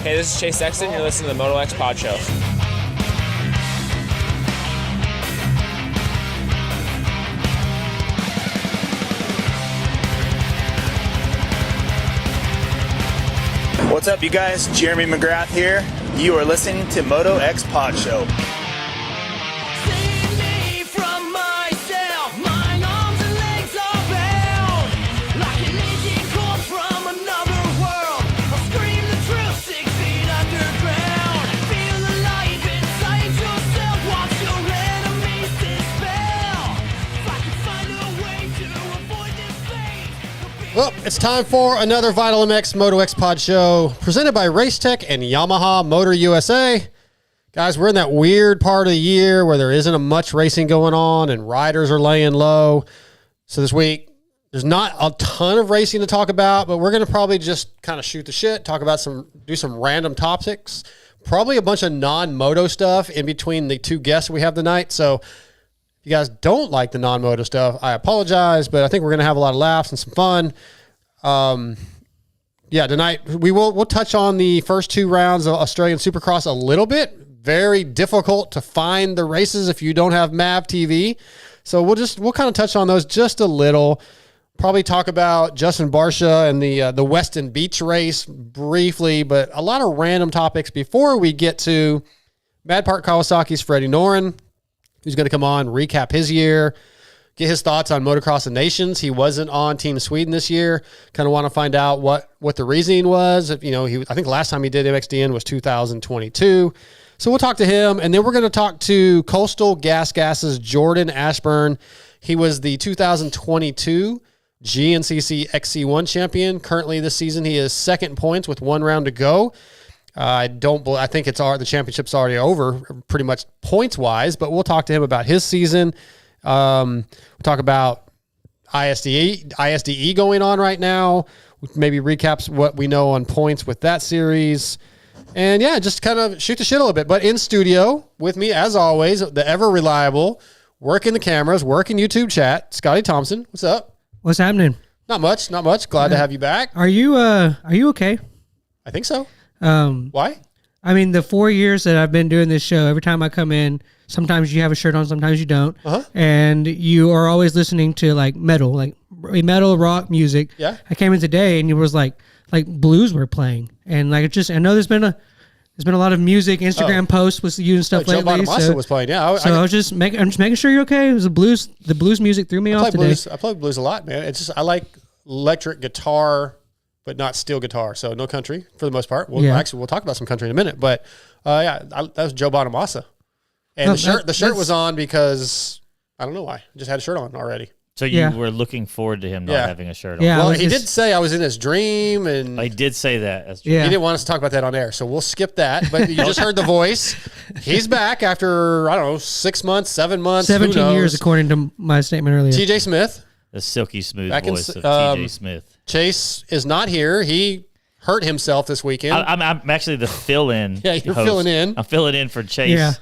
Hey, this is Chase Sexton. You're listening to the MotoXpod show. What's up, you guys? Jeremy McGrath here. You are listening to MotoXpod show. Well, it's time for another Vital MX MotoXpod show presented by Racetech and Yamaha Motor USA. Guys, we're in that weird part of the year where there isn't much racing going on and riders are laying low. So this week, there's not a ton of racing to talk about, but we're going to probably just kind of shoot the shit, talk about do some random topics, probably a bunch of non-moto stuff in between the two guests we have tonight. So if you guys don't like the non-moto stuff, I apologize, but I think we're going to have a lot of laughs and some fun. Tonight we'll touch on the first two rounds of Australian Supercross a little bit. Very difficult to find the races if you don't have MAV TV. So we'll kind of touch on those just a little. Probably talk about Justin Barcia and the Weston Beach race briefly, but a lot of random topics before we get to Mad Park Kawasaki's Freddy Noren, who's going to come on, recap his year, get his thoughts on Motocross of Nations. He wasn't on Team Sweden this year. Kind of want to find out what the reasoning was. I think last time he did MXDN was 2022. So we'll talk to him, and then we're going to talk to Coastal Gas's Jordan Ashburn. He was the 2022 GNCC XC1 champion. Currently this season, he is second in points with one round to go. I think the championship's already over pretty much points wise, but we'll talk to him about his season. We'll talk about ISDE going on right now. Maybe recaps what we know on points with that series. And yeah, just kind of shoot the shit a little bit. But in studio with me, as always, the ever reliable, working the cameras, working YouTube chat, Scotty Thompson. What's up? What's happening? Not much. Glad to have you back. Are you okay? I think so. Why? I mean, the 4 years that I've been doing this show, every time I come in, sometimes you have a shirt on, sometimes you don't. Uh-huh. And you are always listening to metal rock music. Yeah. I came in today and it was like blues were playing. And I know there's been a lot of music, Instagram posts with you and stuff lately. Joe Bonamassa was playing, yeah. I'm just making sure you're okay. It was the blues music threw me off today. I play blues a lot, man. It's just, I like electric guitar, but not steel guitar. So no country for the most part. We'll talk about some country in a minute. But that was Joe Bonamassa. And the shirt was on because I don't know why. I just had a shirt on already. So you were looking forward to him not having a shirt on. Yeah, well, he did say I was in his dream, and I did say that. That's true. He didn't want us to talk about that on air, so we'll skip that. But you just heard the voice. He's back after 6 months, 7 months, 17 years, according to my statement earlier. TJ Smith, the silky smooth voice of TJ Smith. Chase is not here. He hurt himself this weekend. I'm actually the fill-in. Yeah, you're filling in. I'm filling in for Chase. Yeah.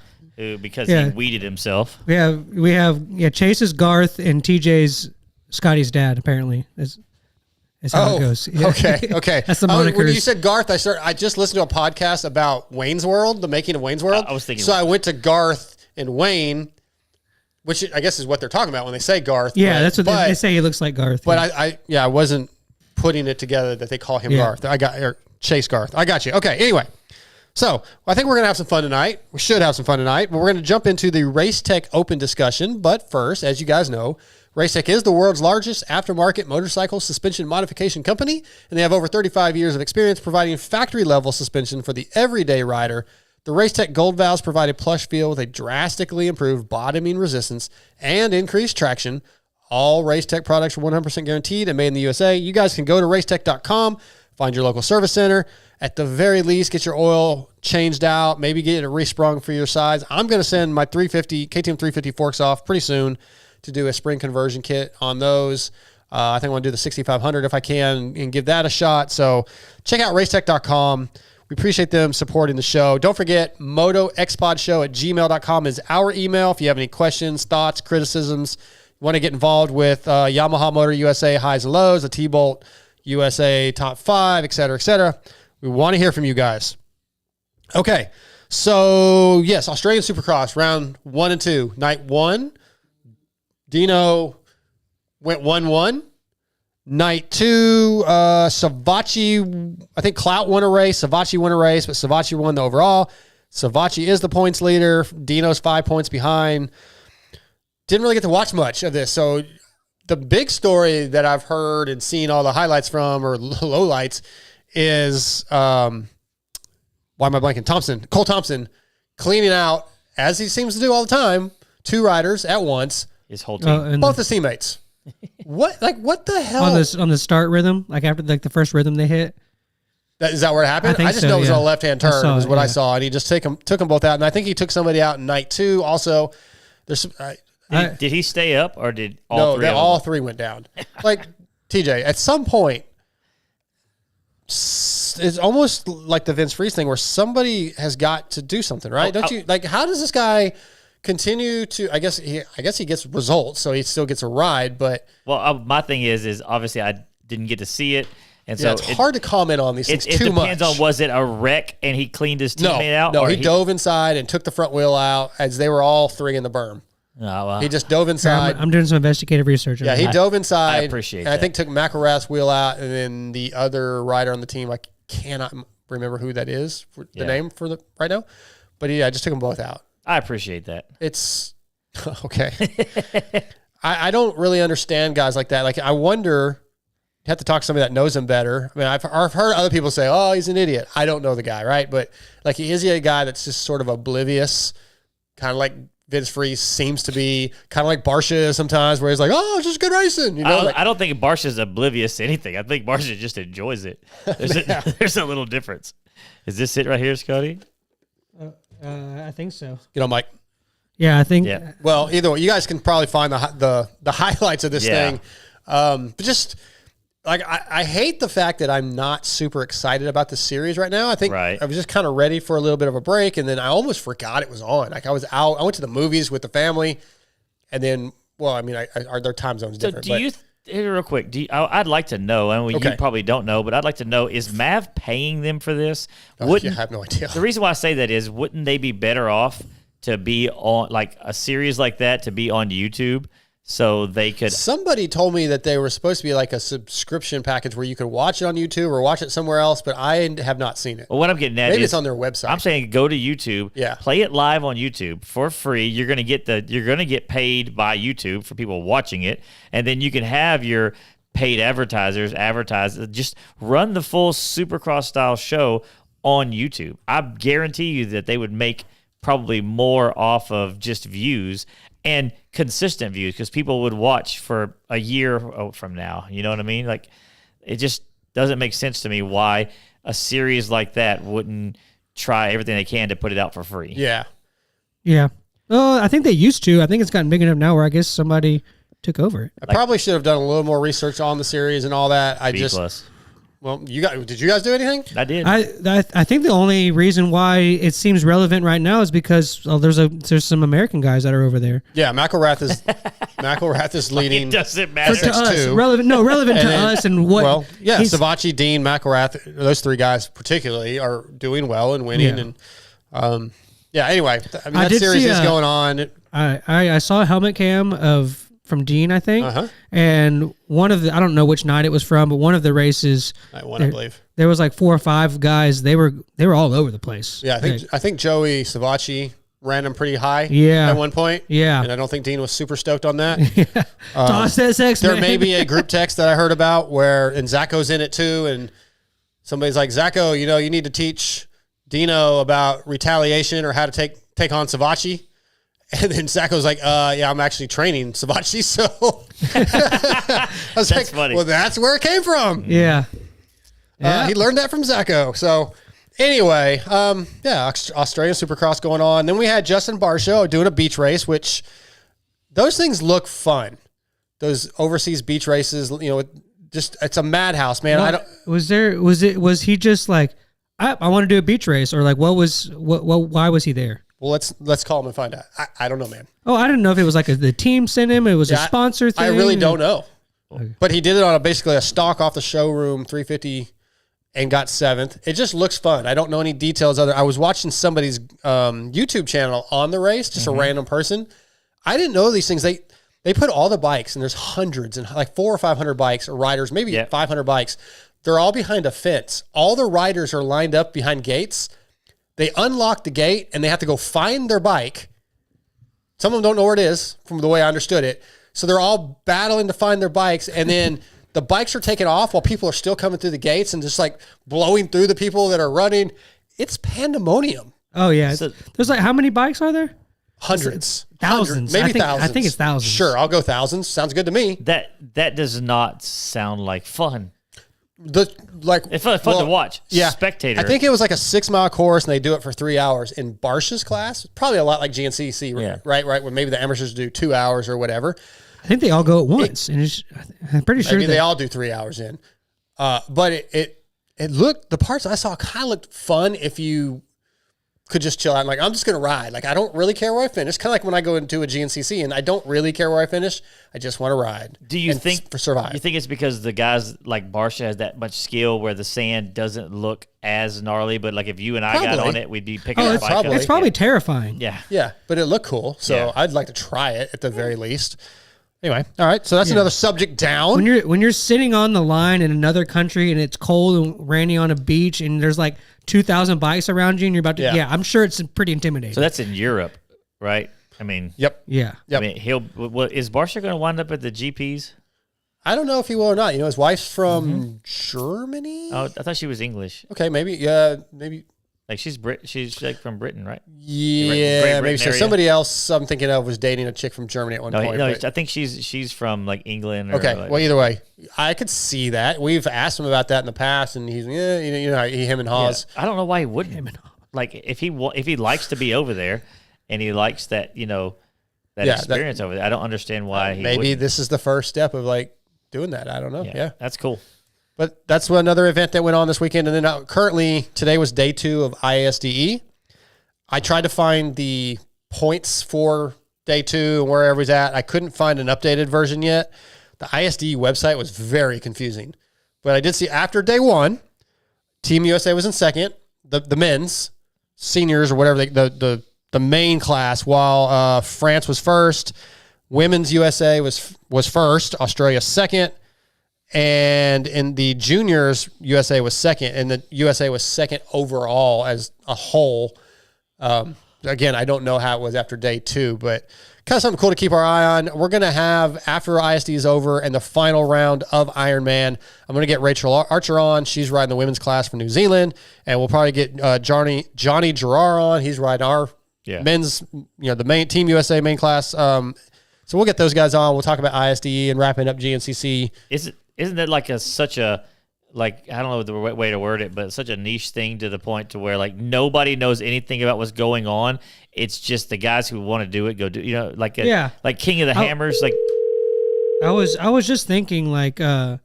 Because he weeded himself. We have Chase's Garth and TJ's Scotty's dad, apparently. That's how it goes. Yeah. Okay. That's the monikers. When you said Garth, I just listened to a podcast about Wayne's World, the making of Wayne's World. I was thinking. So I went to Garth and Wayne, which I guess is what they're talking about when they say Garth. Yeah, that's what they say. He looks like Garth. But I wasn't putting it together that they call him Garth. Chase Garth. I got you. Okay. Anyway. So I think we're going to have some fun tonight. We should have some fun tonight. But we're going to jump into the Racetech Open discussion. But first, as you guys know, Racetech is the world's largest aftermarket motorcycle suspension modification company, and they have over 35 years of experience providing factory-level suspension for the everyday rider. The Racetech Gold Valves provide a plush feel with a drastically improved bottoming resistance and increased traction. All Racetech products are 100% guaranteed and made in the USA. You guys can go to racetech.com, find your local service center. At the very least, get your oil changed out, maybe get it resprung for your size. I'm going to send my KTM 350 forks off pretty soon to do a spring conversion kit on those. I think I want to do the 6500 if I can and give that a shot. So check out racetech.com. We appreciate them supporting the show. Don't forget, motoxpodshow@gmail.com is our email. If you have any questions, thoughts, criticisms, you want to get involved with Yamaha Motor USA highs and lows, the T-Bolt USA top 5, et cetera, et cetera. We want to hear from you guys. Okay. So, yes, Australian Supercross, round 1 and 2. Night 1, Dino went 1-1. Night 2, Savacci, I think Clout won a race. Savacci won a race, but Savacci won the overall. Savacci is the points leader. Dino's 5 points behind. Didn't really get to watch much of this. So the big story that I've heard and seen all the highlights from, or lowlights, is why am I blanking? Cole Thompson cleaning out, as he seems to do all the time, 2 riders at once. His whole team. Both his teammates. What the hell? On the start rhythm, like after like the first rhythm they hit. Is that where it happened? I just know it was on a left-hand turn is what I saw, and he just took them both out. And I think he took somebody out in night 2 also. There's Did he stay up, or did all three? No, all 3 went down. Like, TJ, at some point, it's almost like the Vince Freeze thing where somebody has got to do something, right? Don't you? Like, how does this guy continue to? I guess he gets results, so he still gets a ride. But my thing is obviously I didn't get to see it, and so it's hard to comment on these things too much. It depends on, was it a wreck and he cleaned his teammate out? No, he dove inside and took the front wheel out as they were all 3 in the berm. Oh, well. He just dove inside. I'm doing some investigative research. Yeah, he dove inside. I appreciate that. I think took McElrath's wheel out, and then the other rider on the team, I cannot remember who that is, the name for the right now. But yeah, I just took them both out. I appreciate that. It's okay. I don't really understand guys like that. Like, I wonder, you have to talk to somebody that knows him better. I mean, I've heard other people say, oh, he's an idiot. I don't know the guy, right? But like, is he a guy that's just sort of oblivious, kind of like Vince Freeze seems to be, kind of like Barsha is sometimes, where he's like, oh, it's just good racing. You know, I don't think Barsha's oblivious to anything. I think Barsha just enjoys it. There's a little difference. Is this it right here, Scotty? I think so. Get on, Mike. Yeah, I think. Yeah. Well, either way, you guys can probably find the highlights of this thing. But just like, I hate the fact that I'm not super excited about the series right now. I think I was just kind of ready for a little bit of a break, and then I almost forgot it was on. Like, I was out. I went to the movies with the family, and then, well, I mean, are their time zones different? So do you? Real quick, I'd like to know, and you probably don't know, but I'd like to know: is Mav paying them for this? I have no idea. The reason why I say that is, wouldn't they be better off to be on like a series like that to be on YouTube? So they could. Somebody told me that they were supposed to be like a subscription package where you could watch it on YouTube or watch it somewhere else, but I have not seen it. Well, what I'm getting at maybe is it's on their website. I'm saying go to YouTube, play it live on YouTube for free. You're gonna get paid by YouTube for people watching it, and then you can have your paid advertisers advertise. Just run the full Supercross style show on YouTube. I guarantee you that they would make probably more off of just views and consistent views, because people would watch for a year from now. You know what I mean? Like, it just doesn't make sense to me why a series like that wouldn't try everything they can to put it out for free. Yeah. Yeah. I think they used to. I think it's gotten big enough now where I guess somebody took over it. I probably should have done a little more research on the series and all that. Well, did you guys do anything? I did. I think the only reason why it seems relevant right now is because there's some American guys that are over there. Yeah, McElrath is leading. It doesn't matter to us. Relevant to us and what. Well, yeah, Savacci, Dean, McElrath, those 3 guys particularly are doing well and winning. Yeah. And anyway, I mean, that series is going on. I saw a helmet cam from Dean, I think, and one of the, I don't know which night it was from, but one of the races, I believe there was like 4 or 5 guys. They were all over the place. Yeah, I think Joey Savacci ran him pretty high. Yeah. At one point. Yeah, and I don't think Dean was super stoked on that. Toss that sex. There may be a group text that I heard about and Zacho's in it too, and somebody's like, Zacho, you need to teach Dino about retaliation or how to take on Savacci. And then Zacho's like, I'm actually training Savacci, so I was that's funny. Well, that's where it came from. Yeah. He learned that from Zacho. So anyway, Australian Supercross going on. Then we had Justin Barsha doing a beach race, which those things look fun. Those overseas beach races, it's a madhouse, man. Was he just like, I want to do a beach race, or like why was he there? Well, let's call him and find out. I don't know, man. Oh, I didn't know if it was like the team sent him. It was a sponsor thing. I really don't know. But he did it on basically a stock off the showroom 350 and got 7th. It just looks fun. I don't know any details other. I was watching somebody's YouTube channel on the race, just a random person. I didn't know these things. They put all the bikes, and there's hundreds and like 400 or 500 bikes or riders, maybe 500 bikes. They're all behind a fence. All the riders are lined up behind gates. They unlock the gate, and they have to go find their bike. Some of them don't know where it is, from the way I understood it. So they're all battling to find their bikes, and then the bikes are taken off while people are still coming through the gates and just like blowing through the people that are running. It's pandemonium. Oh, yeah. So, there's like, how many bikes are there? Hundreds. Thousands. Maybe thousands. I think it's thousands. Sure, I'll go thousands. Sounds good to me. That does not sound like fun. It's fun to watch. Yeah, spectator. I think it was like a 6-mile course, and they do it for 3 hours. In Barsha's class, probably a lot like GNCC, right? When maybe the amateurs do 2 hours or whatever. I think they all go at once, and I'm pretty sure they all do 3 hours in. But it looked, the parts I saw kind of looked fun if you could just chill out. Like, I'm just going to ride. Like, I don't really care where I finish. Kind of like when I go into a GNCC and I don't really care where I finish. I just want to ride. Do you think survive? You think it's because the guys like Barsha has that much skill where the sand doesn't look as gnarly, but like if you and I got on it, we'd be picking up bike. It's probably terrifying. Yeah, but it looked cool. So I'd like to try it at the very least. Anyway, all right. So that's another subject down. When you're sitting on the line in another country and it's cold and rainy on a beach and there's like 2,000 bikes around you and you're about to, I'm sure it's pretty intimidating. So that's in Europe, right? I mean, yep. Yeah. I mean, is Barsha going to wind up at the GPs? I don't know if he will or not. You know, his wife's from Germany. Oh, I thought she was English. Okay, maybe. Yeah, maybe. Like she's like from Britain, right? Yeah, maybe so. Somebody else I'm thinking of was dating a chick from Germany at one point. No, I think she's from like England. Okay, like, well, either way, I could see that. We've asked him about that in the past, and he's him and Haas. I don't know why he wouldn't. Like if he likes to be over there, and he likes that experience over there, I don't understand why. Maybe wouldn't. This is the first step of like doing that. I don't know. Yeah. That's cool. But that's another event that went on this weekend. And then currently, today was day 2 of ISDE. I tried to find the points for day 2 and where everybody's at. I couldn't find an updated version yet. The ISDE website was very confusing. But I did see after day 1, Team USA was in second. The men's, seniors or whatever, the main class, while France was first. Women's USA was first. Australia second. And in the juniors, USA was second, and the USA was second overall as a whole. Again, I don't know how it was after day 2, but kind of something cool to keep our eye on. We're going to have, after ISD is over and the final round of Ironman, I'm going to get Rachel Archer on. She's riding the women's class for New Zealand, and we'll probably get Johnny Gerard on. He's riding our men's, the main Team USA main class. So we'll get those guys on. We'll talk about ISDE and wrapping up GNCC. Isn't that like such a, like, I don't know the way to word it, but such a niche thing to the point to where like nobody knows anything about what's going on. It's just the guys who want to do it go do, like King of the Hammers. Like I was just thinking like there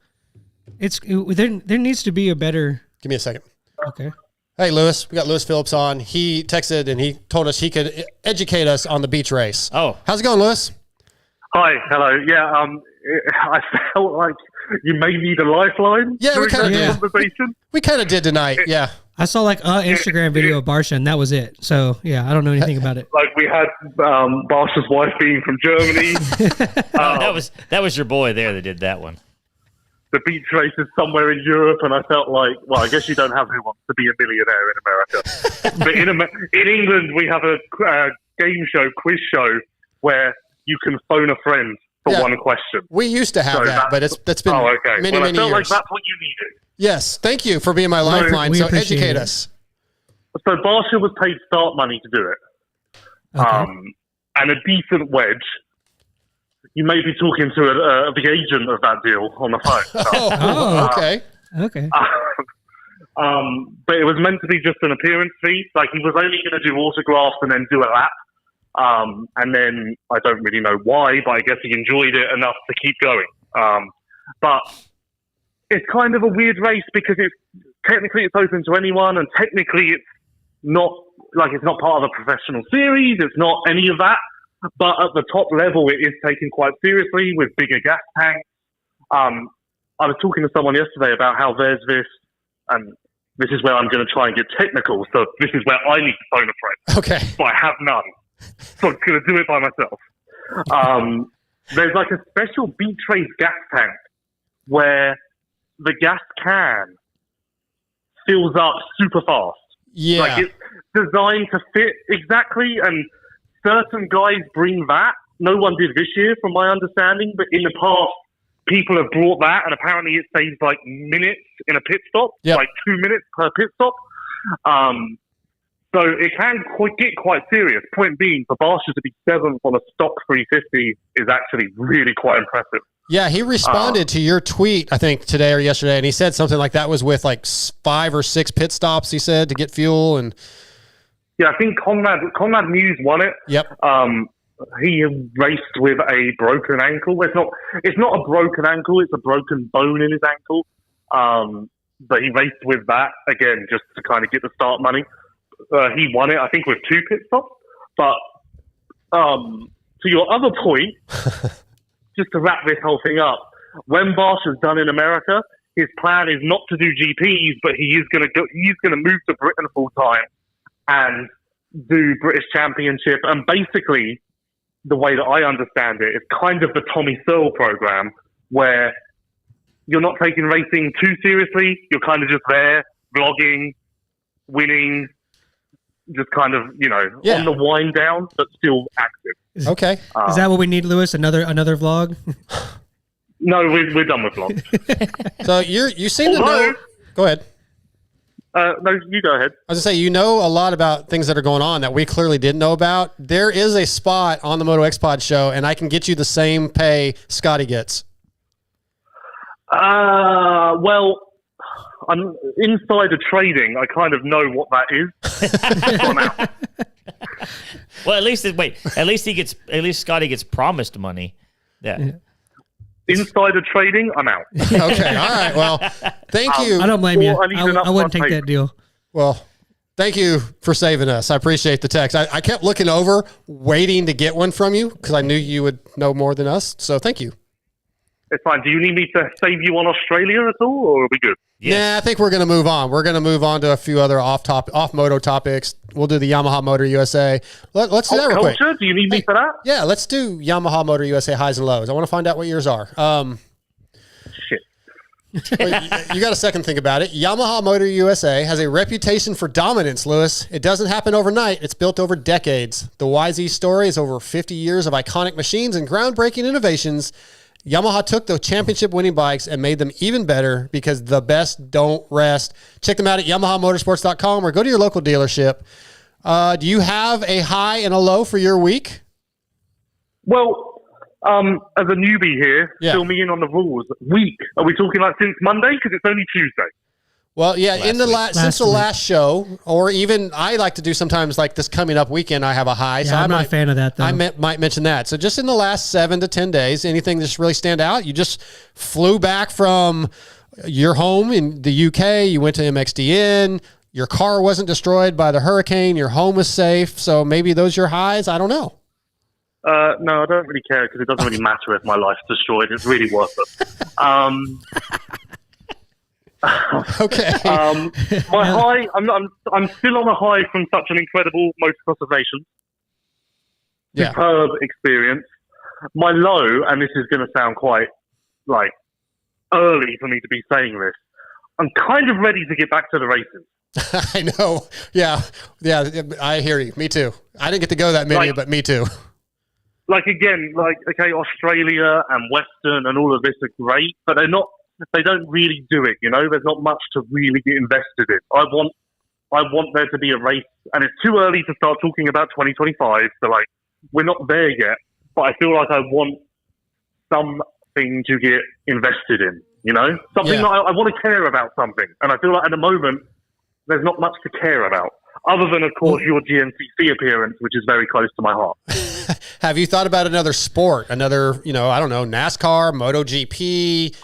needs to be a better. Give me a second. Okay. Hey, Lewis, we got Lewis Phillips on. He texted and he told us he could educate us on the beach race. Oh, how's it going, Lewis? Hi, hello. Yeah, I felt like you may need a lifeline. Yeah, we kind of did. Conversation. We kind of did tonight. Yeah, I saw like an Instagram video of Barsha, and that was it. So yeah, I don't know anything about it. Like we had Barsha's wife being from Germany. that was your boy there that did that one. The beach race is somewhere in Europe, and I felt like, well, I guess you don't have Who Wants to Be a Millionaire in America, but in England we have a game show, quiz show, where you can phone a friend for one question. We used to have that, but that's been many I felt years. like that's what you needed. Yes, thank you for being my lifeline. So educate us. So Barsha was paid start money to do it. Okay. And a decent wedge. You may be talking to the agent of that deal on the phone. Okay. Okay. But it was meant to be just an appearance fee. Like he was only going to do autographs and then do a lap. And then I don't really know why, but I guess he enjoyed it enough to keep going. But it's kind of a weird race because technically it's open to anyone, and technically it's not part of a professional series. It's not any of that. But at the top level, it is taken quite seriously with bigger gas tanks. I was talking to someone yesterday about how there's this and this is where I'm going to try and get technical. So this is where I need to phone a friend. Okay. But I have none, so I'm going to do it by myself. There's like a special B-Trace gas tank where the gas can fills up super fast. Yeah. Like it's designed to fit exactly, and certain guys bring that. No one did this year, from my understanding, but in the past, people have brought that, and apparently it saves like minutes in a pit stop, like 2 minutes per pit stop. So it can get quite serious. Point being, for Barsha to be 7th on a stock 350 is actually really quite impressive. Yeah, he responded to your tweet, I think, today or yesterday, and he said something like that was with like 5 or 6 pit stops, he said, to get fuel. And yeah, I think Conrad Muse won it. Yep. He raced with a broken ankle. It's not a broken ankle, it's a broken bone in his ankle. But he raced with that, again, just to kind of get the start money. He won it, I think, with 2 pit stops. But to your other point, just to wrap this whole thing up, when Barsha's done in America, his plan is not to do GPs, but he's going to move to Britain full time and do British Championship. And basically, the way that I understand it, it's kind of the Tommy Searle program, where you're not taking racing too seriously. You're kind of just there, vlogging, winning, just kind of, on the wind down, but still active. Okay. Is that what we need, Lewis? Another vlog? No, we're done with vlogs. So you seem to know. Go ahead. No, you go ahead. I was going to say, you know a lot about things that are going on that we clearly didn't know about. There is a spot on the MotoXpod show, and I can get you the same pay Scotty gets. Well, I'm insider trading. I kind of know what that is. So I'm out. Well, at least Scotty gets promised money. Yeah. Insider trading, I'm out. Okay, all right. Well, thank you. I don't blame you. I wouldn't take payment. that deal. Well, thank you for saving us. I appreciate the text. I kept looking over, waiting to get one from you because I knew you would know more than us. So thank you. It's fine. Do you need me to save you on Australia at all, or are we good? Yes. Yeah, I think we're going to move on. We're going to move on to a few other off moto topics. We'll do the Yamaha Motor USA. Let's do that real quick. Do you need me for that? Yeah, let's do Yamaha Motor USA highs and lows. I want to find out what yours are. Shit. Well, you got a second to think about it. Yamaha Motor USA has a reputation for dominance, Lewis. It doesn't happen overnight. It's built over decades. The YZ story is over 50 years of iconic machines and groundbreaking innovations. Yamaha took the championship-winning bikes and made them even better because the best don't rest. Check them out at YamahaMotorsports.com or go to your local dealership. Do you have a high and a low for your week? Well, as a newbie here, fill me in on the rules. Week? Are we talking like since Monday? Because it's only Tuesday. Well, yeah, since the last show, or even I like to do sometimes like this coming up weekend, I have a high. Yeah, so I'm not a fan of that, though. I might mention that. So just in the last 7 to 10 days, anything just really stand out? You just flew back from your home in the UK. You went to MXDN. Your car wasn't destroyed by the hurricane. Your home was safe. So maybe those are your highs. I don't know. No, I don't really care because it doesn't really matter if my life's destroyed. It's really worthless. Okay. My high, I'm still on a high from such an incredible motocross of nations. Yeah. Superb experience. My low, and this is going to sound quite like early for me to be saying this, I'm kind of ready to get back to the races. I know. Yeah. I hear you. Me too. I didn't get to go that many, but me too. Okay, Australia and Western and all of this are great, but they don't really do it, There's not much to really get invested in. I want there to be a race, and it's too early to start talking about 2025, so we're not there yet, but I feel like I want something to get invested in, Something that I want to care about something, and I feel like at the moment there's not much to care about, other than, of course, your GNCC appearance, which is very close to my heart. Have you thought about another sport? Another, I don't know, NASCAR, MotoGP,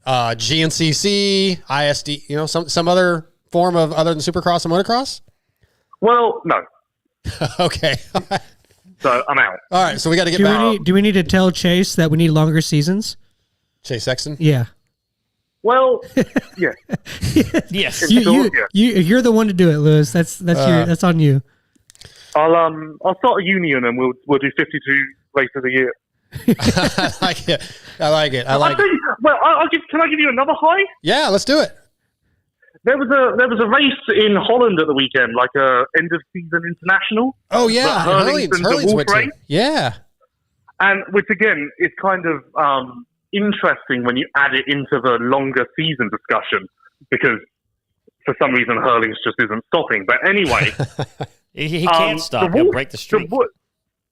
GNCC, ISD, some other form of other than Supercross and motocross? Well, no. Okay. So I'm out. All right. So we got to get back. Do we need to tell Chase that we need longer seasons? Chase Sexton? Yeah. Well, yeah. Yes. You're the one to do it, Lewis. That's on you. I'll start a union and we'll do 52 races a year. I like it. I like it. Can I give you another high? Yeah, let's do it. There was a race in Holland at the weekend, like a end of season international. Oh yeah, Hurley's went to. Yeah, and which again is kind of interesting when you add it into the longer season discussion, because for some reason Hurling's just isn't stopping. But anyway, he can't stop. He'll break the streak.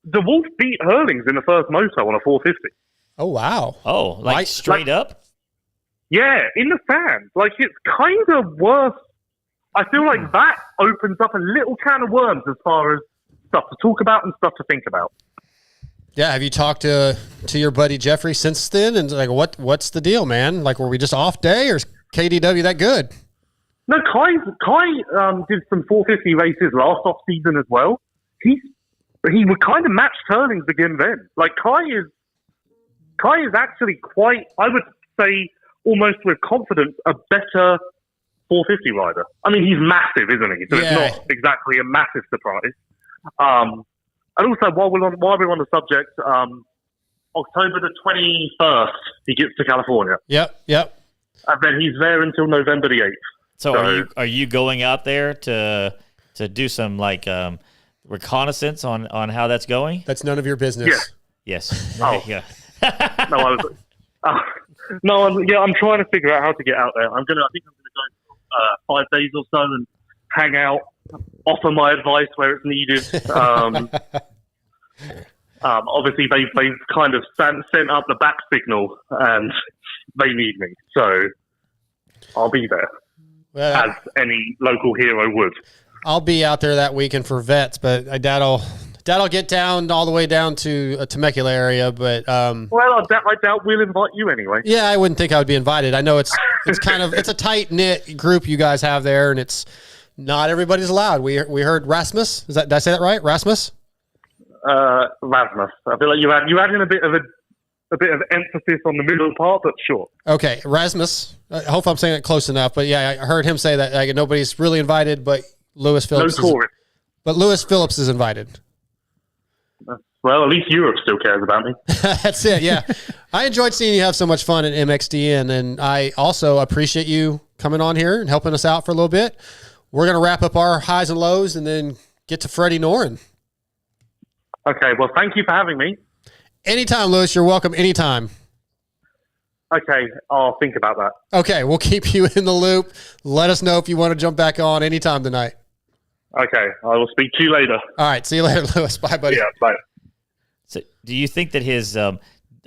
The Wolf beat Hurlings in the first moto on a 450. Oh wow! Oh, like straight up. Yeah, in the fans. Like, it's kind of worse. I feel like that opens up a little can of worms as far as stuff to talk about and stuff to think about. Yeah, have you talked to your buddy Jeffrey since then? And like, what's the deal, man? Like, were we just off day, or is KDW that good? No, Kai did some 450 races last off season as well. He would kind of match Hurlings again then. Like, Kai is actually quite, I would say, almost with confidence, a better 450 rider. I mean, he's massive, isn't he? So it's not exactly a massive surprise. And also, while we're on the subject, October the 21st, he gets to California. Yep. And then he's there until November the 8th. So are you going out there to do some like reconnaissance on how that's going? That's none of your business. Yes. Oh. Yeah. No, I was. I'm trying to figure out how to get out there. I think I'm gonna go 5 days or so and hang out, offer my advice where it's needed. Obviously, they've kind of sent up the back signal, and they need me, so I'll be there as any local hero would. I'll be out there that weekend for vets, but I doubt I'll get down all the way down to a Temecula area, but well, I doubt we'll invite you anyway. Yeah, I wouldn't think I would be invited. I know it's kind of it's a tight knit group you guys have there, and it's not everybody's allowed. We heard Rasmus. Did I say that right? Rasmus. Rasmus. I feel like you add in a bit of emphasis on the middle part, but sure. Okay, Rasmus. I hope I'm saying it close enough, but yeah, I heard him say that like nobody's really invited, but Lewis Phillips. But Lewis Phillips is invited. Well, at least Europe still cares about me. That's it, yeah. I enjoyed seeing you have so much fun at MXDN, and I also appreciate you coming on here and helping us out for a little bit. We're going to wrap up our highs and lows and then get to Freddy Noren. Okay, well, thank you for having me. Anytime, Lewis. You're welcome anytime. Okay, I'll think about that. Okay, we'll keep you in the loop. Let us know if you want to jump back on anytime tonight. Okay, I will speak to you later. All right, see you later, Lewis. Bye, buddy. Yeah, bye. So, do you think that his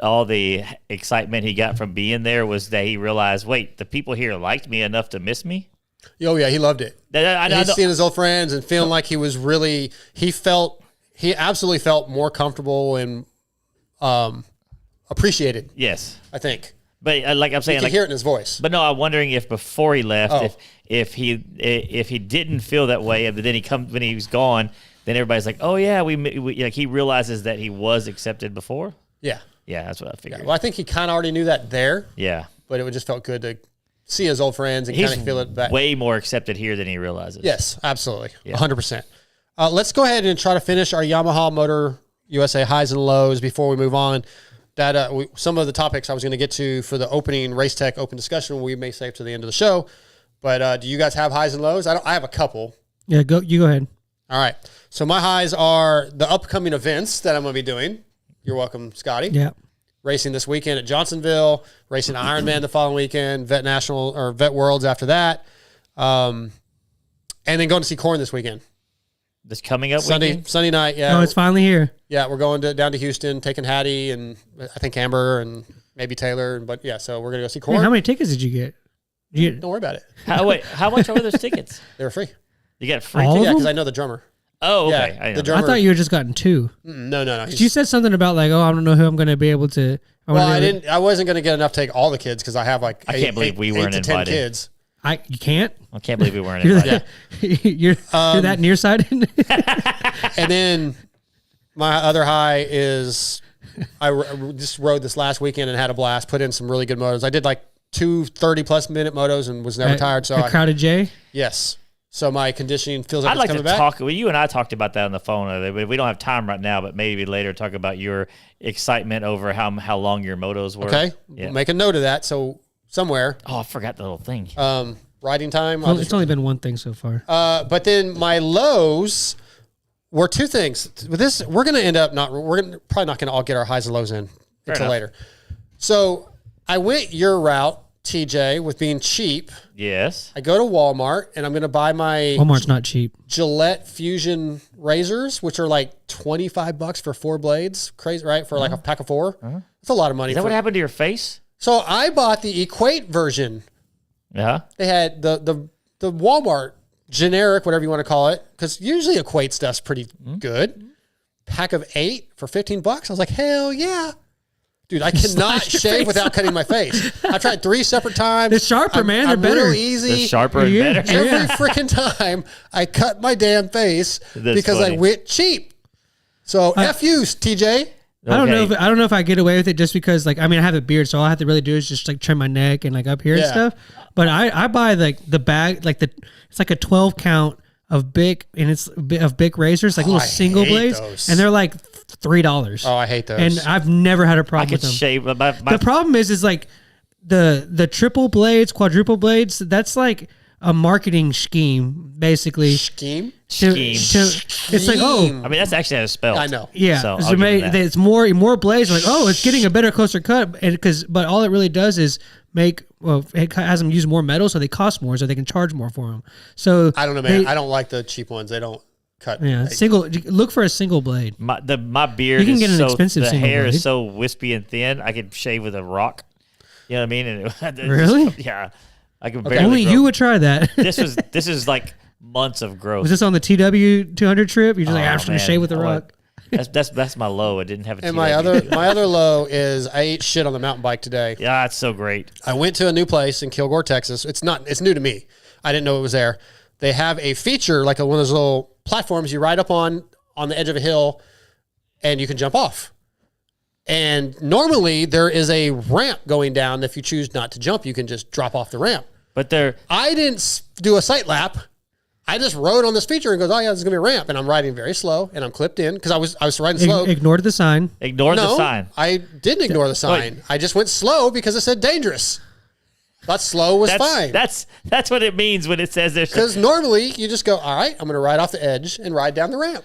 all the excitement he got from being there was that he realized, wait, the people here liked me enough to miss me? Oh yeah, he loved it. He's seeing his old friends and feeling like he was really. He absolutely felt more comfortable and appreciated. Yes, I think. But like I'm saying, you can hear it in his voice. But no, I'm wondering if before he left, if he didn't feel that way, but then when he was gone. Then everybody's like, "Oh yeah, we like." He realizes that he was accepted before. Yeah, that's what I figured. Yeah. Well, I think he kind of already knew that there. Yeah, but it just felt good to see his old friends and kind of feel it back. Way more accepted here than he realizes. Yes, absolutely, 100%. Let's go ahead and try to finish our Yamaha Motor USA highs and lows before we move on. That some of the topics I was going to get to for the opening Race Tech open discussion we may save to the end of the show. But do you guys have highs and lows? I have a couple. Yeah, you go ahead. All right. So my highs are the upcoming events that I'm going to be doing. You're welcome, Scotty. Yeah. Racing this weekend at Johnsonville, racing Ironman the following weekend, Vet Worlds after that, and then going to see Corn this weekend. This coming up Sunday night. Yeah. Oh, it's finally here. Yeah, we're going down to Houston, taking Hattie and I think Amber and maybe Taylor. But yeah, so we're gonna go see Corn. Hey, how many tickets did you get? Don't worry about it. How much are those tickets? They were free. You got free All tickets? Yeah, because I know the drummer. Oh, okay. Yeah, the drummer. I thought you had just gotten 2. No. You said something about like, I don't know who I'm going to be able to. I wasn't going to get enough to take all the kids because I have like I can't believe we weren't 8 to 10 invited. kids. You can't. I can't believe we weren't invited. You're that nearsighted. And then my other high is I just rode this last weekend and had a blast. Put in some really good motos. I did like 2 30-plus minute motos and was never tired. So at Crowded J? Yes. So my conditioning feels like I'd like to back. talk. Well, you and I talked about that on the phone. We don't have time right now, but maybe later talk about your excitement over how long your motos were. Okay. Yeah. We'll make a note of that. So somewhere. Oh, I forgot the little thing. Riding time. Well, it's only been one thing so far. But then my lows were 2 things. With this, we're going to end up probably not going to all get our highs and lows in until later. So I went your route, TJ, with being cheap. Yes. I go to Walmart and I'm going to buy my Walmart's not cheap. Gillette Fusion razors, which are like $25 for 4 blades. Crazy, right? For like a pack of 4. It's a lot of money. Is that what happened to your face? So I bought the Equate version. Yeah. They had the Walmart generic, whatever you want to call it, because usually Equate stuff's pretty good. Pack of 8 for $15. I was like, hell yeah. Dude, I cannot shave without cutting my face. I've tried 3 separate times. They're sharper, man. They're I'm better. real easy. They're sharper and better. Every freaking time I cut my damn face because funny. I went cheap. So F you, TJ. I don't know if I get away with it just because I have a beard, so all I have to really do is just like trim my neck and like up here and stuff. But I buy like the bag, it's like a 12 count of Bic, and it's of Bic razors, like little single blades, and they're like $3. Oh, I hate those. And I've never had a problem with them. Shave. The problem is like the triple blades, quadruple blades. That's like a marketing scheme, basically. Scheme? It's like, oh, I mean, that's actually how it's spelled. I know. yeah. So So it's more blades. Like, oh, it's getting a better, closer cut, but all it really does is it has them use more metal, so they cost more, so they can charge more for them. So I don't know, man. I don't like the cheap ones. They don't cut. Yeah, look for a single blade. My beard You can is get an so expensive the single hair blade. is so wispy and thin. I could shave with a rock. You know what I mean? And Really? Yeah. I could barely. Only grow. you would try that. This is like months of growth. Was this on the TW 200 trip? You're just like, I'm just gonna man. shave with a rock. That's my low. I didn't have a And TW. my other low is I ate shit on the mountain bike today. Yeah, it's so great. I went to a new place in Kilgore, Texas. It's new to me. I didn't know it was there. They have a feature like one of those little platforms you ride up on the edge of a hill, and you can jump off. And normally there is a ramp going down. If you choose not to jump, you can just drop off the ramp. But I didn't do a sight lap. I just rode on this feature and goes, oh yeah, this is gonna be a ramp, and I'm riding very slow, and I'm clipped in because I was riding slow. Ignored the sign. Ignore the sign. I didn't ignore the sign. I just went slow because it said dangerous. Thought slow was fine. That's what it means when it says there's. Because normally you just go, all right, I'm going to ride off the edge and ride down the ramp.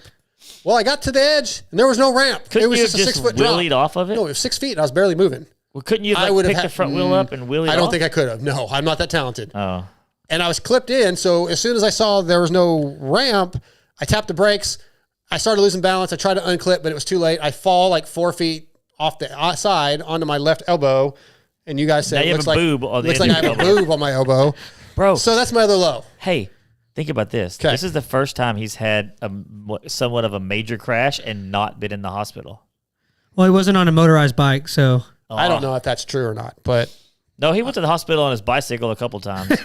Well, I got to the edge and there was no ramp. Couldn't it was you just a have 6 foot drop. wheelied off of it? No, it was 6 feet and I was barely moving. Well, couldn't you pick the front wheel up and wheel it I don't off? think I could have. No, I'm not that talented. Oh. And I was clipped in, so as soon as I saw there was no ramp, I tapped the brakes. I started losing balance. I tried to unclip, but it was too late. I fall like 4 feet off the side onto my left elbow. And you guys said Now you it have looks a boob on the looks end like I of have a your elbow. boob on my elbow. Bro. So that's my other low. Hey, think about this. 'Kay. This is the first time he's had somewhat of a major crash and not been in the hospital. Well, he wasn't on a motorized bike, so I don't know if that's true or not, but No, he went to the hospital on his bicycle a couple times.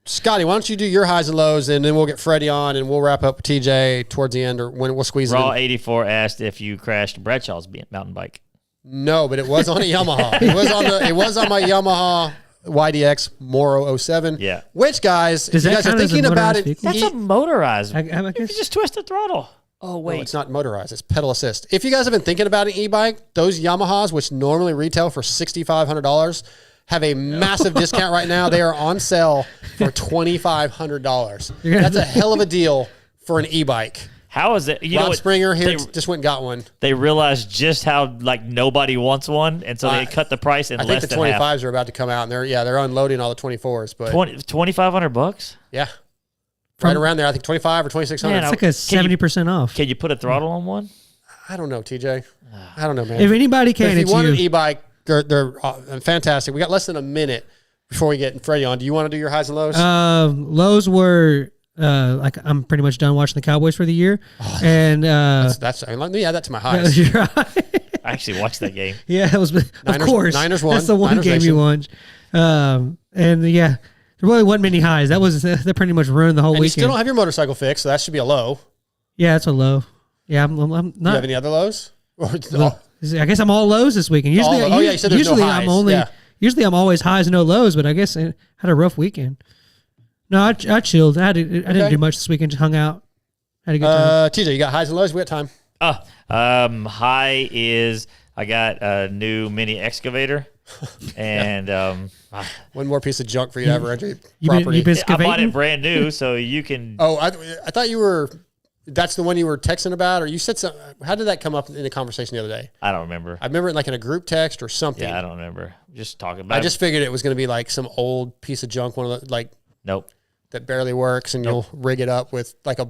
Scotty, why don't you do your highs and lows, and then we'll get Freddie on, and we'll wrap up with TJ towards the end, or when we'll squeeze Raw it in. 84 asked if you crashed Bradshaw's mountain bike. No, but it was on a Yamaha. It was on my Yamaha YDX Moro 07. Yeah. Which, guys, Does if you that guys are count as a thinking about motorized it, vehicle? That's a motorized. I You guess. just twist the throttle. Oh, wait. no, it's not motorized. It's pedal assist. If you guys have been thinking about an e-bike, those Yamahas, which normally retail for $6,500, have a massive discount right now. They are on sale for $2,500. That's a hell of a deal for an e-bike. How is it? You know Rob what? Springer here They, just went and got one. they realized just how nobody wants one, and so they cut the price in I less think the than half. 25s are about to come out, and they're unloading all the 24s. But 2,500 bucks. yeah, right around there. I think 25 or 2,600. Man, It's like a 70% off. Can you put a throttle on one? I don't know, TJ. I don't know, man. If anybody But can, if it's you want you. an e-bike, they're fantastic. We got less than a minute before we get Freddie on. Do you want to do your highs and lows? Lows were like I'm pretty much done watching the Cowboys for the year, and that's my highs. you're right. I actually watched that game. Yeah, it was of course. Niners won. That's the one Niners game Nation. you watched. And yeah, there really wasn't many highs. That pretty much ruined the whole And you weekend. still don't have your motorcycle fixed, so that should be a low. Yeah, that's a low. Yeah, I'm Do you not. have any other lows? I guess I'm all lows this weekend. Usually, yeah, you said there's no highs. Usually I'm always highs, no lows, but I guess I had a rough weekend. No, I chilled. I didn't do much this weekend. Just hung out. Had a good time. TJ, you got highs and lows? We got time. High is I got a new mini excavator, and one more piece of junk for you to ever enter You property. I bought it brand new, so you can. Oh, I thought you were. That's the one you were texting about, or you said something. How did that come up in the conversation the other day? I don't remember. I remember it like in a group text or something. Yeah, I don't remember. Just talking about. I just figured it was going to be like some old piece of junk, one of the like. Nope. That barely works, and you'll rig it up with like a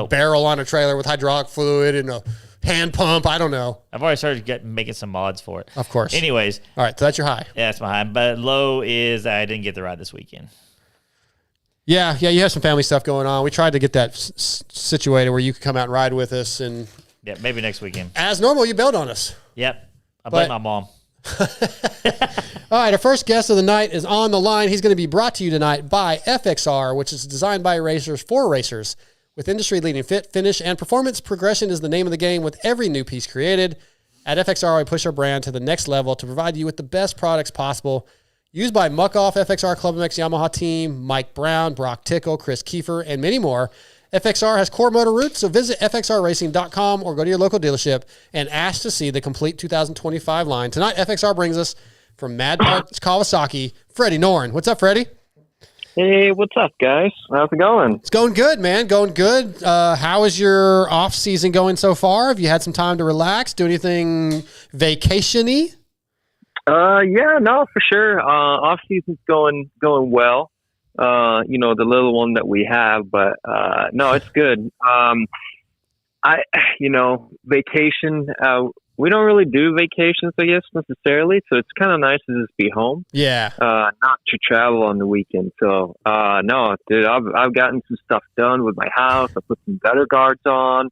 barrel on a trailer with hydraulic fluid and a hand pump. I don't know. I've already started making some mods for it. Of course. Anyways. All right, so that's your high. Yeah, that's my high. But low is I didn't get the ride this weekend. Yeah, you have some family stuff going on. We tried to get that situated where you could come out and ride with us, and yeah, maybe next weekend. As normal, you bailed on us. Yep, I blame my mom. All right, our first guest of the night is on the line. He's going to be brought to you tonight by FXR, which is designed by racers for racers. With industry-leading fit, finish, and performance, progression is the name of the game with every new piece created. At FXR, we push our brand to the next level to provide you with the best products possible. Used by Muck Off, FXR Club MX Yamaha team, Mike Brown, Brock Tickle, Chris Kiefer, and many more. FXR has core motor roots, so visit fxrracing.com or go to your local dealership and ask to see the complete 2025 line. Tonight, FXR brings us from Mad Parts Kawasaki, Freddy Noren. What's up, Freddie? Hey, what's up, guys? How's it going? It's going good, man. Going good. How is your off season going so far? Have you had some time to relax? Do anything vacation-y? Yeah, no, for sure. Off season's going well. The little one that we have, but no, it's good. Vacation. We don't really do vacations, I guess, necessarily. So it's kind of nice to just be home. Yeah. Not to travel on the weekend. So no, dude, I've gotten some stuff done with my house. I put some gutter guards on.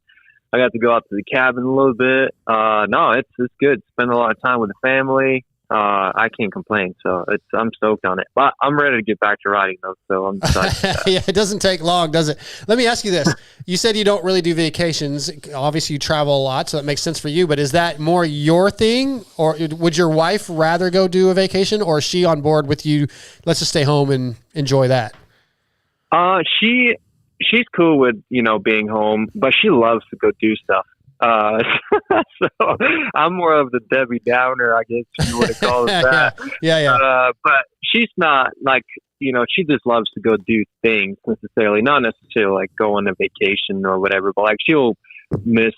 I got to go out to the cabin a little bit. No, it's good. Spend a lot of time with the family. I can't complain, so I'm stoked on it. But I'm ready to get back to riding, though, so I'm excited. Yeah, it doesn't take long, does it? Let me ask you this. You said you don't really do vacations. Obviously, you travel a lot, so that makes sense for you. But is that more your thing, or would your wife rather go do a vacation, or is she on board with you? Let's just stay home and enjoy that. She's cool with, being home, but she loves to go do stuff. So I'm more of the Debbie Downer, I guess you would have called it that. Yeah. But she's not like, she just loves to go do things necessarily, not necessarily like go on a vacation or whatever, but like she'll miss,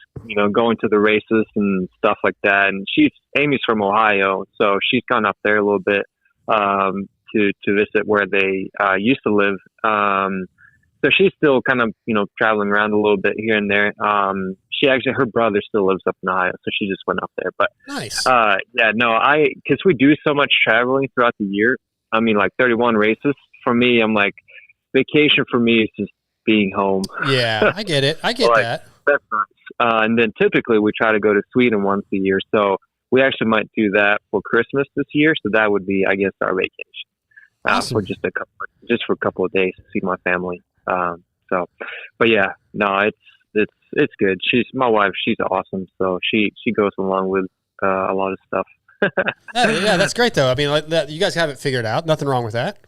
going to the races and stuff like that. And Amy's from Ohio, so she's gone up there a little bit, to visit where they, used to live. So she's still kind of, traveling around a little bit here and there. Her brother still lives up in Ohio, so she just went up there. But nice. Because we do so much traveling throughout the year. I mean, like 31 races. For me, I'm like, vacation for me is just being home. Yeah, I get it. I get that. That's nice. And then typically we try to go to Sweden once a year. So we actually might do that for Christmas this year. So that would be, I guess, our vacation awesome. For for a couple of days to see my family. But yeah, no, it's good. My wife. She's awesome. So she goes along with a lot of stuff. Yeah, that's great though. I mean, like that, you guys have it figured out. Nothing wrong with that.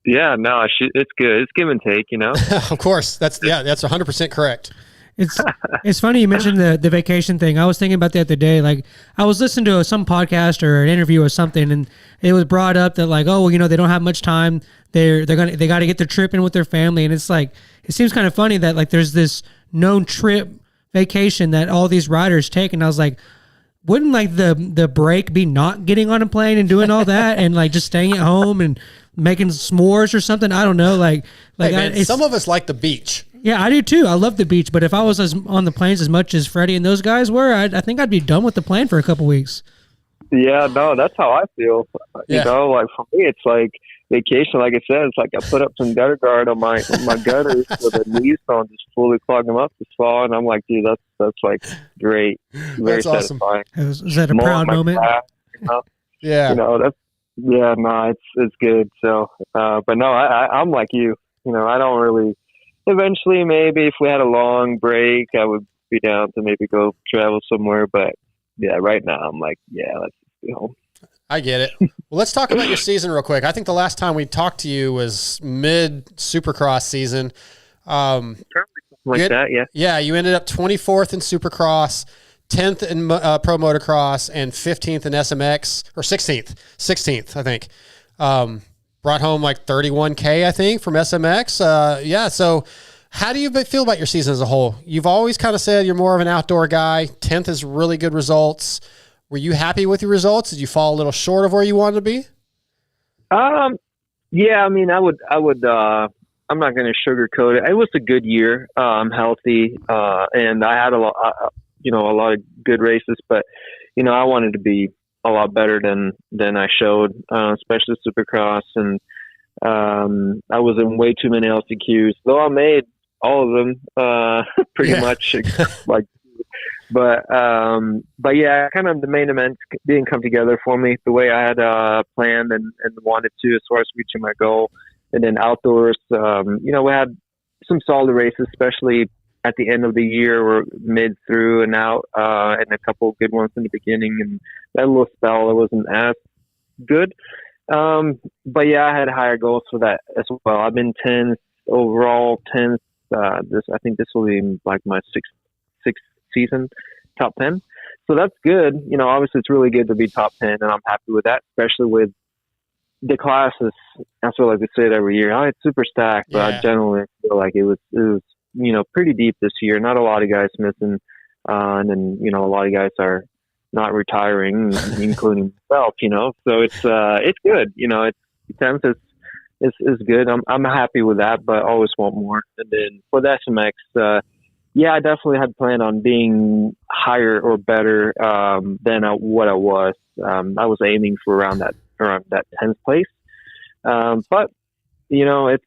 Yeah, no, it's good. It's give and take, Of course, that's 100% correct. It's funny you mentioned the vacation thing. I was thinking about the other day. Like I was listening to some podcast or an interview or something, and it was brought up that like, oh, well, they don't have much time. They got to get their trip in with their family, and it's like it seems kind of funny that like there's this known trip vacation that all these riders take, and I was like, wouldn't like the break be not getting on a plane and doing all that and like just staying at home and making s'mores or something? I don't know. Like hey, man, some of us like the beach. Yeah, I do too. I love the beach, but if I was on the planes as much as Freddie and those guys were, I think I'd be done with the plane for a couple weeks. Yeah, no, that's how I feel. Yeah. Like for me, it's like vacation. Like I said, it's like I put up some gutter guard on my gutters so the knees don't just fully clog them up this fall, and I'm like, dude, that's like great, very that's awesome. satisfying. Is that a proud moment? Yeah, it's good. So, but no, I'm like you. I don't really. Eventually, maybe if we had a long break, I would be down to maybe go travel somewhere. But yeah, right now I'm like, yeah, let's be home. I get it. Well, let's talk about your season real quick. I think the last time we talked to you was mid Supercross season. That, yeah. Yeah, you ended up 24th in Supercross, 10th in Pro Motocross, and 15th in SMX, or 16th, I think. Brought home like 31K, I think, from SMX. Yeah, so how do you feel about your season as a whole? You've always kind of said you're more of an outdoor guy. 10th is really good results. Were you happy with your results? Did you fall a little short of where you wanted to be? Yeah, I mean, I would, I'm not going to sugarcoat it. It was a good year. I'm healthy, and I had a lot of good races, but, I wanted to be a lot better than I showed, especially Supercross. And, I was in way too many LCQs, though I made all of them, pretty much but yeah, kind of the main events didn't come together for me the way I had, planned and wanted to, as far as reaching my goal. And then outdoors, we had some solid races, especially at the end of the year or mid through and out, and a couple of good ones in the beginning. And that little spell, it wasn't as good. But yeah, I had higher goals for that as well. I've been 10th overall, 10th. I think this will be like my sixth season, top 10. So that's good. Obviously it's really good to be top 10, and I'm happy with that, especially with the classes. I feel like we say it every year. It's super stacked, but I generally feel like it was pretty deep this year. Not a lot of guys missing, and then a lot of guys are not retiring, including myself. So it's good. It's 10th is good. I'm happy with that, but I always want more. And then for the SMX, I definitely had planned on being higher or better than what I was. I was aiming for around that 10th place. But it's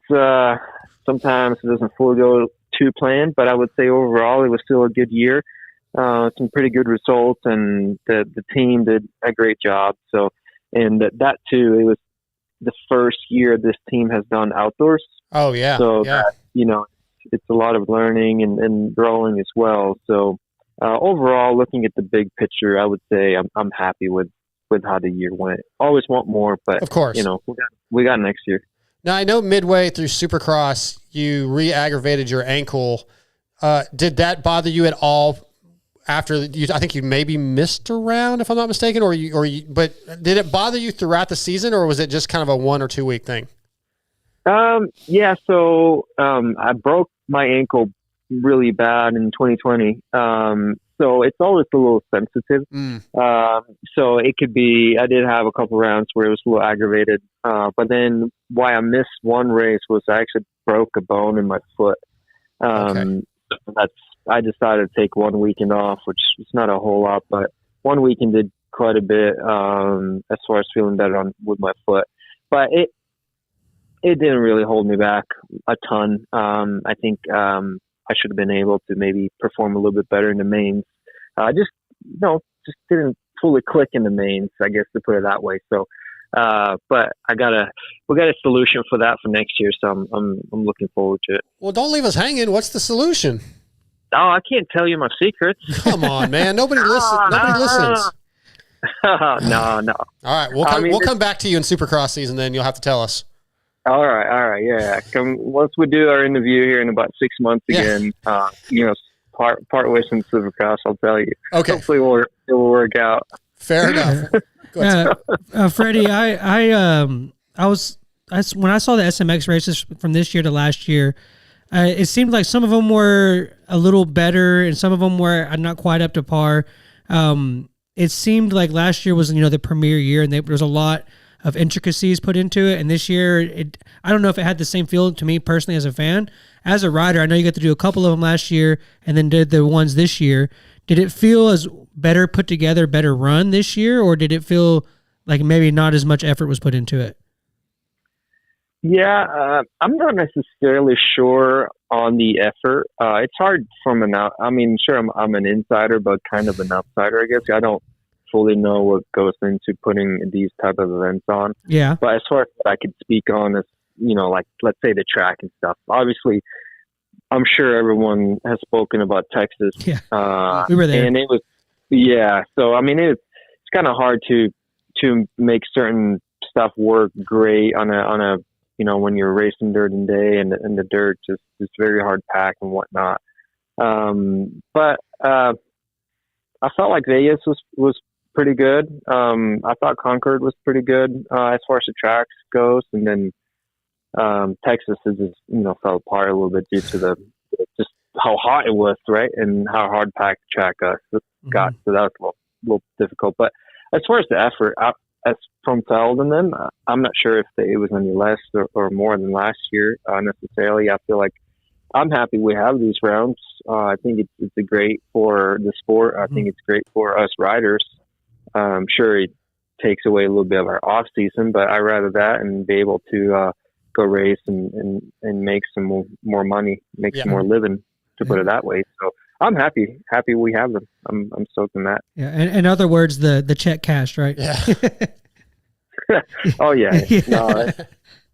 sometimes it doesn't fully go to plan, but I would say overall it was still a good year. Some pretty good results, and the team did a great job. So, and that too, it was the first year this team has done outdoors. Oh yeah. So that, it's a lot of learning and growing as well. So overall, looking at the big picture, I would say I'm happy with how the year went. Always want more, but of course, we got next year. Now I know midway through Supercross, you re-aggravated your ankle. Did that bother you at all? After I think you maybe missed a round, if I'm not mistaken, but did it bother you throughout the season, or was it just kind of a 1 or 2 week thing? Yeah. So I broke my ankle really bad in 2020. So it's always a little sensitive. So it could be, I did have a couple rounds where it was a little aggravated. But then why I missed one race was I actually broke a bone in my foot. Okay. I decided to take 1 weekend off, which is not a whole lot, but 1 weekend did quite a bit, as far as feeling better with my foot. But it didn't really hold me back a ton. I think, I should have been able to maybe perform a little bit better in the mains. Just didn't fully click in the mains, I guess, to put it that way. So, but we got a solution for that for next year. So I'm looking forward to it. Well, don't leave us hanging. What's the solution? Oh, I can't tell you my secrets. Come on, man. Nobody listens. No. All right. We'll come back to you in Supercross season, then you'll have to tell us. All right. Yeah. Once we do our interview here in about 6 months again, part ways in Supercross, I'll tell you. Okay. Hopefully it will work out. Fair enough. Freddie, I was when I saw the SMX races from this year to last year, it seemed like some of them were a little better and some of them were not quite up to par. It seemed like last year was, the premier year, and there was a lot of intricacies put into it. And this year, I don't know if it had the same feel to me personally as a fan. As a rider, I know you got to do a couple of them last year and then did the ones this year. Did it feel as better put together, better run this year, or did it feel like maybe not as much effort was put into it? Yeah, I'm not necessarily sure on the effort. It's hard from sure I'm an insider, but kind of an outsider, I guess. I don't fully know what goes into putting these type of events on. Yeah. But as far as what I could speak on is, like, let's say the track and stuff. Obviously, I'm sure everyone has spoken about Texas. Yeah. We were there. And it Yeah. So I mean, it's kind of hard to make certain stuff work great on a when you're racing dirt and day and the dirt just very hard pack and whatnot. But I felt like Vegas was pretty good. I thought Concord was pretty good as far as the tracks goes, and then Texas has just fell apart a little bit due to just how hot it was, right, and how hard packed the track got. So that was a little difficult. But as far as the effort, as from Feld and them, I'm not sure if it was any less or more than last year necessarily. I feel like I'm happy we have these rounds. I think it's great for the sport. I think it's great for us riders. Sure, it takes away a little bit of our off season, but I'd rather that and be able to go race and make some more money, make some more living, to put it that way. So I'm happy we have them. I'm stoked on that. Yeah. And in other words, the check cashed, right? Yeah. Oh yeah. No,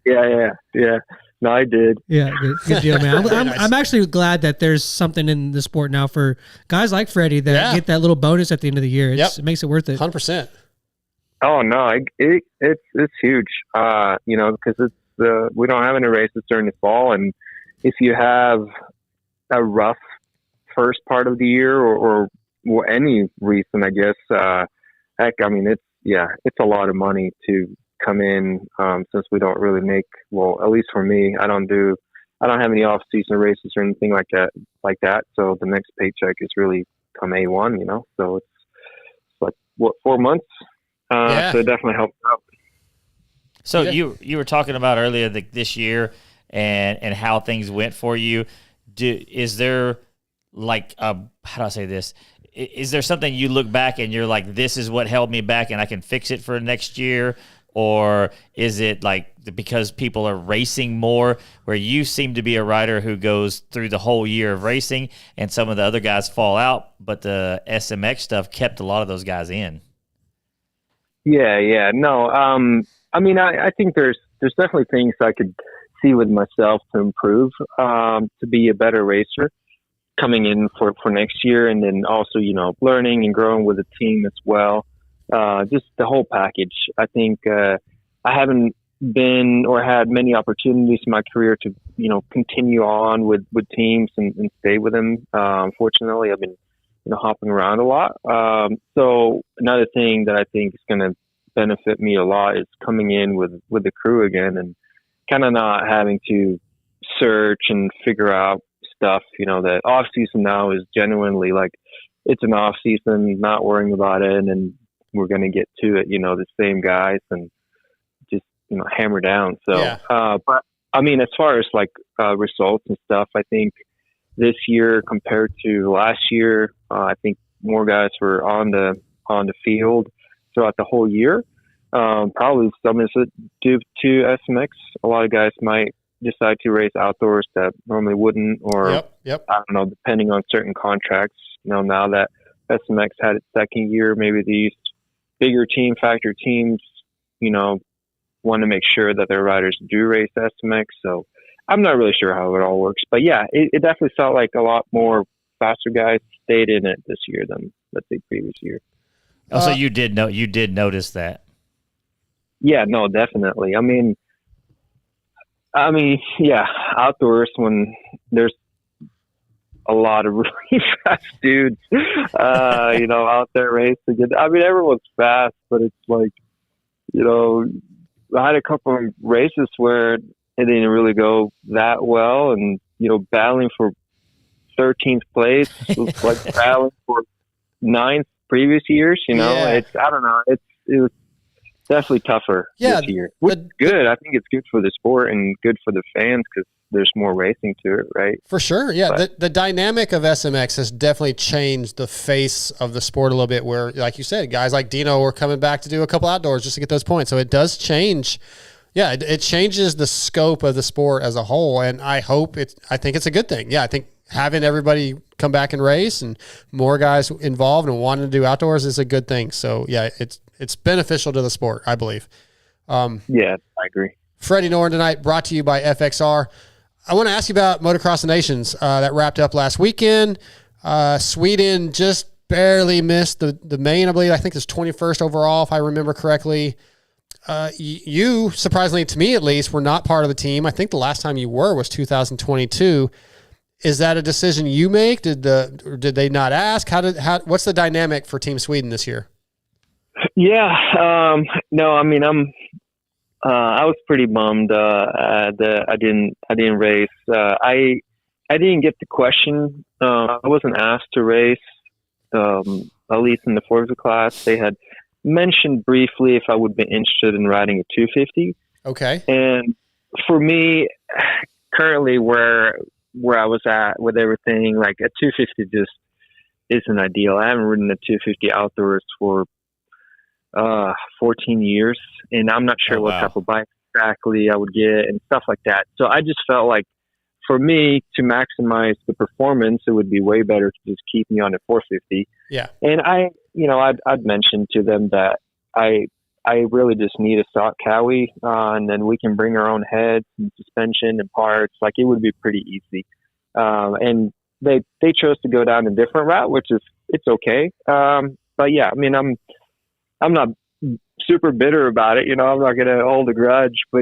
yeah. No, I did. Yeah, good deal, man. I'm actually glad that there's something in the sport now for guys like Freddie that get that little bonus at the end of the year. It makes it worth it. 100%. Oh no, it's huge. Because we don't have any races during the fall, and if you have a rough first part of the year or any reason, I guess, heck, I mean, it's a lot of money to come in, since we don't really make, well, at least for me, I don't have any off season races or anything like that. So the next paycheck is really come A1, so it's like 4 months. So it definitely helps out. So you were talking about earlier this year and how things went for you. Is there like how do I say this? Is there something you look back and you're like, this is what held me back and I can fix it for next year? Or is it like because people are racing more, where you seem to be a rider who goes through the whole year of racing and some of the other guys fall out, but the SMX stuff kept a lot of those guys in? Yeah. No, I mean, I think there's definitely things I could see with myself to improve, to be a better racer coming in for next year. And then also, learning and growing with the team as well. Just the whole package. I think, I haven't been or had many opportunities in my career to, continue on with teams and stay with them. Unfortunately, I've been, hopping around a lot. So another thing that I think is going to benefit me a lot is coming in with the crew again and kind of not having to search and figure out stuff. The off season now is genuinely like, it's an off season, not worrying about it. And we're going to get to it, the same guys and just, hammer down. So, but I mean, as far as like, results and stuff, I think this year compared to last year, I think more guys were on the field throughout the whole year. Probably some is due to SMX. A lot of guys might decide to race outdoors that normally wouldn't, or I don't know, depending on certain contracts. Now that SMX had its second year, maybe these bigger team factor teams, want to make sure that their riders do race SMX. So I'm not really sure how it all works, but yeah, it definitely felt like a lot more faster guys stayed in it this year than, let's say, previous year. So you did notice that. Yeah, no, definitely. I mean, yeah, outdoors when there's a lot of really fast dudes, out there racing. I mean, everyone's fast, but it's like, I had a couple of races where it didn't really go that well, and battling for 13th place was like battling for 9th previous years. It's, I don't know, it was definitely tougher this year, which is good. I think it's good for the sport and good for the fans because there's more racing to it, right? For sure, yeah. But the dynamic of SMX has definitely changed the face of the sport a little bit, where, like you said, guys like Dino were coming back to do a couple outdoors just to get those points. So it does change. Yeah, it changes the scope of the sport as a whole, and I think it's a good thing. Yeah, I think having everybody come back and race and more guys involved and wanting to do outdoors is a good thing. So, yeah, it's beneficial to the sport, I believe. Yeah, I agree. Freddy Noren tonight, brought to you by FXR. I want to ask you about Motocross the Nations that wrapped up last weekend. Sweden just barely missed the main, I believe. I think it's 21st overall, if I remember correctly. You, surprisingly to me at least, were not part of the team. I think the last time you were was 2022. Is that a decision you make? Did they not ask? What's the dynamic for Team Sweden this year? Yeah. No, I mean, I was pretty bummed that I didn't race. I didn't get the question. I wasn't asked to race, at least in the Forza class. They had mentioned briefly if I would be interested in riding a 250. Okay. And for me, currently where I was at with everything, like a 250 just isn't ideal. I haven't ridden a 250 outdoors for 14 years, and I'm not sure what type of bike exactly I would get and stuff like that. So I just felt like for me to maximize the performance, it would be way better to just keep me on a 450. Yeah. And I'd mentioned to them that I really just need a stock Cowie, and then we can bring our own heads and suspension and parts. Like, it would be pretty easy. And they chose to go down a different route, which is, it's okay. But yeah, I mean, I'm not super bitter about it. I'm not going to hold a grudge, but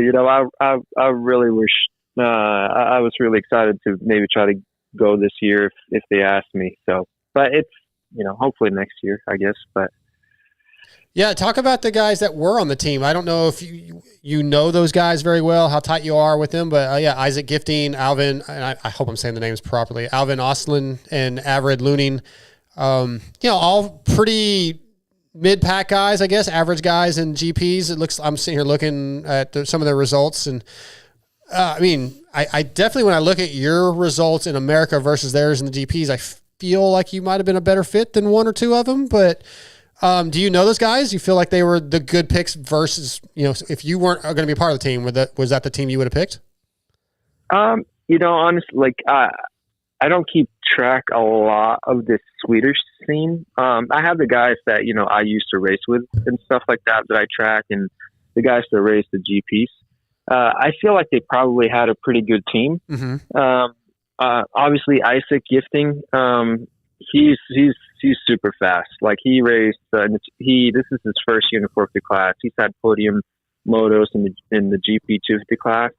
I really wish, I was really excited to maybe try to go this year if they asked me. So, but it's, hopefully next year, I guess, but. Yeah, talk about the guys that were on the team. I don't know if you know those guys very well, how tight you are with them, but yeah, Isaac Gifting, Alvin, and I hope I'm saying the names properly, Alvin Oslin and Avrid Luning, all pretty mid-pack guys, I guess, average guys in GPs. I'm sitting here looking at some of their results, and I definitely, when I look at your results in America versus theirs in the GPs, I feel like you might have been a better fit than one or two of them, but do you know those guys? You feel like they were the good picks versus, if you weren't going to be part of the team, was that the team you would have picked? Honestly, I don't keep track a lot of the Swedish scene. I have the guys that, I used to race with and stuff like that I track, and the guys that race the GPs. I feel like they probably had a pretty good team. Mm-hmm. Obviously Isaac Gifting, he's super fast. Like, he raced, this is his first year in the 450 class. He's had podium motos in the GP 250 class,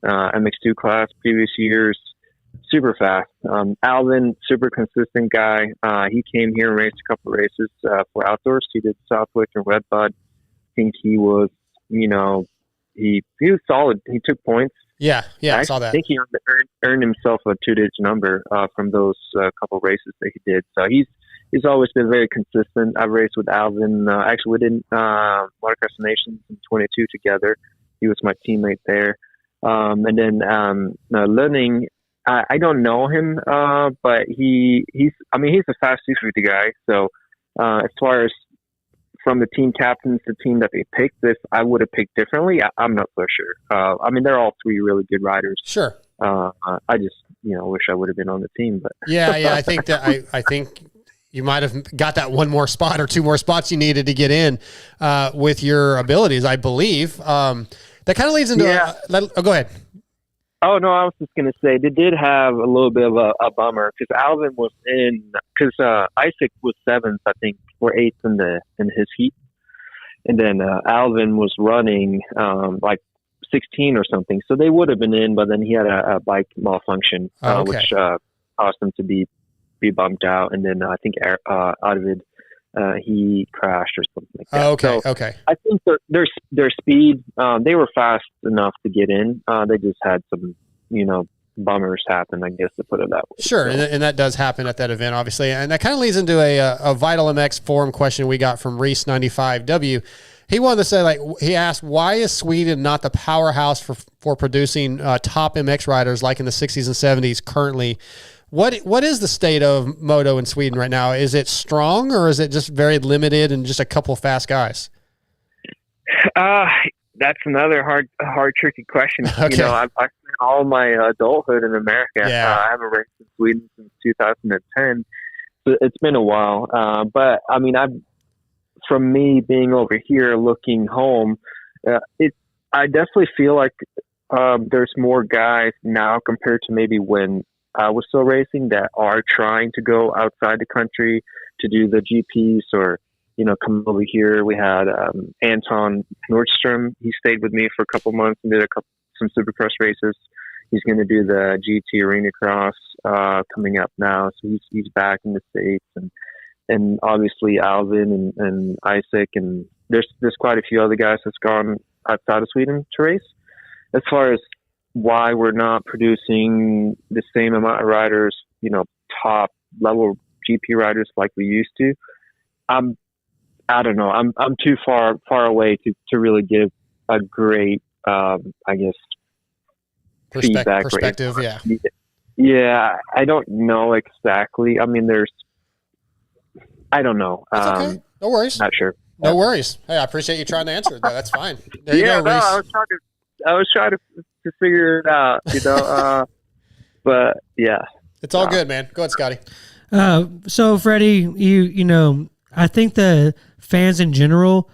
MX2 class previous years. Super fast. Alvin, super consistent guy. He came here and raced a couple of races for outdoors. He did Southwick and Red Bud. I think he was, he was solid. He took points. Yeah, I saw that. I think he earned himself a 2-digit number from those couple races that he did. So he's always been very consistent. I've raced with Alvin. Actually, we did Motocross Nations in 22 together. He was my teammate there. And then Lunning, I don't know him, but he's a fast 250 guy. So as far as from the team captains, the team that they picked, this I would have picked differently. I'm not so sure. They're all three really good riders. Sure. I just wish I would have been on the team, but yeah. I think that I think you might have got that one more spot or two more spots you needed to get in with your abilities, I believe. That kind of leads into go ahead. Oh, no, I was just going to say they did have a little bit of a bummer because Alvin was because Isaac was 7th, I think, or 8th in his heat. And then Alvin was running like 16 or something. So they would have been in, but then he had a bike malfunction, which caused him to be bumped out. And then I think Arvid, he crashed or something like that. Okay. I think their speed, they were fast enough to get in. They just had some, bummers happen, I guess, to put it that way. Sure, so. And that does happen at that event, obviously. And that kind of leads into a Vital MX forum question we got from Reese95W. He wanted to say, he asked, why is Sweden not the powerhouse for producing top MX riders like in the 60s and 70s currently? What is the state of moto in Sweden right now? Is it strong, or is it just very limited and just a couple fast guys? That's another hard, tricky question. Okay. I've spent all my adulthood in America. Yeah. I haven't raced in Sweden since 2010. So it's been a while. But from me being over here looking home, I definitely feel like there's more guys now compared to maybe when was still racing that are trying to go outside the country to do the GPs or, come over here. We had Anton Nordstrom. He stayed with me for a couple months and did some Supercross races. He's going to do the GT Arena Cross coming up now. So he's back in the States. And obviously Alvin and Isaac. And there's quite a few other guys that's gone outside of Sweden to race. As far as why we're not producing the same amount of riders, top level GP riders like we used to, I don't know. I'm too far away to really give a great, feedback. Perspective, yeah. Yeah, I don't know exactly. I mean, I don't know. That's okay. No worries. Not sure. No worries. Hey, I appreciate you trying to answer it, though. That's fine. There you go, no, Reese. I was trying to figure it out, but yeah. It's all good, man. Go ahead, Scotty. So Freddie, I think the fans in general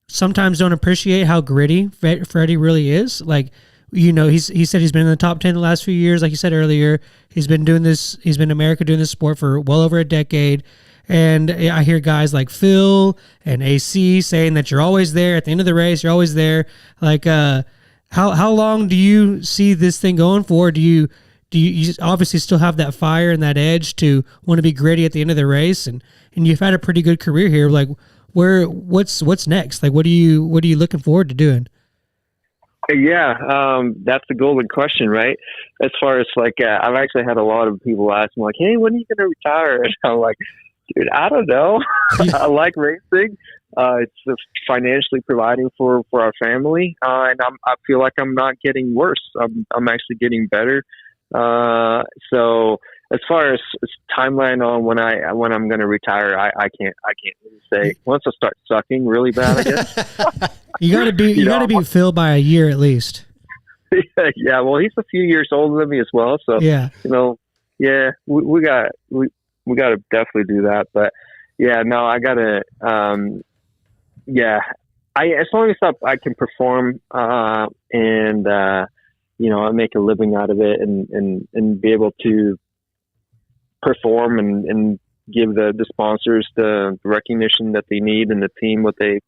sometimes don't appreciate how gritty Freddie really is. Like, he said he's been in the top 10 the last few years. Like you said earlier, he's been in America doing this sport for well over a decade. And I hear guys like Phil and AC saying that you're always there at the end of the race. You're always there. Like, how long do you see this thing going for? Do you obviously still have that fire and that edge to want to be gritty at the end of the race? And you've had a pretty good career here. Like, what's next? Like, what are you looking forward to doing? Yeah, that's the golden question, right? As far as I've actually had a lot of people ask me like, "Hey, when are you going to retire?" And I'm like, "Dude, I don't know. I like racing. It's financially providing for our family, and I feel like I'm not getting worse. I'm actually getting better. So as far as timeline on when I'm going to retire, I can't really say. Once I start sucking really bad, I guess." You gotta be Phil by a year at least. Yeah, well, he's a few years older than me as well, so yeah, we got to definitely do that. But yeah, no, I gotta, as long as I can perform and I make a living out of it and be able to perform and give the sponsors the recognition that they need and the team what they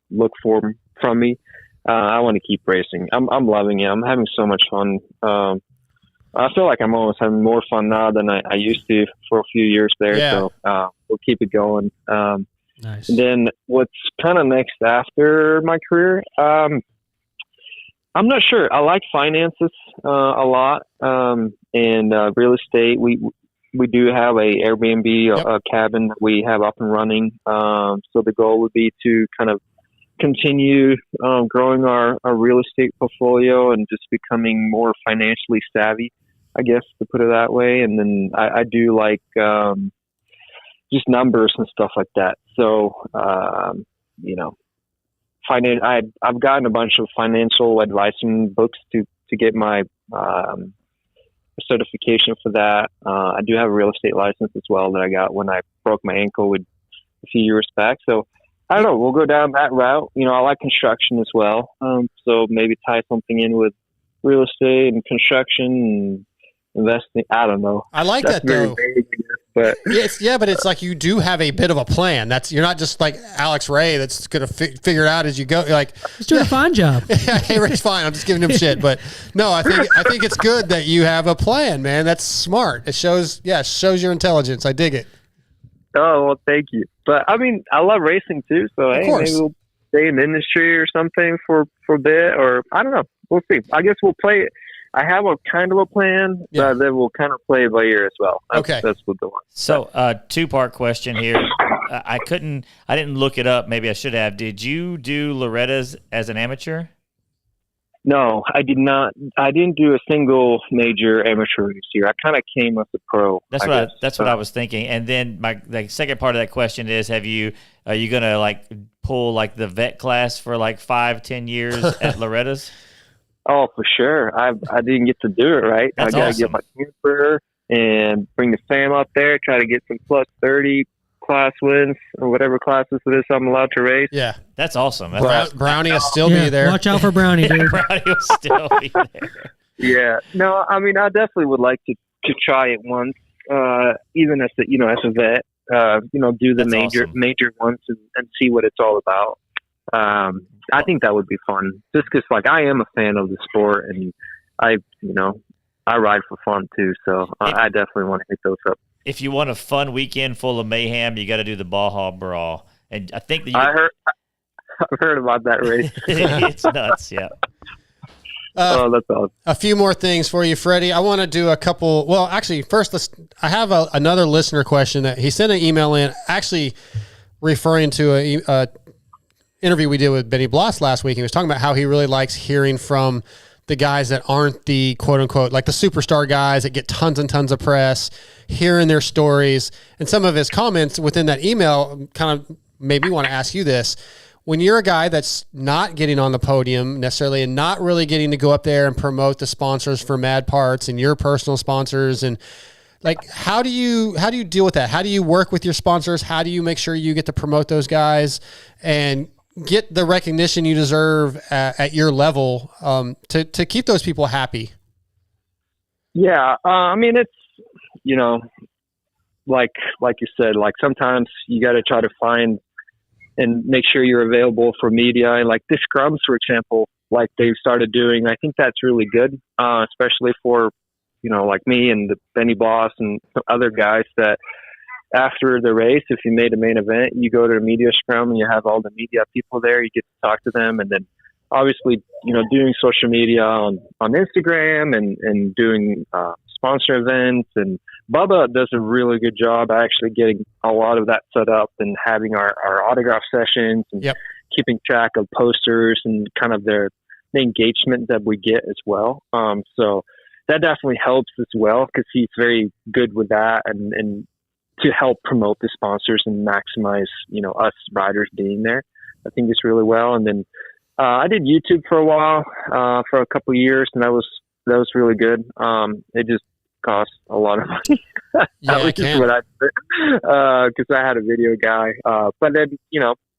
look for from me. I want to keep racing. I'm loving it. I'm having so much fun. I feel like I'm almost having more fun now than I used to for a few years there. Yeah. So we'll keep it going. Nice. And then what's kind of next after my career? I'm not sure. I like finances a lot and real estate. We do have a Airbnb, a cabin that we have up and running. So the goal would be to kind of continue growing our real estate portfolio and just becoming more financially savvy, I guess, to put it that way. And then I do like just numbers and stuff like that. So, I've gotten a bunch of financial advising books to get my certification for that. I do have a real estate license as well that I got when I broke my ankle a few years back. So I don't know, we'll go down that route. I like construction as well. So maybe tie something in with real estate and construction and investing. I don't know. I like that though. Vague, but but it's like you do have a bit of a plan. You're not just like Alex Ray that's going to figure it out as you go. You're like, he's doing a fine job. Hey, Ray's fine. I'm just giving him shit. But no, I think it's good that you have a plan, man. That's smart. It shows your intelligence. I dig it. Oh, well, thank you. But I mean, I love racing too. So hey, maybe we'll stay in the industry or something for a bit, or I don't know. We'll see. I guess we'll play it. I have a kind of a plan, but then we'll kind of play it by ear as well. That's what the one. So, two-part question here. I didn't look it up. Maybe I should have. Did you do Loretta's as an amateur? No, I did not. I didn't do a single major amateur race here. I kind of came as a pro. That's what I was thinking. And then the second part of that question is: are you gonna pull the vet class for 5-10 years at Loretta's? Oh, for sure. I didn't get to do it right. That's I got to awesome. get my camper and bring the fam up there. Try to get some plus 30 class wins or whatever classes it is I'm allowed to race. Yeah, that's awesome. Brownie will still be there. Watch out for Brownie, dude. Brownie will still be there. Yeah. No, I mean, I definitely would like to to try it once, even as a vet. Do the major ones and see what it's all about. I think that would be fun, just because I am a fan of the sport, and I ride for fun too. So I definitely want to hit those up. If you want a fun weekend full of mayhem, you got to do the Baja Brawl. And I think that I've heard about that race. It's nuts, yeah. That's awesome. A few more things for you, Freddie. I want to do a couple. Well, actually, first, I have another listener question that he sent an email in, actually referring to a interview we did with Benny Bloss last week. He was talking about how he really likes hearing from the guys that aren't the quote unquote, like the superstar guys that get tons and tons of press, hearing their stories. And some of his comments within that email kind of made me want to ask you this. When you're a guy that's not getting on the podium necessarily and not really getting to go up there and promote the sponsors for Mad Parts and your personal sponsors, and how do you deal with that? How do you work with your sponsors? How do you make sure you get to promote those guys and get the recognition you deserve at your level to keep those people happy? Yeah. It's, like you said, sometimes you got to try to find and make sure you're available for media. And the scrums, for example, they've started doing, I think that's really good, especially for, me and the Benny Boss and some other guys that after the race, if you made a main event, you go to a media scrum and you have all the media people there, you get to talk to them. And then obviously, doing social media on Instagram and doing sponsor events. And Bubba does a really good job actually getting a lot of that set up and having our autograph sessions and keeping track of posters and kind of the engagement that we get as well. So that definitely helps as well, because he's very good with that and to help promote the sponsors and maximize, us riders being there. I think it's really well. And then I did YouTube for a while, for a couple of years, and that was really good. It just cost a lot of money. At least what I did, because I had a video guy. But then,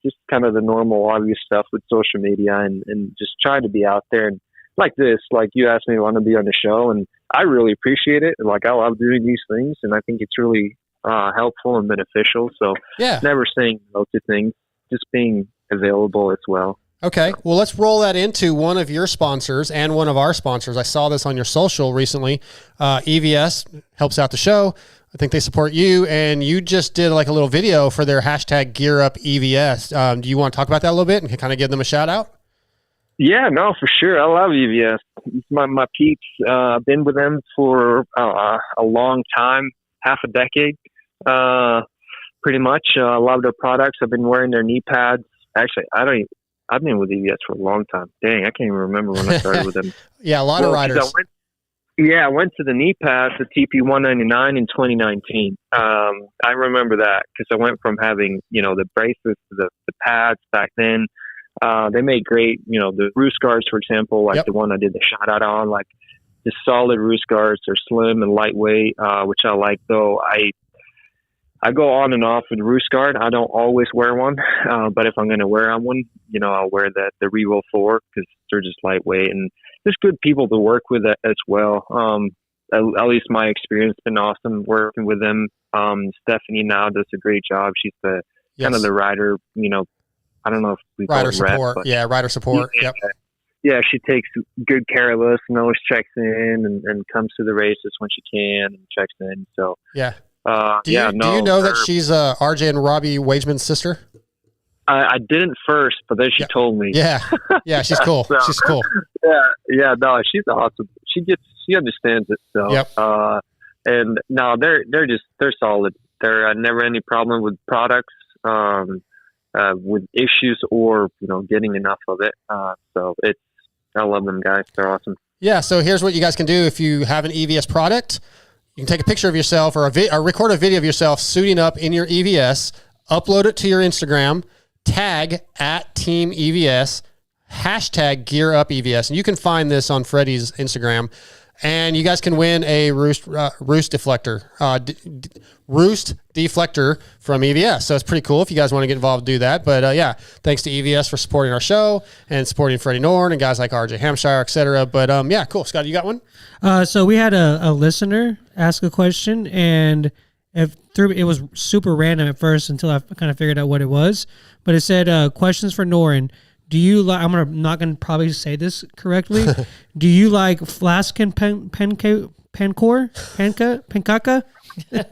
just kind of the normal obvious stuff with social media and just trying to be out there. And like this, you asked me to want to be on the show, and I really appreciate it. I love doing these things, and I think it's really helpful and beneficial. So never saying no to things, just being available as well. Okay. Well, let's roll that into one of your sponsors and one of our sponsors. I saw this on your social recently. EVS helps out the show. I think they support you, and you just did a little video for their hashtag Gear Up EVS. Do you want to talk about that a little bit and kind of give them a shout out? Yeah, no, for sure. I love EVS. It's my peeps. I've been with them for a long time, half a decade, pretty much. I love their products. I've been wearing their knee pads. Actually, I've been with EVS for a long time. Dang, I can't even remember when I started with them. Yeah, a lot of riders. I went to the knee pads, the TP199 in 2019. I remember that because I went from having, the braces to the pads back then. They made great, the roost guards, for example, the one I did the shout out on, the solid roost guards. They're slim and lightweight, which I like, though. I go on and off with roost guard. I don't always wear one, but if I'm going to wear one, I'll wear the Revo 4 because they're just lightweight and just good people to work with as well. At least my experience has been awesome working with them. Stephanie now does a great job. She's the kind of the rider, I don't know if we call rider it support. Rep, yeah, rider support. Yeah, yep. Yeah, she takes good care of us and always checks in and comes to the races when she can and checks in. So yeah. Do you know that she's RJ and Robbie Wageman's sister? I didn't first, but then she told me. Yeah, she's cool. So, she's cool. Yeah, no, she's awesome. She understands it. So, and no, they're solid. They're never any problem with products, with issues or getting enough of it. So I love them guys. They're awesome. Yeah. So here's what you guys can do if you have an EVS product. You can take a picture of yourself or record a video of yourself suiting up in your EVS, upload it to your Instagram, tag @Team EVS, hashtag Gear Up EVS. And you can find this on Freddie's Instagram. And you guys can win a roost deflector, roost deflector from EVS. So it's pretty cool if you guys want to get involved, do that. But thanks to EVS for supporting our show and supporting Freddy Noren and guys like RJ Hampshire, et cetera. But cool. Scott, you got one? So we had a listener ask a question, and it was super random at first until I kind of figured out what it was. But it said questions for Noren. Do you like? Not gonna probably say this correctly. Do you like flask and pancaka? Say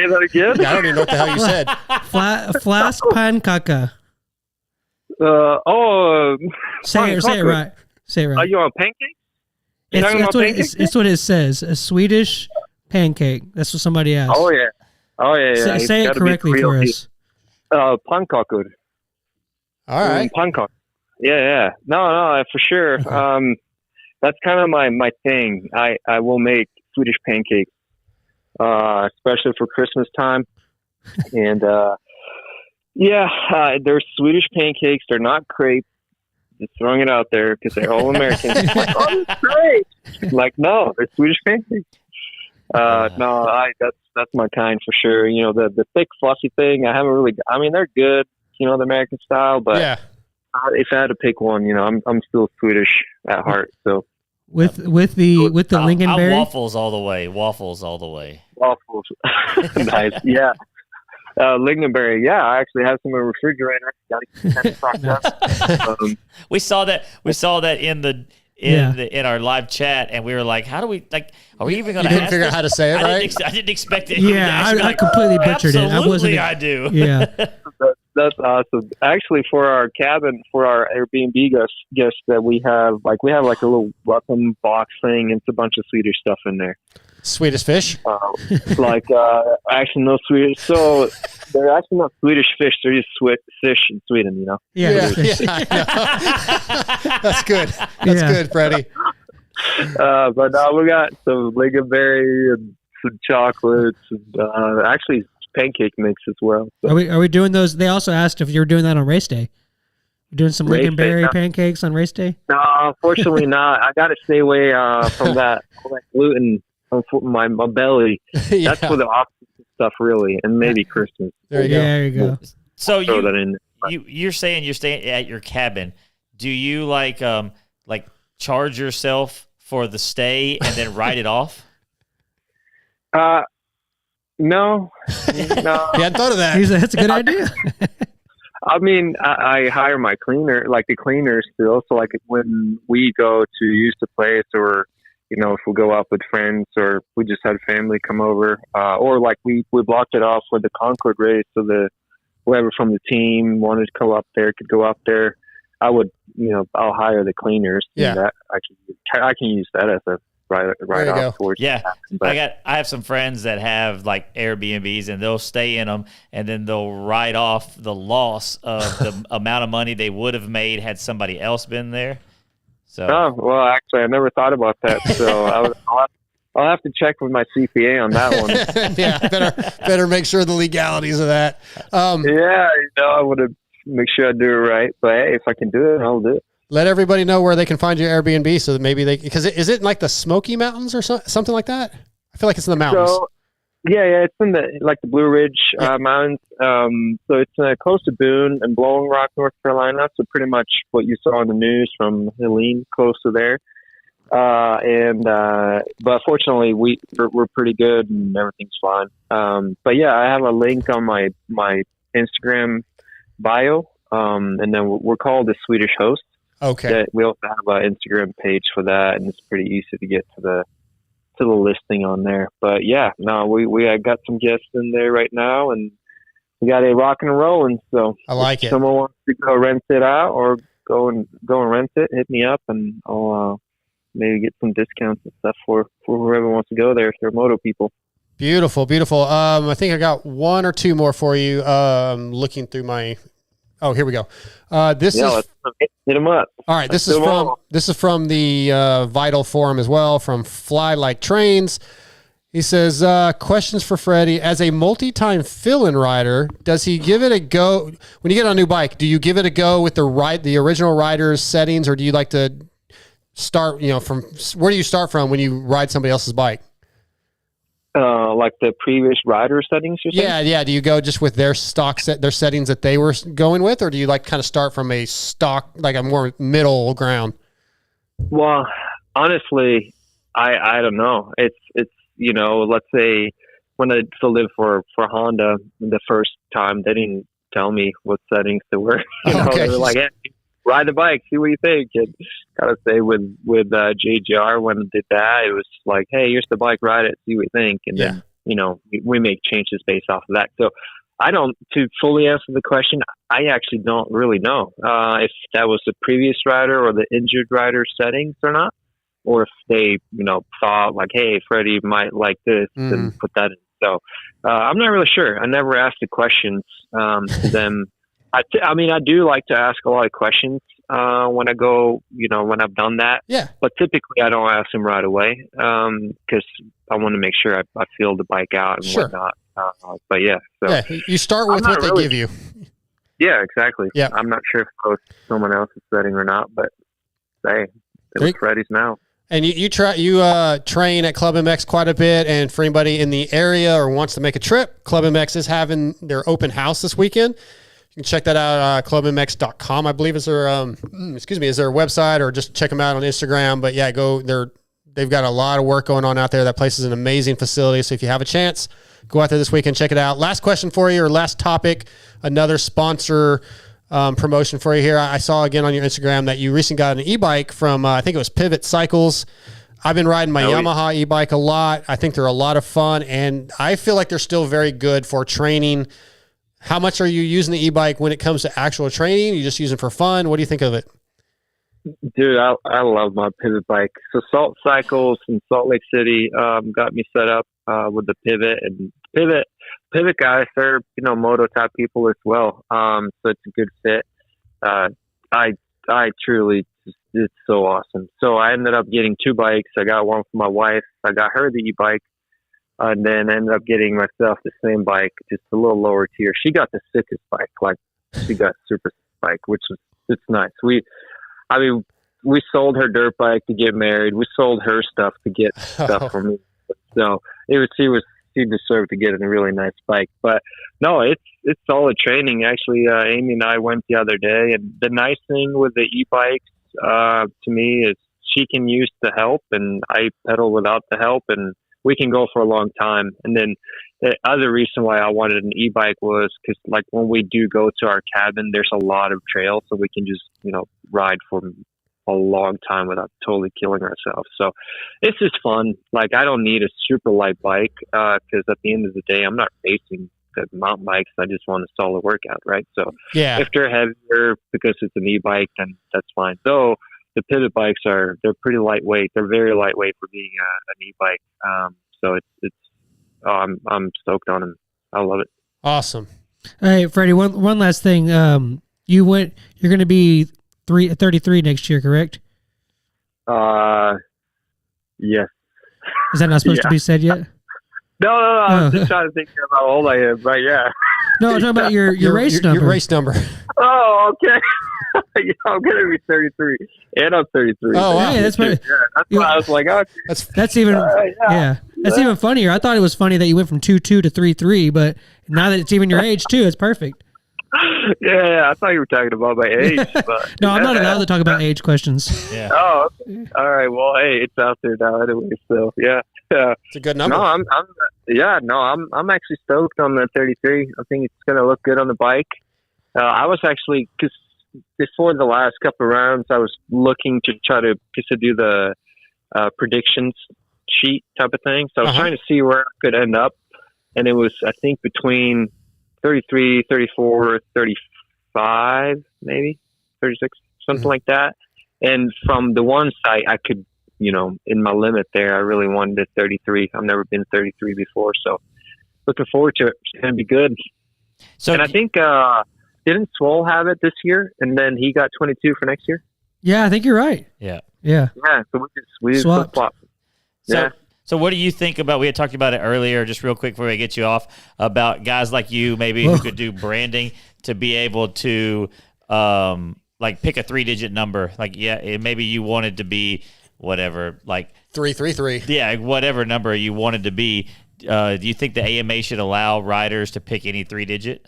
that again. I don't even know what the hell you said. Flask pancaka. Say it right. Say it right. Are you on pancakes? It's what it says. A Swedish pancake. That's what somebody asked. Oh yeah. Say it correctly for us. Pannkakor. All right. Pannkakor. Yeah. No, for sure. That's kind of my thing. I will make Swedish pancakes, especially for Christmas time. And they're Swedish pancakes. They're not crepes. Just throwing it out there because they're all American. Oh, that's great. Like, no, they're Swedish pancakes. That's my kind for sure. You know, the thick fluffy thing. They're good. You know, the American style, but if I had to pick one, you know, I'm still Swedish at heart. So with the lingonberry, waffles all the way. Waffles. Nice. Yeah. Lingonberry. Yeah, I actually have some in the refrigerator. We saw that in our live chat, and we were like, "How do we like? Are we even going to?" You didn't figure out how to say it, right? I didn't expect it. Yeah, I completely butchered it. Absolutely, I do. Yeah, that's awesome. Actually, for our cabin, for our Airbnb guests that we have like a little welcome box thing, and it's a bunch of Swedish stuff in there. Swedish fish? Actually, no Swedish. So they're actually not Swedish fish. They're just fish in Sweden, you know? Yeah. That's good. That's good, Freddie. But we got some lingonberry and some chocolates and actually pancake mix as well. So. Are we doing those? They also asked if you were doing that on race day. You're doing some lingonberry pancakes on race day? No, unfortunately not. I got to stay away from that gluten. My belly. That's for the off-season stuff, really, and maybe Christmas. There you go. So you're saying you're staying at your cabin. Do you like charge yourself for the stay and then write it off? No. He hadn't thought of that. That's a good idea. I mean, I hire my cleaner, like the cleaner still. So like when we go to use the place, or you know, if we go out with friends, or we just had family come over, or like we blocked it off for the Concord race, so the whoever from the team wanted to go up there could go up there. I'll hire the cleaners. Yeah, that I can use that as a right off towards. Yeah, I have some friends that have like Airbnbs, and they'll stay in them, and then they'll write off the loss of the amount of money they would have made had somebody else been there. So. Oh, well, actually, I never thought about that. So I'll have to check with my CPA on that one. Yeah, better make sure the legalities of that. I would have make sure I do it right. But hey, if I can do it, I'll do it. Let everybody know where they can find your Airbnb, so that maybe because is it in like the Smoky Mountains or something like that? I feel like it's in the mountains. So, yeah, it's in the Blue Ridge Mountains. So it's close to Boone and Blowing Rock, North Carolina. So pretty much what you saw in the news from Helene, close to there. But fortunately, we're pretty good and everything's fine. But yeah, I have a link on my Instagram bio, and then we're called the Swedish Host. Okay. We also have an Instagram page for that, and it's pretty easy to get to the listing on there. But yeah, no, we got some guests in there right now, and we got a rock and rolling. So I like it. If someone wants to go rent it out or go and rent it, hit me up, and I'll maybe get some discounts and stuff for whoever wants to go there if they're moto people. Beautiful. I think I got one or two more for you. Looking through my. Oh, here we go. Let's hit them up. All right, this is from the Vital Forum as well, from Fly Like Trains. He says, questions for Freddie. As a multi-time fill-in rider, does he give it a go when you get on a new bike? Do you give it a go with the original rider's settings, or do you like to start? From where do you start from when you ride somebody else's bike? Like the previous rider settings, you're saying? Yeah. Do you go just with their their settings that they were going with, or do you like kind of start from a stock, like a more middle ground? Well, honestly, I don't know. It's let's say when I still lived for Honda the first time, they didn't tell me what settings to work. They were like, hey, ride the bike, see what you think. And gotta say with JGR, when I did that, it was like, hey, here's the bike, ride it, see what you think. And then we make changes based off of that. So to fully answer the question, I actually don't really know if that was the previous rider or the injured rider settings or not, or if they, thought like, hey, Freddie might like this and put that in. So I'm not really sure. I never asked the questions to them. I do like to ask a lot of questions when I go, when I've done that. Yeah. But typically I don't ask them right away because I want to make sure I feel the bike out and whatnot. But yeah. So you start with what they give you. Yeah, exactly. Yeah. I'm not sure if it was someone else's setting or not, but it was Freddie's now. And you train at Club MX quite a bit, and for anybody in the area or wants to make a trip, Club MX is having their open house this weekend. You can check that out, clubmx.com, I believe is their is their website, or just check them out on Instagram. But yeah, they've got a lot of work going on out there. That place is an amazing facility. So if you have a chance, go out there this weekend, check it out. Last question for you, or last topic, another sponsor promotion for you here. I saw again on your Instagram that you recently got an e-bike from, I think it was Pivot Cycles. I've been riding my Yamaha e-bike a lot. I think they're a lot of fun, and I feel like they're still very good for training. How much are you using the e-bike when it comes to actual training? You just using it for fun? What do you think of it? Dude, I love my Pivot bike. So Salt Cycles in Salt Lake City got me set up with the Pivot, and Pivot guys, they're moto type people as well. So it's a good fit. I truly, it's so awesome. So I ended up getting 2 bikes. I got one for my wife. I got her the e-bike, and then ended up getting myself the same bike, just a little lower tier. She got the sickest bike, like she got super bike, it's nice. We sold her dirt bike to get married. We sold her stuff to get stuff for me. So she deserved to get a really nice bike. But no, it's solid training. Actually, Amy and I went the other day, and the nice thing with the e-bikes to me is she can use the help, and I pedal without the help, and we can go for a long time. And then the other reason why I wanted an e-bike was because, like, when we do go to our cabin, there's a lot of trails, so we can just ride for a long time without totally killing ourselves. So it's just fun. Like, I don't need a super light bike because at the end of the day, I'm not racing the mountain bikes. I just want a solid workout, right? So if they're heavier because it's an e-bike, then that's fine. Though the Pivot bikes they're pretty lightweight. They're very lightweight for being an e-bike. So I'm stoked on them. I love it. Awesome. Hey, Freddie, one last thing. You're going to be 33 next year, correct? Yes. Is that not supposed to be said yet? No. I was just trying to think of how old I am, but yeah. No, I'm talking about your race number. Your race number. Oh, okay. I'm going to be 33, and I'm 33. Oh, wow. Yeah, that's why I was like, okay. That's even that's even funnier. I thought it was funny that you went from 2.2 to 3.3, but now that it's even your age too, it's perfect. Yeah, I thought you were talking about my age. But no, I'm not allowed to talk about age questions. Yeah. Oh, okay. All right. Well, hey, it's out there now anyway. So yeah. It's a good number. No, I'm actually stoked on the 33. I think it's going to look good on the bike. I was actually, because before the last couple of rounds, I was looking to try to do the predictions sheet type of thing. So I was trying to see where I could end up. And it was, I think, between 33, 34, 35, maybe 36, something like that. And from the one site, I could, in my limit there, I really wanted a 33. I've never been 33 before. So looking forward to it. It's going to be good. So, and I think, didn't Swole have it this year? And then he got 22 for next year? Yeah, I think you're right. Yeah. Yeah. Yeah. So we just flip-flop. Yeah. So what do you think about, we had talked about it earlier, just real quick before I get you off, about guys like you maybe who could do branding to be able to like pick a 3-digit number. Like, maybe you wanted to be whatever, like 333. Yeah, whatever number you wanted to be. Do you think the AMA should allow riders to pick any 3-digit?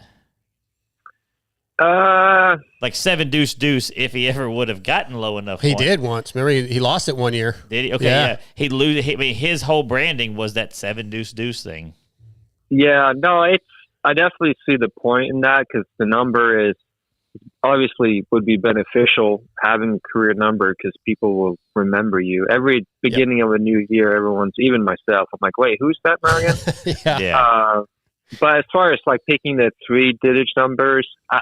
Like 7 deuce deuce if he ever would have gotten low enough. He did once. Remember, he lost it one year. Did he? Okay, yeah. He'd lose. I mean, his whole branding was that 7 deuce deuce thing. Yeah, no, I definitely see the point in that because the number is obviously would be beneficial having a career number because people will remember you. Every beginning of a new year, everyone's, even myself, I'm like, wait, who's that now again? Yeah. But as far as like picking the 3-digit numbers, I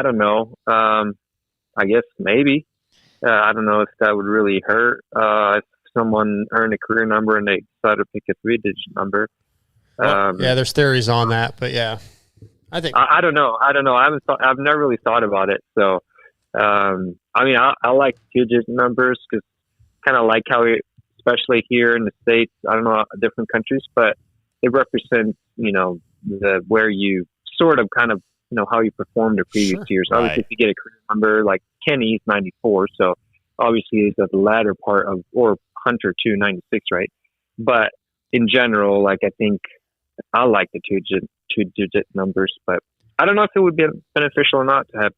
don't know. I guess maybe. I don't know if that would really hurt if someone earned a career number and they decided to pick a 3-digit number. There's theories on that, but yeah, I think I don't know. I've never really thought about it. So, I mean, I like 2-digit numbers because kind of like how especially here in the States, I don't know different countries, but it represents, where you sort of kind of, how you performed the previous years. Right. Obviously, if you get a career number like Kenny's 94, so obviously he's at the latter part of, or Hunter 296, right? But in general, like I think I like the 2-digit numbers, but I don't know if it would be beneficial or not to have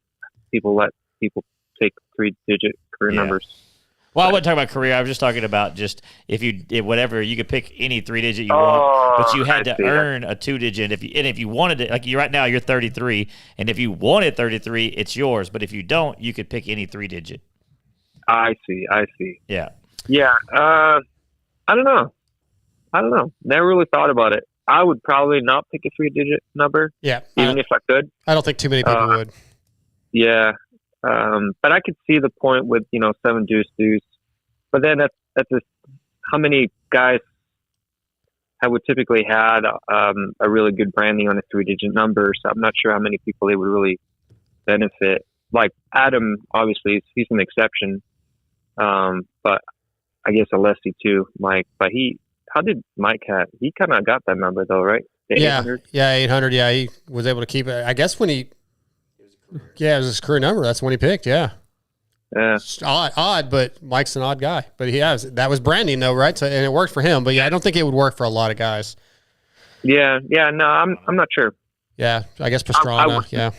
let people take 3-digit career numbers. Well, I wasn't talking about career. I was just talking about just if whatever, you could pick any 3-digit you want, but you had to earn a 2-digit. If you wanted it, like right now, you're 33, and if you wanted 33, it's yours. But if you don't, you could pick any 3-digit. I see. Yeah. Yeah. I don't know. Never really thought about it. I would probably not pick a 3-digit number. Yeah. Even if I could. I don't think too many people would. Yeah. But I could see the point with, 7 deuce deuce. But then that's just how many guys would typically had a really good branding on a 3-digit number. So I'm not sure how many people they would really benefit. Like Adam, obviously, he's an exception. But I guess Alessi too, Mike. But how did Mike have? He kind of got that number though, right? The 800? Yeah, 800. Yeah, he was able to keep it. I guess when it was his career number. That's when he picked. Yeah. It's odd, but Mike's an odd guy. But that was branding though, right? So and it worked for him. But yeah, I don't think it would work for a lot of guys. Yeah. No, I'm not sure. Yeah, I guess Pastrana.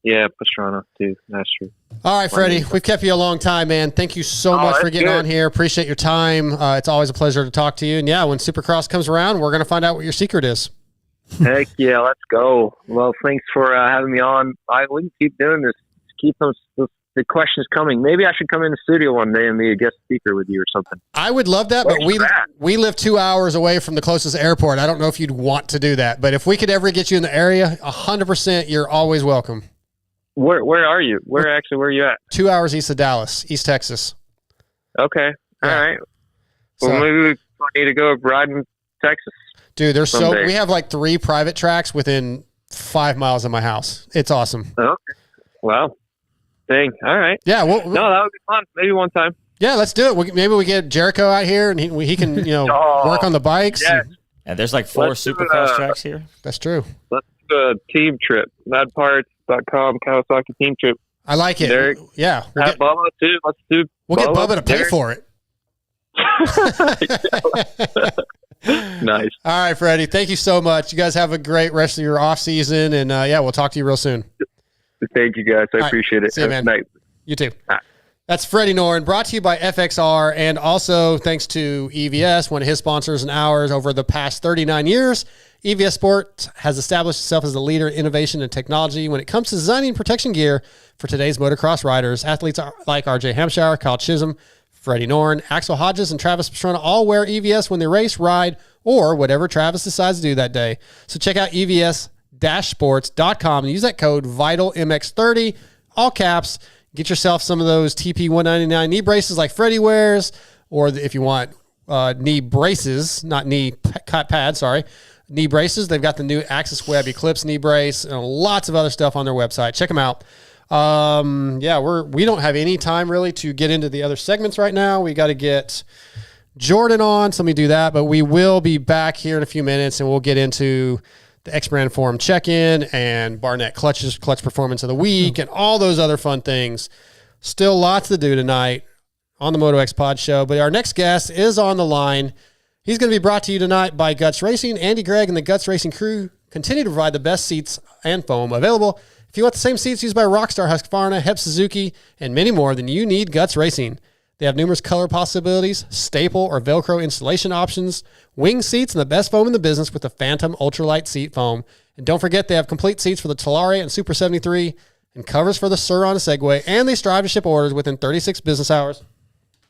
Yeah, Pastrana too. That's true. All right, Freddie, we've kept you a long time, man. Thank you so much for getting on here. Appreciate your time. It's always a pleasure to talk to you. And yeah, when Supercross comes around, we're going to find out what your secret is. Heck yeah, let's go. Well, thanks for having me on. We can keep doing this. Keep the questions coming. Maybe I should come in the studio one day and be a guest speaker with you or something. I would love that, but we live 2 hours away from the closest airport. I don't know if you'd want to do that, but if we could ever get you in the area, 100%, you're always welcome. Where are you? Where are you at? 2 hours east of Dallas, East Texas. Okay. All right. Well, maybe we need to go ride in Texas. Dude, we have like 3 private tracks within 5 miles of my house. It's awesome. Okay. Wow. Dang. All right. Yeah. No, that would be fun. Maybe one time. Yeah, let's do it. Maybe we get Jericho out here and he can, work on the bikes. Yeah. And there's like 4 Supercross tracks here. That's true. Let's do a team trip. Madparts.com Kawasaki team trip. I like it. Derek, yeah. Bubba too. Let's do. We'll get Bubba to pay for it. Nice. All right, Freddie. Thank you so much. You guys have a great rest of your off season, and we'll talk to you real soon. Thank you, guys. I appreciate it. See you, man. Night. You too. That's Freddy Noren, brought to you by FXR, and also thanks to EVS, one of his sponsors and ours over the past 39 years. EVS Sport has established itself as a leader in innovation and technology when it comes to designing protection gear for today's motocross riders. Athletes like RJ Hampshire, Kyle Chisholm, Freddy Noren, Axel Hodges, and Travis Pastrana all wear EVS when they race, ride, or whatever Travis decides to do that day. So check out EVS-sports.com and use that code VITALMX30, all caps. Get yourself some of those TP199 knee braces like Freddie wears, or if you want knee braces, not knee pads, knee braces. They've got the new Axis Web Eclipse knee brace and lots of other stuff on their website. Check them out. We don't have any time really to get into the other segments right now. We got to get Jordan on, so let me do that. But we will be back here in a few minutes, and we'll get into the X Brand Forum check-in and Barnett clutch performance of the week and all those other fun things. Still lots to do tonight on the MotoXpod show, but our next guest is on the line. He's going to be brought to you tonight by Guts Racing. Andy Gregg and the Guts Racing crew continue to provide the best seats and foam available. If you want the same seats used by Rockstar, Husqvarna, Hep Suzuki, and many more, then you need Guts Racing. They have numerous color possibilities, staple or Velcro installation options, wing seats, and the best foam in the business with the Phantom Ultralight Seat Foam. And don't forget, they have complete seats for the Talare and Super 73 and covers for the Sur-Ron Segway, and they strive to ship orders within 36 business hours.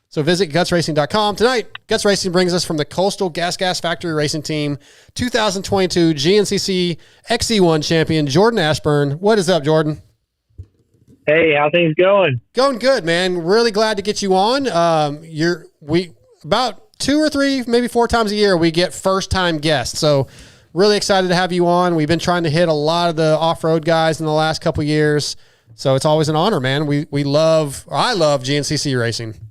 So visit gutsracing.com. Tonight, Guts Racing brings us from the Coastal Gas Factory Racing Team 2022 GNCC XC1 champion, Jordan Ashburn. What is up, Jordan? Hey, how things going? Going good, man. Really glad to get you on. We about 2 or 3, maybe 4 times a year we get first time guests. So really excited to have you on. We've been trying to hit a lot of the off-road guys in the last couple of years. So it's always an honor, man. I love GNCC racing.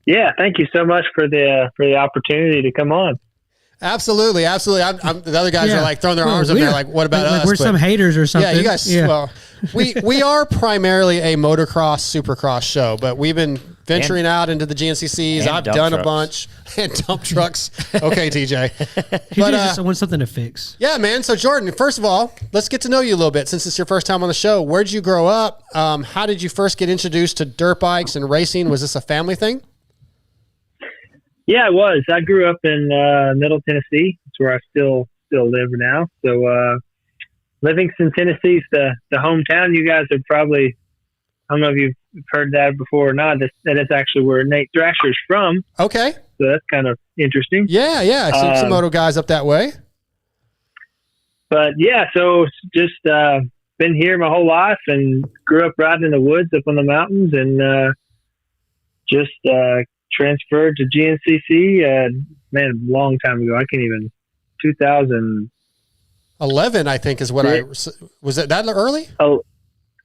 Yeah, thank you so much for the opportunity to come on. Absolutely. The other guys are like throwing their arms up there, like, what about us? We're some haters or something. Yeah, you guys. Yeah. Well, we are primarily a motocross, supercross show, but we've been venturing out into the GNCCs. I've done a bunch and dump trucks. Okay, TJ. But just want something to fix. Yeah, man. So Jordan, first of all, let's get to know you a little bit since it's your first time on the show. Where'd you grow up? How did you first get introduced to dirt bikes and racing? Was this a family thing? Yeah, it was. I grew up in Middle Tennessee. It's where I still live now. So Livingston, Tennessee is the hometown. You guys have probably, I don't know if you've heard that before or not. That is actually where Nate Thrasher's from. Okay. So that's kind of interesting. Yeah. I see some moto guys up that way. But yeah, so just been here my whole life and grew up riding in the woods up on the mountains and just transferred to GNCC, a long time ago. I can't even, 2011, I think is what was it that early?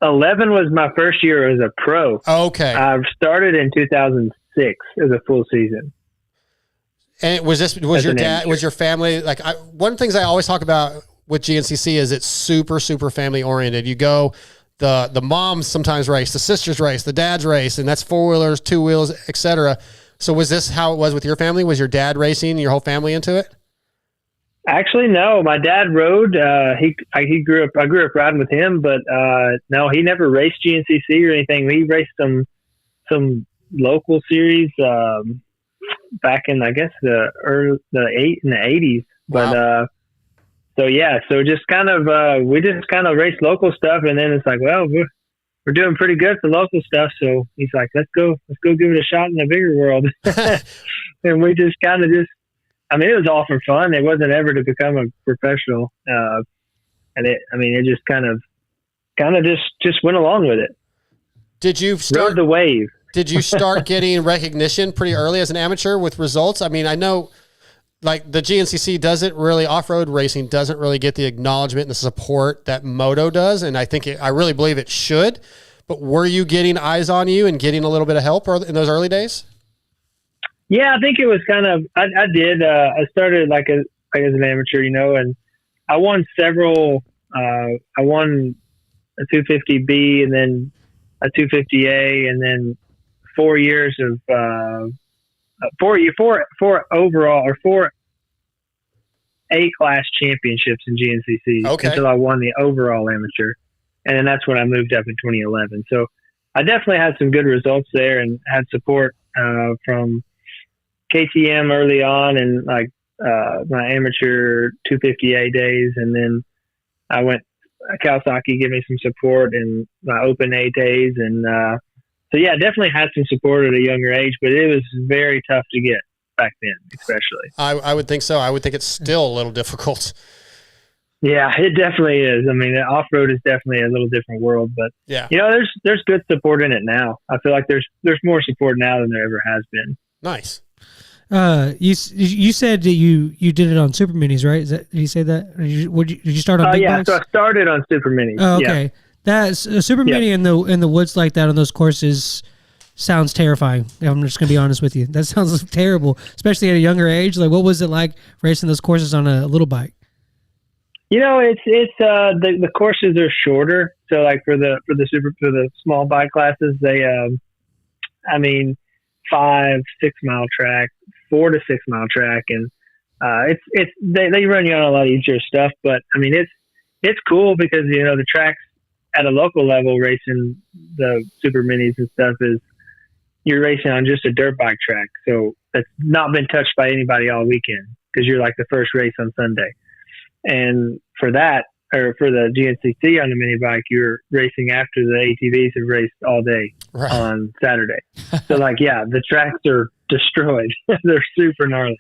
11 was my first year as a pro. Okay. I started in 2006 as a full season. And was your family, like, one of the things I always talk about with GNCC is it's super, super family oriented. You go, the moms sometimes race, the sisters race, the dads race, and that's 4-wheelers, 2-wheels, etc. So was this how it was with your family? Was your dad racing and your whole family into it? Actually, no. My dad rode. I grew up riding with him, but no, he never raced GNCC or anything. He raced some local series back in, I guess, the 80s. But wow. So just kind of we just kind of raced local stuff, and then it's like, well, we're doing pretty good for local stuff. So he's like, let's go give it a shot in the bigger world. And we just kind of it was all for fun. It wasn't ever to become a professional. And it just kind of just went along with it. Did you rode the wave? Did you start getting recognition pretty early as an amateur with results? I mean, I know, like, the GNCC doesn't really, off-road racing doesn't really get the acknowledgement and the support that moto does, and I really believe it should. But were you getting eyes on you and getting a little bit of help in those early days? Yeah, I think it was kind of. I did. I started as an amateur, and I won several. I won a 250B and then a 250A, and then 4 years of. 4 overall or 4 A-class championships in GNCC until I won the overall amateur. And then that's when I moved up in 2011. So I definitely had some good results there and had support from KTM early on and my amateur 250A days. And then I went, Kawasaki gave me some support in my open A days. And so, yeah, definitely had some support at a younger age, but it was very tough to get back then, especially. I would think so. I would think it's still a little difficult. Yeah, it definitely is. I mean, off-road is definitely a little different world, but yeah, there's good support in it now. I feel like there's more support now than there ever has been. Nice. You said that you did it on Super Minis, right? Did you say that? Or did you start on big bikes? So I started on Super Minis. Oh, okay. Yeah. That's a Super Mini in the woods like that on those courses sounds terrifying. I'm just gonna be honest with you. That sounds terrible, especially at a younger age. Like, what was it like racing those courses on a little bike? It's the courses are shorter. So like for the small bike classes, they 5-6 mile track, 4 to 6 mile track, and they run you on a lot easier stuff. But I mean, it's cool because, the tracks at a local level racing the super minis and stuff is you're racing on just a dirt bike track. So that's not been touched by anybody all weekend because you're like the first race on Sunday. And for that, or for the GNCC on the mini bike, you're racing after the ATVs have raced all day on Saturday. So the tracks are destroyed. They're super gnarly.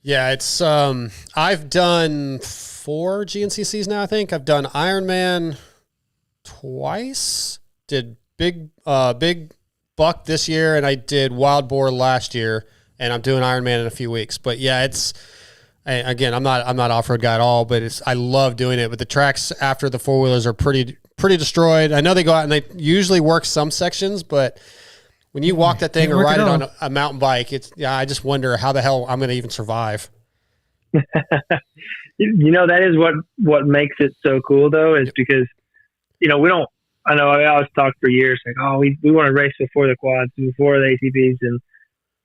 Yeah, it's I've done 4 GNCCs now, I think. I've done Ironman twice, did Big Buck this year, and I did Wild Boar last year, and I'm doing Ironman in a few weeks. But yeah, again, I'm not off-road guy at all, but I love doing it. But the tracks after the four-wheelers are pretty destroyed. I know they go out and they usually work some sections, but when you walk that thing or ride it on a mountain bike, I just wonder how the hell I'm going to even survive. That is what makes it so cool, though, is because, we don't, I know I always talked for years, like, oh, we want to race before the quads, before the ATVs, and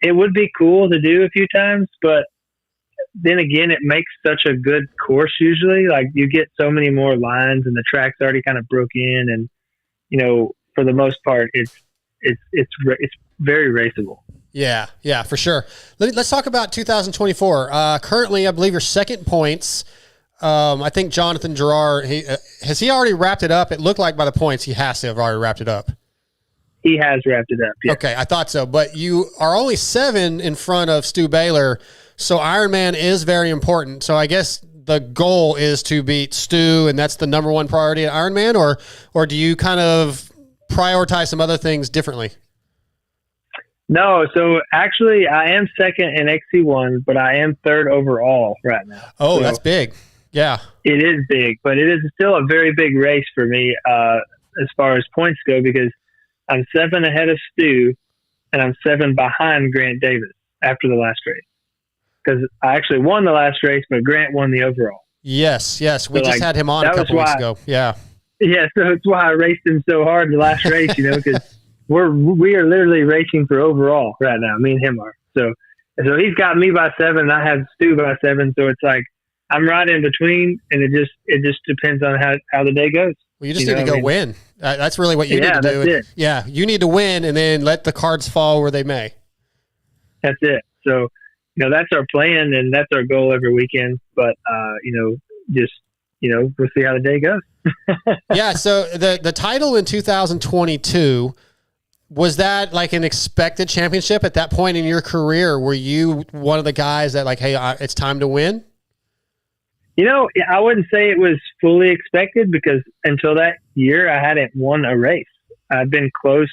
it would be cool to do a few times, but then again, it makes such a good course usually. Like, you get so many more lines and the track's already kind of broke in, and, for the most part, it's very raceable. Yeah, for sure. Let's talk about 2024. Currently, I believe you're second points. I think Jonathan Gerard, has he already wrapped it up? It looked like by the points he has to have already wrapped it up. He has wrapped it up, yeah. Okay, I thought so. But you are only 7 in front of Stu Baylor, so Ironman is very important. So I guess the goal is to beat Stu, and that's the number one priority at Ironman, or do you kind of prioritize some other things differently? No, so actually I am second in XC1, but I am third overall right now. Oh, so that's big. Yeah. It is big, but it is still a very big race for me as far as points go, because I'm 7 ahead of Stu and I'm 7 behind Grant Davis after the last race. Because I actually won the last race, but Grant won the overall. Yes. We just had him on a couple weeks ago. Yeah. Yeah, so that's why I raced him so hard the last race, because we are literally racing for overall right now. Me and him are. So he's got me by 7. I have Stu by 7. So it's like I'm right in between, and it just depends on how the day goes. Well, you just need to go win. That's really what you need to do. That's it. Yeah, you need to win, and then let the cards fall where they may. That's it. So that's our plan, and that's our goal every weekend. But we'll see how the day goes. Yeah. So the title in 2022. Was that like an expected championship at that point in your career? Were you one of the guys that like, hey, it's time to win? I wouldn't say it was fully expected, because until that year I hadn't won a race. I've been close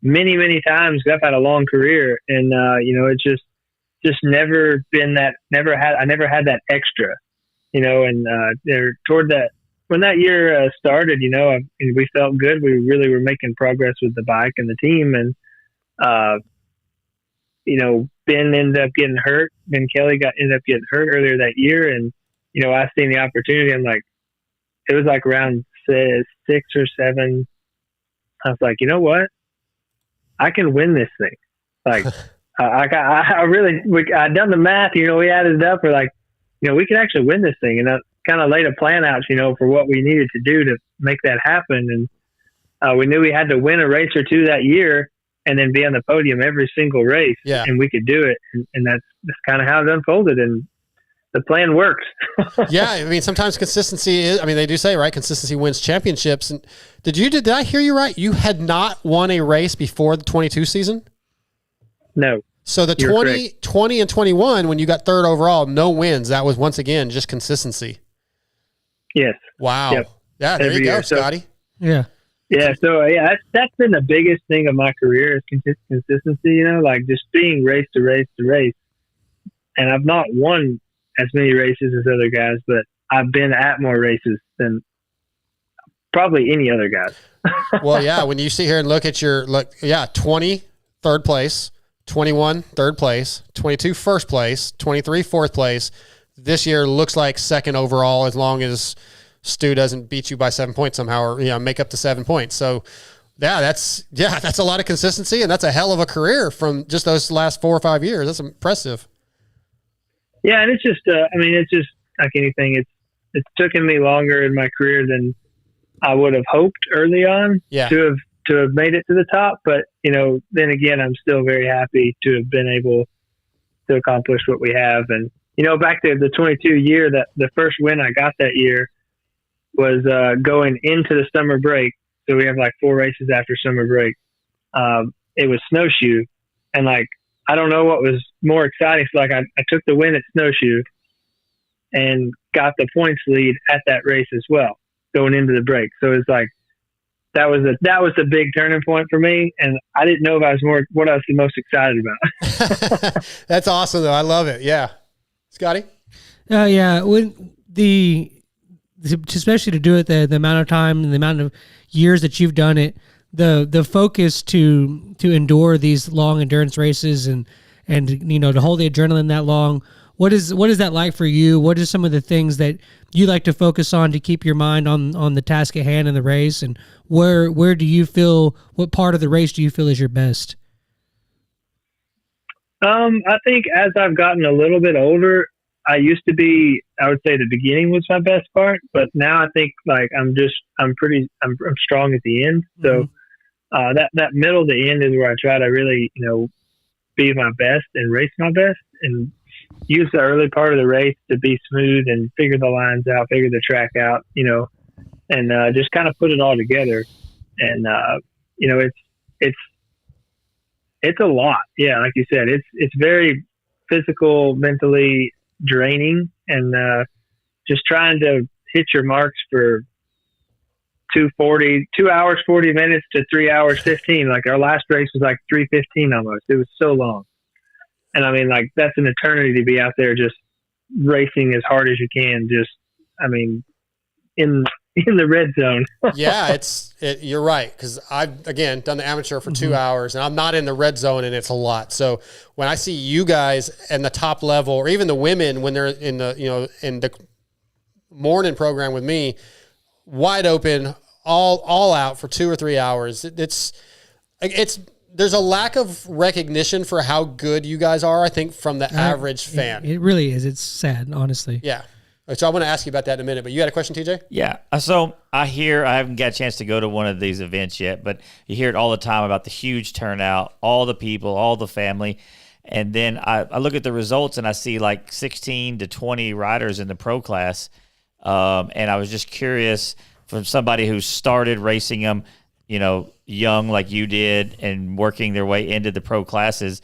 many, many times. I've had a long career, and it's just never been that. I never had that extra, and toward that. When that year started, we felt good. We really were making progress with the bike and the team. And, Ben ended up getting hurt. Ben Kelly ended up getting hurt earlier that year. And, I seen the opportunity. I'm like, it was like around 6 or 7. I was like, you know what? I can win this thing. Like, I done the math, we added it up. We're like, we can actually win this thing. And kind of laid a plan out, for what we needed to do to make that happen. And we knew we had to win a race or two that year and then be on the podium every single race. Yeah. And we could do it. And that's kind of how it unfolded. And the plan worked. Yeah. I mean, sometimes consistency is, they do say, right, consistency wins championships. And did I hear you right? You had not won a race before the 22 season? No. So the 20 and 21, when you got third overall, no wins. That was once again just consistency. Yes. Wow. Yep. Yeah, there you go, Scotty. Yeah. Yeah. So that's been the biggest thing of my career is consistency. Like just being race to race to race. And I've not won as many races as other guys, but I've been at more races than probably any other guys. Well, yeah. When you sit here and look at 20 third place, 21 third place, 22 first place, 23 fourth place. This year looks like second overall, as long as Stu doesn't beat you by 7 points somehow, or make up to 7 points. So that's a lot of consistency, and that's a hell of a career from just those last 4 or 5 years. That's impressive. Yeah, and it's just it's just like anything. it's taken me longer in my career than I would have hoped early on to have made it to the top. But, then again, I'm still very happy to have been able to accomplish what we have. And, back to the 22 year, that the first win I got that year was going into the summer break. So we have like 4 races after summer break. It was snowshoe. And like, I don't know what was more exciting. So like I took the win at snowshoe and got the points lead at that race as well, going into the break. So it's like, that was the big turning point for me. And I didn't know if I was what I was the most excited about. That's awesome though. I love it. Yeah. Scotty? Yeah. When especially to do it the amount of time and the amount of years that you've done it, the focus to endure these long endurance races and to hold the adrenaline that long. What is that like for you? What are some of the things that you like to focus on to keep your mind on the task at hand in the race? And where do you feel, what part of the race do you feel is your best? I think as I've gotten a little bit older, I used to be, I would say the beginning was my best part, but now I think like I'm strong at the end. So, that middle to end is where I try to really, be my best and race my best and use the early part of the race to be smooth and figure the lines out, figure the track out, and just kind of put it all together. And, it's a lot. Yeah. Like you said, it's very physical, mentally draining, and just trying to hit your marks for 2 hours, 40 minutes to 3 hours, 15. Like our last race was like 3:15 almost. It was so long. And I mean, like that's an eternity to be out there just racing as hard as you can. Just, I mean, in the red zone. Yeah, you're right. Cause I've again done the amateur for 2 hours and I'm not in the red zone and it's a lot. So when I see you guys in the top level or even the women, when they're in the, in the morning program with me, wide open, all out for 2 or 3 hours. There's a lack of recognition for how good you guys are, I think, from the average fan. It really is. It's sad, honestly. Yeah. So I want to ask you about that in a minute, but you had a question, TJ? Yeah. So I haven't got a chance to go to one of these events yet, but you hear it all the time about the huge turnout, all the people, all the family. And then I look at the results and I see like 16 to 20 riders in the pro class. And I was just curious from somebody who started racing them, young like you did and working their way into the pro classes,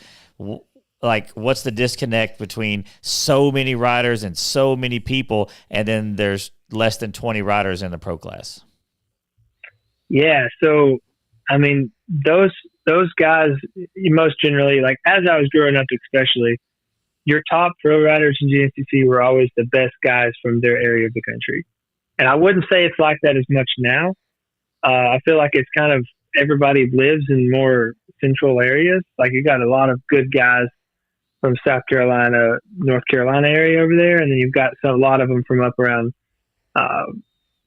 like what's the disconnect between so many riders and so many people and then there's less than 20 riders in the pro class? Yeah. So, I mean, those guys, most generally, like as I was growing up, especially your top pro riders in GNCC were always the best guys from their area of the country. And I wouldn't say it's like that as much now. I feel like it's kind of everybody lives in more central areas. Like you got a lot of good guys from South Carolina, North Carolina area over there. And then you've got a lot of them from up around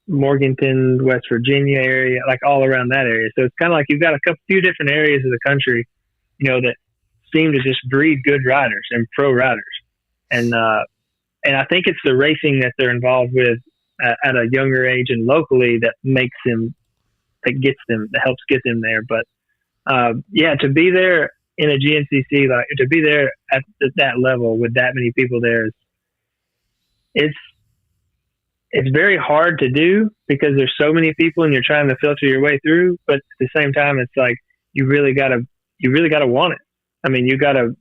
Morganton, West Virginia area, like all around that area. So it's kind of like you've got few different areas of the country, that seem to just breed good riders and pro riders. And I think it's the racing that they're involved with at a younger age and locally that makes them, that helps get them there. But to be there in a GNCC, like to be there at that level with that many people there, it's very hard to do because there's so many people and you're trying to filter your way through. But at the same time, it's like you really gotta want it. I mean, you gotta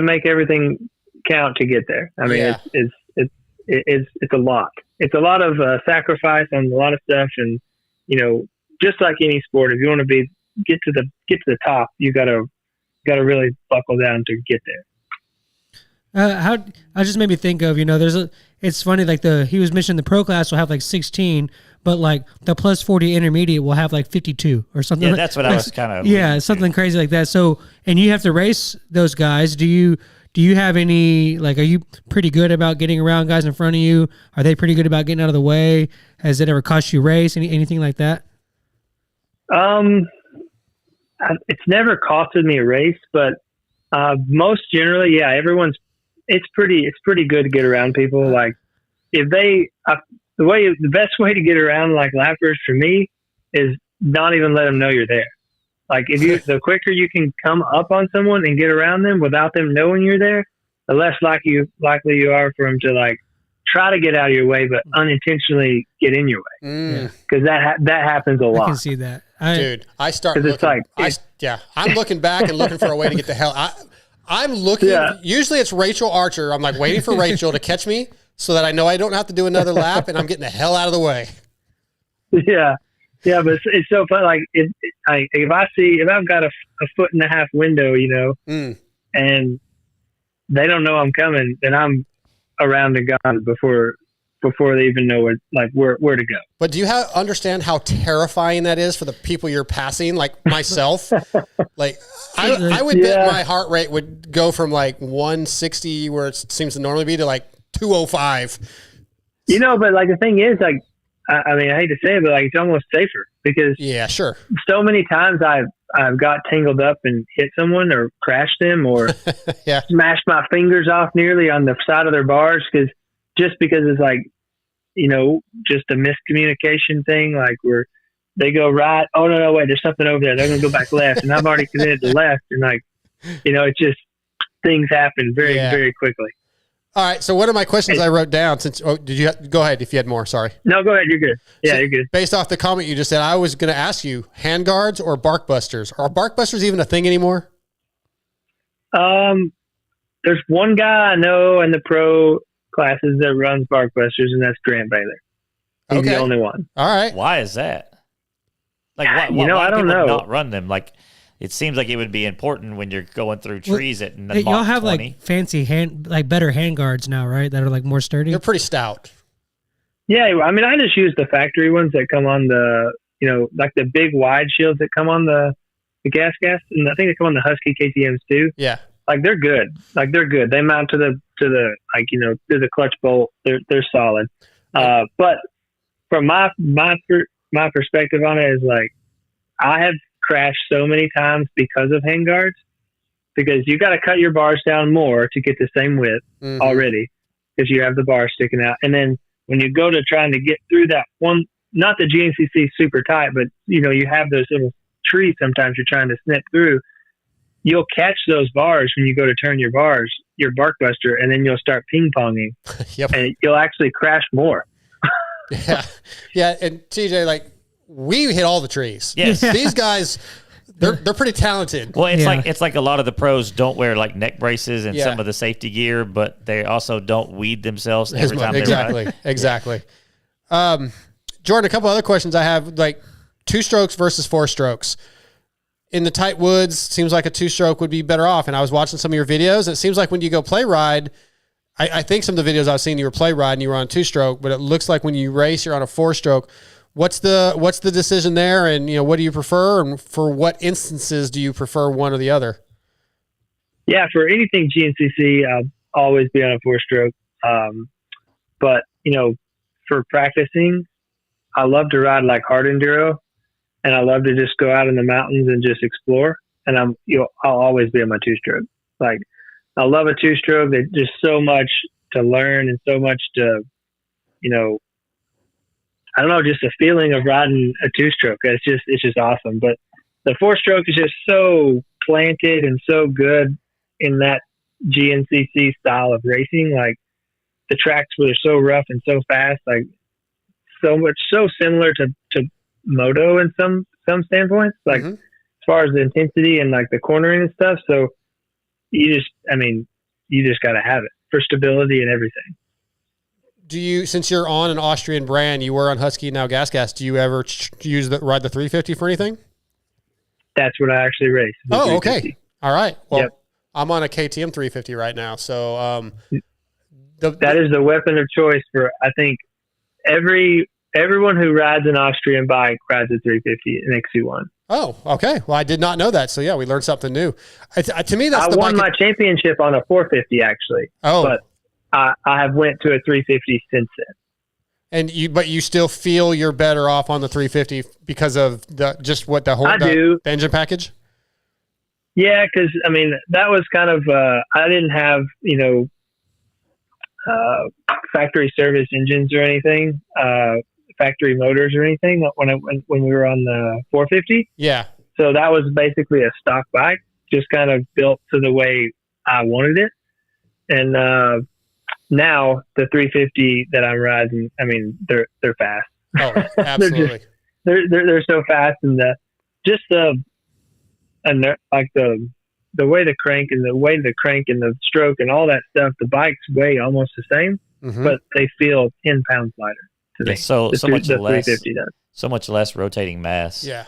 make everything count to get there. I mean, it's a lot. It's a lot of sacrifice and a lot of stuff. And just like any sport, if you want to get to the top, you gotta really buckle down to get there. I just made me think of, it's funny, like he was mentioning the pro class will have like 16, but like the plus 40 intermediate will have like 52 or something. Yeah, that's what I was kind of. Yeah, something crazy like that. So, and you have to race those guys. Do you have any, like, are you pretty good about getting around guys in front of you? Are they pretty good about getting out of the way? Has it ever cost you a race? Anything like that? It's never costed me a race, but most generally, yeah, everyone's it's pretty good to get around people. Like if they, the best way to get around like lappers for me is not even let them know you're there. Like the quicker you can come up on someone and get around them without them knowing you're there, the less likely you are for them to like try to get out of your way, but unintentionally get in your way. Because that happens a lot. I can see that. Dude, I start looking. I'm looking back and looking for a way to get the hell. I'm looking. Yeah. Usually it's Rachel Archer. I'm like waiting for Rachel to catch me so that I know I don't have to do another lap, and I'm getting the hell out of the way. Yeah. Yeah, but it's so fun. Like if I've got a 1.5 foot window, and they don't know I'm coming, then I'm around and gone before they even know where to go. But do you understand how terrifying that is for the people you're passing? Like myself, like I would bet my heart rate would go from like 160, where it seems to normally be, to like 205. But like the thing is, like. I mean, I hate to say it, but like it's almost safer because so many times I've got tangled up and hit someone or crashed them or smashed my fingers off nearly on the side of their bars because it's like, just a miscommunication thing, like where they go right. Oh no, wait, there's something over there. They're going to go back left, and I've already committed to left, and like, it's just things happen very, very quickly. All right. So one of my questions I wrote down did you go ahead if you had more? Sorry. No, go ahead. You're good. Yeah, you're good. Based off the comment you just said, I was going to ask you hand guards or bark busters. Are bark busters even a thing anymore? There's one guy I know in the pro classes that runs bark busters, and that's Grant Baylor. He's the only one. All right. Why is that? Like, why I don't know. Not run them? Like, it seems like it would be important when you're going through trees at Mach 20. Y'all have like fancy better hand guards now, right? That are like more sturdy. They're pretty stout. Yeah, I mean, I just use the factory ones that come on the, like the big wide shields that come on the gas, and I think they come on the Husky KTMs too. Yeah, like they're good. They mount to the clutch bolt. They're solid. But from my perspective on it is like I have crashed so many times because of hand guards, because you got to cut your bars down more to get the same width already, because you have the bar sticking out. And then when you go to trying to get through that one, not the GNCC super tight, but you have those little trees sometimes you're trying to snip through, you'll catch those bars when you go to turn your bark buster, and then you'll start ping ponging. Yep. And you'll actually crash more. Yeah. And TJ, like, we hit all the trees. Yes. These guys, they're pretty talented. Well, it's like a lot of the pros don't wear like neck braces and some of the safety gear, but they also don't weed themselves every time they ride. Exactly. Jordan, a couple other questions I have, like 2 strokes versus 4 strokes. In the tight woods, seems like a 2-stroke would be better off. And I was watching some of your videos, and it seems like when you go play ride, I think some of the videos I've seen you were play ride and you were on 2-stroke, but it looks like when you race, you're on a 4-stroke. What's the decision there, and what do you prefer, and for what instances do you prefer one or the other? Yeah, for anything GNCC, I'll always be on a 4-stroke. But for practicing, I love to ride like hard enduro, and I love to just go out in the mountains and just explore. And I'll always be on my 2-stroke. Like, I love a 2-stroke. There's just so much to learn and so much to, I don't know, just the feeling of riding a 2-stroke. It's just awesome. But the 4-stroke is just so planted and so good in that GNCC style of racing. Like the tracks where they're so rough and so fast, like so similar to moto in some standpoints, like as far as the intensity and like the cornering and stuff. So you just got to have it for stability and everything. Do you, since you're on an Austrian brand, you were on Husky, now Gas, do you ever ride the 350 for anything? That's what I actually race. Oh, okay. All right. Well, I'm on a KTM 350 right now. So that is the weapon of choice for, I think, everyone who rides an Austrian bike rides a 350 and XC1. Oh, okay. Well, I did not know that. So yeah, we learned something new. To me, that's I won my championship on a 450 actually. Oh, but I have went to a 350 since then. But you still feel you're better off on the 350 because of the engine package? Yeah, because that was kind of I didn't have factory service engines or anything, factory motors or anything when we were on the 450. Yeah. So that was basically a stock bike, just kind of built to the way I wanted it. And now the 350 that I'm riding, I mean, they're fast. Oh, absolutely. they're so fast, and the way the crank and the stroke and all that stuff, the bikes weigh almost the same, but they feel 10 pounds lighter. Yeah, so much less. 350 does. So much less rotating mass. Yeah.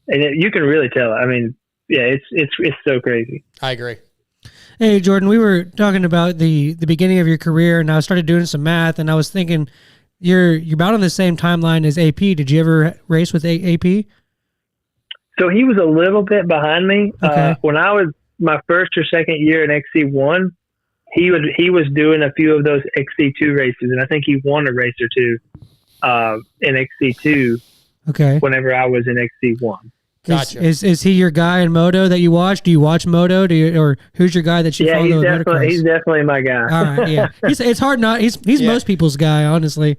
And you can really tell. I mean, yeah, it's so crazy. I agree. Hey, Jordan, we were talking about the beginning of your career, and I started doing some math, and I was thinking you're about on the same timeline as AP. Did you ever race with AP? So he was a little bit behind me. Okay. When I was my first or second year in XC1, he was doing a few of those XC2 races, and I think he won a race or two in XC2. Okay. Whenever I was in XC1. Gotcha. Is he your guy in moto that you watch? Do you watch moto? Or who's your guy that you follow? He's definitely my guy. All right, yeah. It's hard not. He's most people's guy, honestly.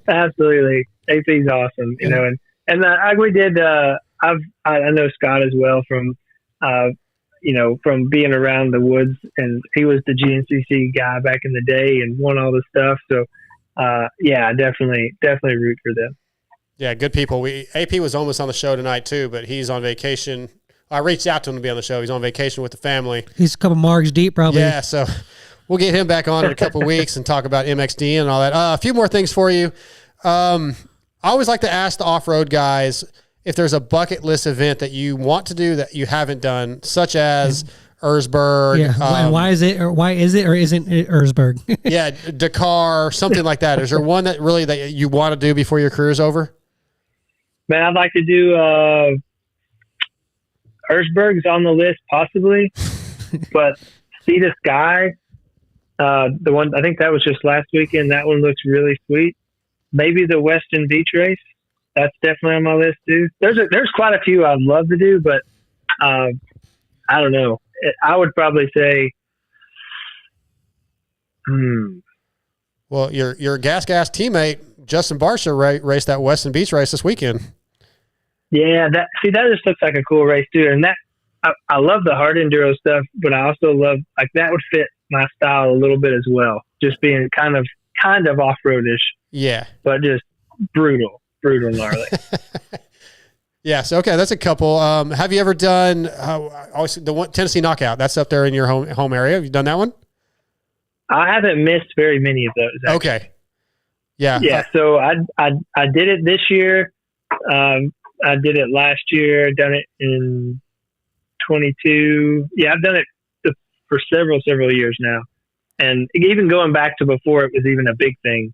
Absolutely, AP's awesome. You know, and we did. I know Scott as well from from being around the woods, and he was the GNCC guy back in the day and won all the stuff. So I definitely root for them. Yeah, good people. AP was almost on the show tonight too, but he's on vacation. I reached out to him to be on the show. He's on vacation with the family. He's a couple margs deep, probably. Yeah, so we'll get him back on in a couple of weeks and talk about MXD and all that. A few more things for you. I always like to ask the off-road guys if there's a bucket list event that you want to do that you haven't done, such as Erzberg. Yeah. Why is it or isn't it Erzberg? Yeah, Dakar, something like that. Is there one that you want to do before your career's over? Man, I'd like to do Erzberg's on the list possibly, but See the Sky, the one I think that was just last weekend. That one looks really sweet. Maybe the Weston Beach race. That's definitely on my list too. There's quite a few I'd love to do, but I don't know. I would probably say, Well, your gas teammate Justin Barsha raced that Weston Beach race this weekend. Yeah, that just looks like a cool race too. And that I love the hard enduro stuff, but I also love that would fit my style a little bit as well. Just being kind of off-roadish. Yeah, but just brutal gnarly. Yeah, so okay, that's a couple. Have you ever done the one Tennessee Knockout? That's up there in your home area. Have you done that one? I haven't missed very many of those. Actually. Okay. Yeah. Yeah. So I did it this year. I did it last year. Done it in 22. Yeah, I've done it for several years now, and even going back to before it was even a big thing.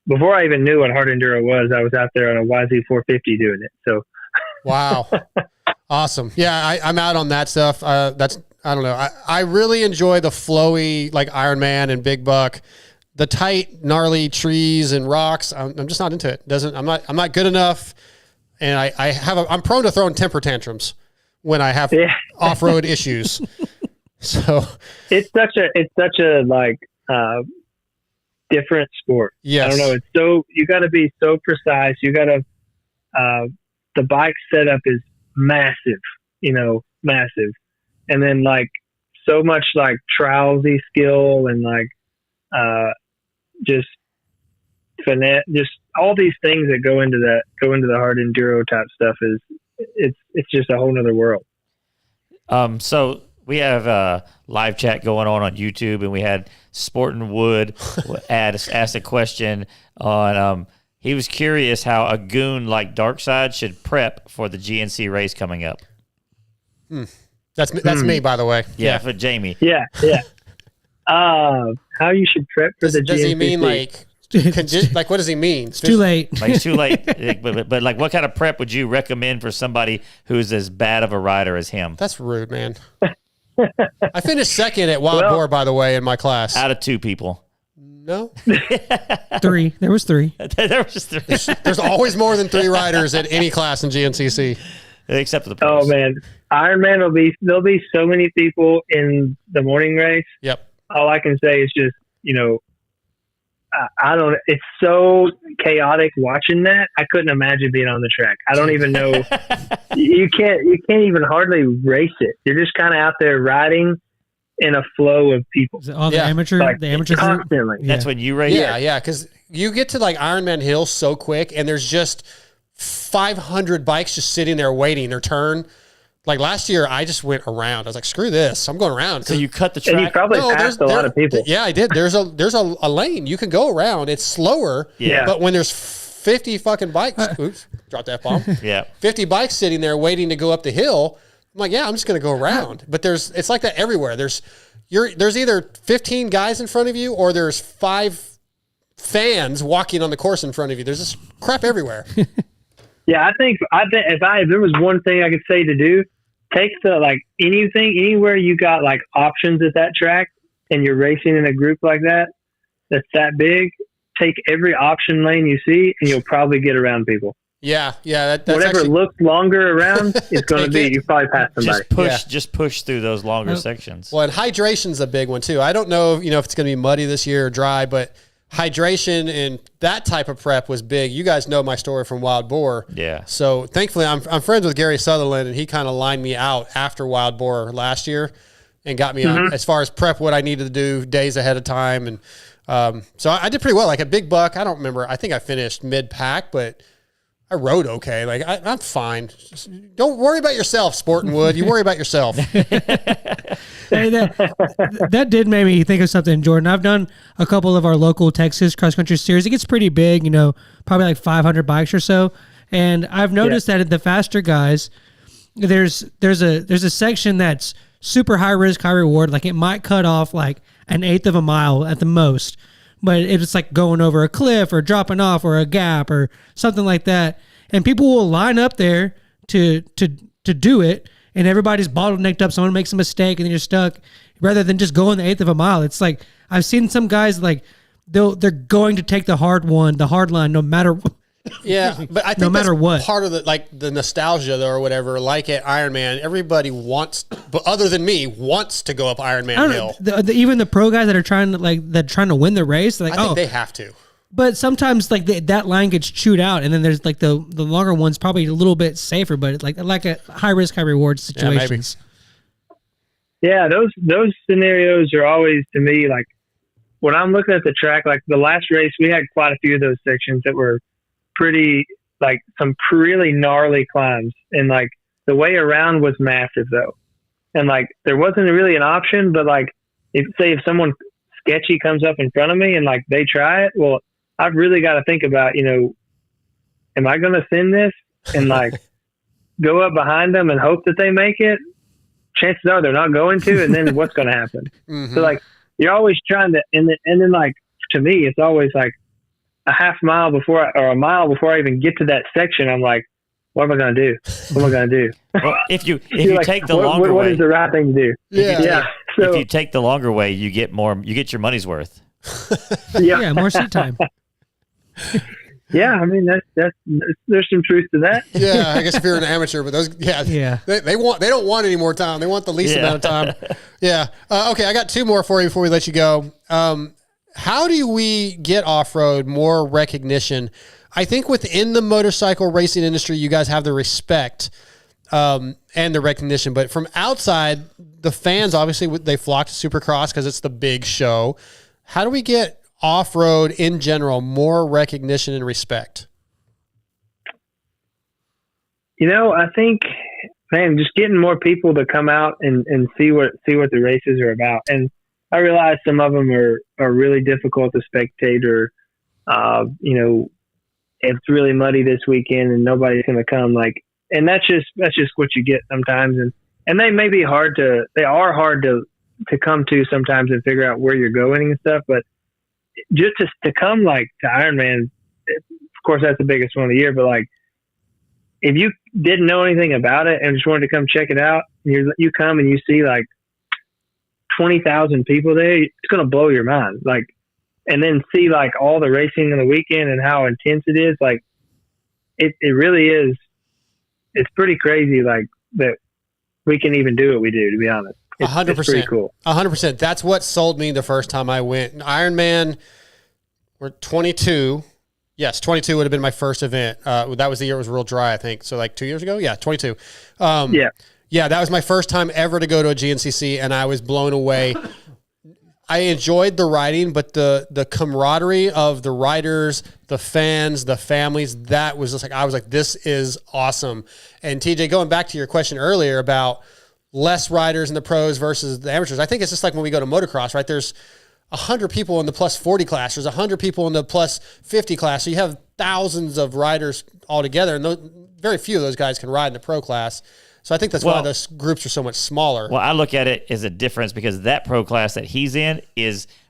Before I even knew what hard enduro was, I was out there on a YZ450 doing it. So, wow, awesome. Yeah, I'm out on that stuff. I don't know. I really enjoy the flowy like Ironman and Big Buck, the tight gnarly trees and rocks. I'm just not into it. I'm not good enough, and I'm prone to throwing temper tantrums when I have off-road issues. So it's such a like. Different sport. Yes. I don't know. It's so, you got to be so precise. You got to, the bike setup is massive, massive. And then like so much like trialsy skill and like, just finesse, just all these things that go into the hard enduro type stuff it's just a whole nother world. So we have a live chat going on YouTube, and we had Sportin' Wood asked a question on. He was curious how a goon like Darkside should prep for the GNC race coming up. That's me, by the way. Yeah, for Jamie. Yeah. How you should prep for the GNC? Does he mean like what does he mean? It's too late. Like, it's too late. but like, what kind of prep would you recommend for somebody who's as bad of a rider as him? That's rude, man. I finished second at Wild Boar, by the way, in my class. Out of 2 people. No? 3. There was 3. There was 3. There's always more than 3 riders at any class in GNCC. Except for the pros. Oh, man. Ironman there'll be so many people in the morning race. Yep. all I can say is just, I don't. It's so chaotic watching that. I couldn't imagine being on the track. I don't even know. You can't even hardly race it. You're just kind of out there riding in a flow of people. All the amateur, the amateur constantly. Yeah. That's when you race. Yeah, because you get to like Ironman Hill so quick, and there's just 500 bikes just sitting there waiting their turn. Like last year, I just went around. I was like, "Screw this! I'm going around." So you cut the track. And you probably passed a lot of people. Yeah, I did. There's a lane you can go around. It's slower. Yeah. But when there's 50 fucking bikes, oops, drop that bomb. Yeah. 50 bikes sitting there waiting to go up the hill. I'm like, yeah, I'm just going to go around. But it's like that everywhere. There's either 15 guys in front of you or there's 5 fans walking on the course in front of you. There's just crap everywhere. Yeah, I think if there was one thing I could say to do, take anywhere you got like options at that track and you're racing in a group like that's that big, take every option lane you see and you'll probably get around people. Yeah. That's whatever actually, looks longer around is going to be, you probably pass somebody. Just push through those longer sections. Well, and hydration's a big one too. I don't know, if it's going to be muddy this year or dry, but hydration and that type of prep was big. You guys know my story from Wild Boar. Yeah. So thankfully I'm friends with Gary Sutherland, and he kind of lined me out after Wild Boar last year and got me on as far as prep, what I needed to do days ahead of time. And so I did pretty well. Like a big buck, I don't remember. I think I finished mid-pack, but I rode okay. Like I'm fine. Just don't worry about yourself, Sporting Wood. You worry about yourself. Hey, that did make me think of something, Jordan. I've done a couple of our local Texas cross country series. It gets pretty big, probably like 500 bikes or so. And I've noticed that at the faster guys, there's a section that's super high risk, high reward. Like it might cut off like 1/8 of a mile at the most, but it's like going over a cliff or dropping off or a gap or something like that. And people will line up there to do it, and everybody's bottlenecked up. Someone makes a mistake and then you're stuck. Rather than just going the 1/8 of a mile, it's like I've seen some guys like they're going to take the hard line no matter what. Yeah, but I think no matter what, part of the nostalgia though, or whatever. Like at Ironman, everybody wants, but other than me, wants to go up Ironman Hill. Even the pro guys that are trying to win the race, like I think they have to. But sometimes like that line gets chewed out, and then there's like the longer one's probably a little bit safer, but like a high risk, high reward situations. Yeah, those scenarios are always, to me, like when I'm looking at the track. Like the last race, we had quite a few of those sections that were pretty, like some really gnarly climbs, and like the way around was massive though, and like there wasn't really an option. But like if someone sketchy comes up in front of me and like they try it, well, I've really got to think about, am I going to send this and like go up behind them and hope that they make it? Chances are they're not going to, and then what's going to happen? So like you're always trying to, and then like to me, it's always like a half mile before or a mile before I even get to that section. I'm like, what am I going to do? What am I going to do? Well, if you like, take the longer way, what is the right thing to do? Yeah. So if you take the longer way, you get your money's worth. Yeah, more seat time. Yeah, I mean that's there's some truth to that. Yeah, I guess if you're an amateur, but those, they don't want any more time. They want the least amount of time. Yeah. Okay, I got 2 more for you before we let you go. How do we get off-road more recognition? I think within the motorcycle racing industry, you guys have the respect and the recognition, but from outside, the fans obviously they flock to Supercross because it's the big show. How do we get off-road in general more recognition and respect? I think, man, just getting more people to come out and see what the races are about. And I realize some of them are really difficult to spectate, or if it's really muddy this weekend and nobody's going to come, like, and that's just what you get sometimes. And they may be hard to come to sometimes and figure out where you're going and stuff, but just to come like to Ironman, of course that's the biggest one of the year, but like if you didn't know anything about it and just wanted to come check it out, you come and you see like 20,000 people there, it's going to blow your mind. Like, and then see like all the racing on the weekend and how intense it is. Like it really is. It's pretty crazy. Like that we can even do what we do, to be honest. 100%. It's pretty cool. 100%. That's what sold me the first time I went. Ironman, we're 22. Yes, 22 would have been my first event. That was the year it was real dry, I think. So like 2 years ago? Yeah, 22. Yeah, that was my first time ever to go to a GNCC, and I was blown away. I enjoyed the riding, but the camaraderie of the riders, the fans, the families, that was just like, I was like, this is awesome. And TJ, going back to your question earlier about less riders in the pros versus the amateurs, I think it's just like when we go to motocross, right? There's 100 people in the plus 40 class. There's 100 people in the plus 50 class. So you have thousands of riders all together, and very few of those guys can ride in the pro class. So I think that's why those groups are so much smaller. Well, I look at it as a difference because that pro class that he's in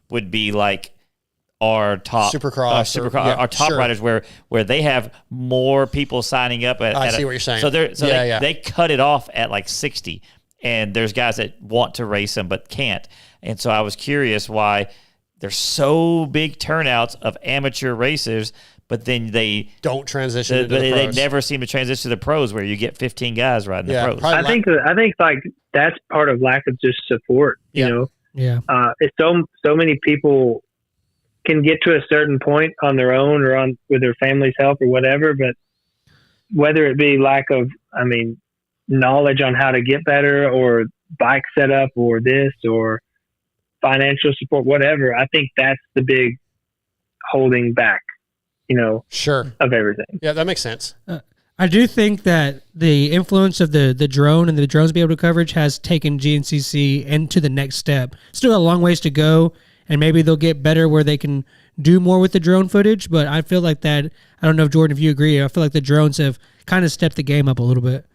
would be like our top our top riders where they have more people signing up at. I see what you're saying. So they cut it off at like 60, and there's guys that want to race them but can't. And so I was curious why there's so big turnouts of amateur racers. But then they don't transition into the pros. They never seem to transition to the pros where you get 15 guys riding the pros. I think like that's part of lack of just support, you know? Yeah. It's so many people can get to a certain point on their own or with their family's help or whatever, but whether it be lack of, knowledge on how to get better or bike setup or this or financial support, whatever, I think that's the big holding back. Of everything. Yeah, that makes sense. I do think that the influence of the drone and the drones being able to coverage has taken GNCC into the next step. Still a long ways to go, and maybe they'll get better where they can do more with the drone footage, but I feel like that, I don't know if Jordan, if you agree, I feel like the drones have kind of stepped the game up a little bit.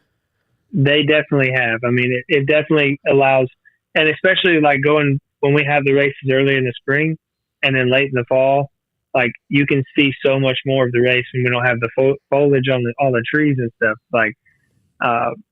They definitely have. It definitely allows, and especially like when we have the races early in the spring and then late in the fall, like you can see so much more of the race when we don't have the foliage on all the trees and stuff. Like,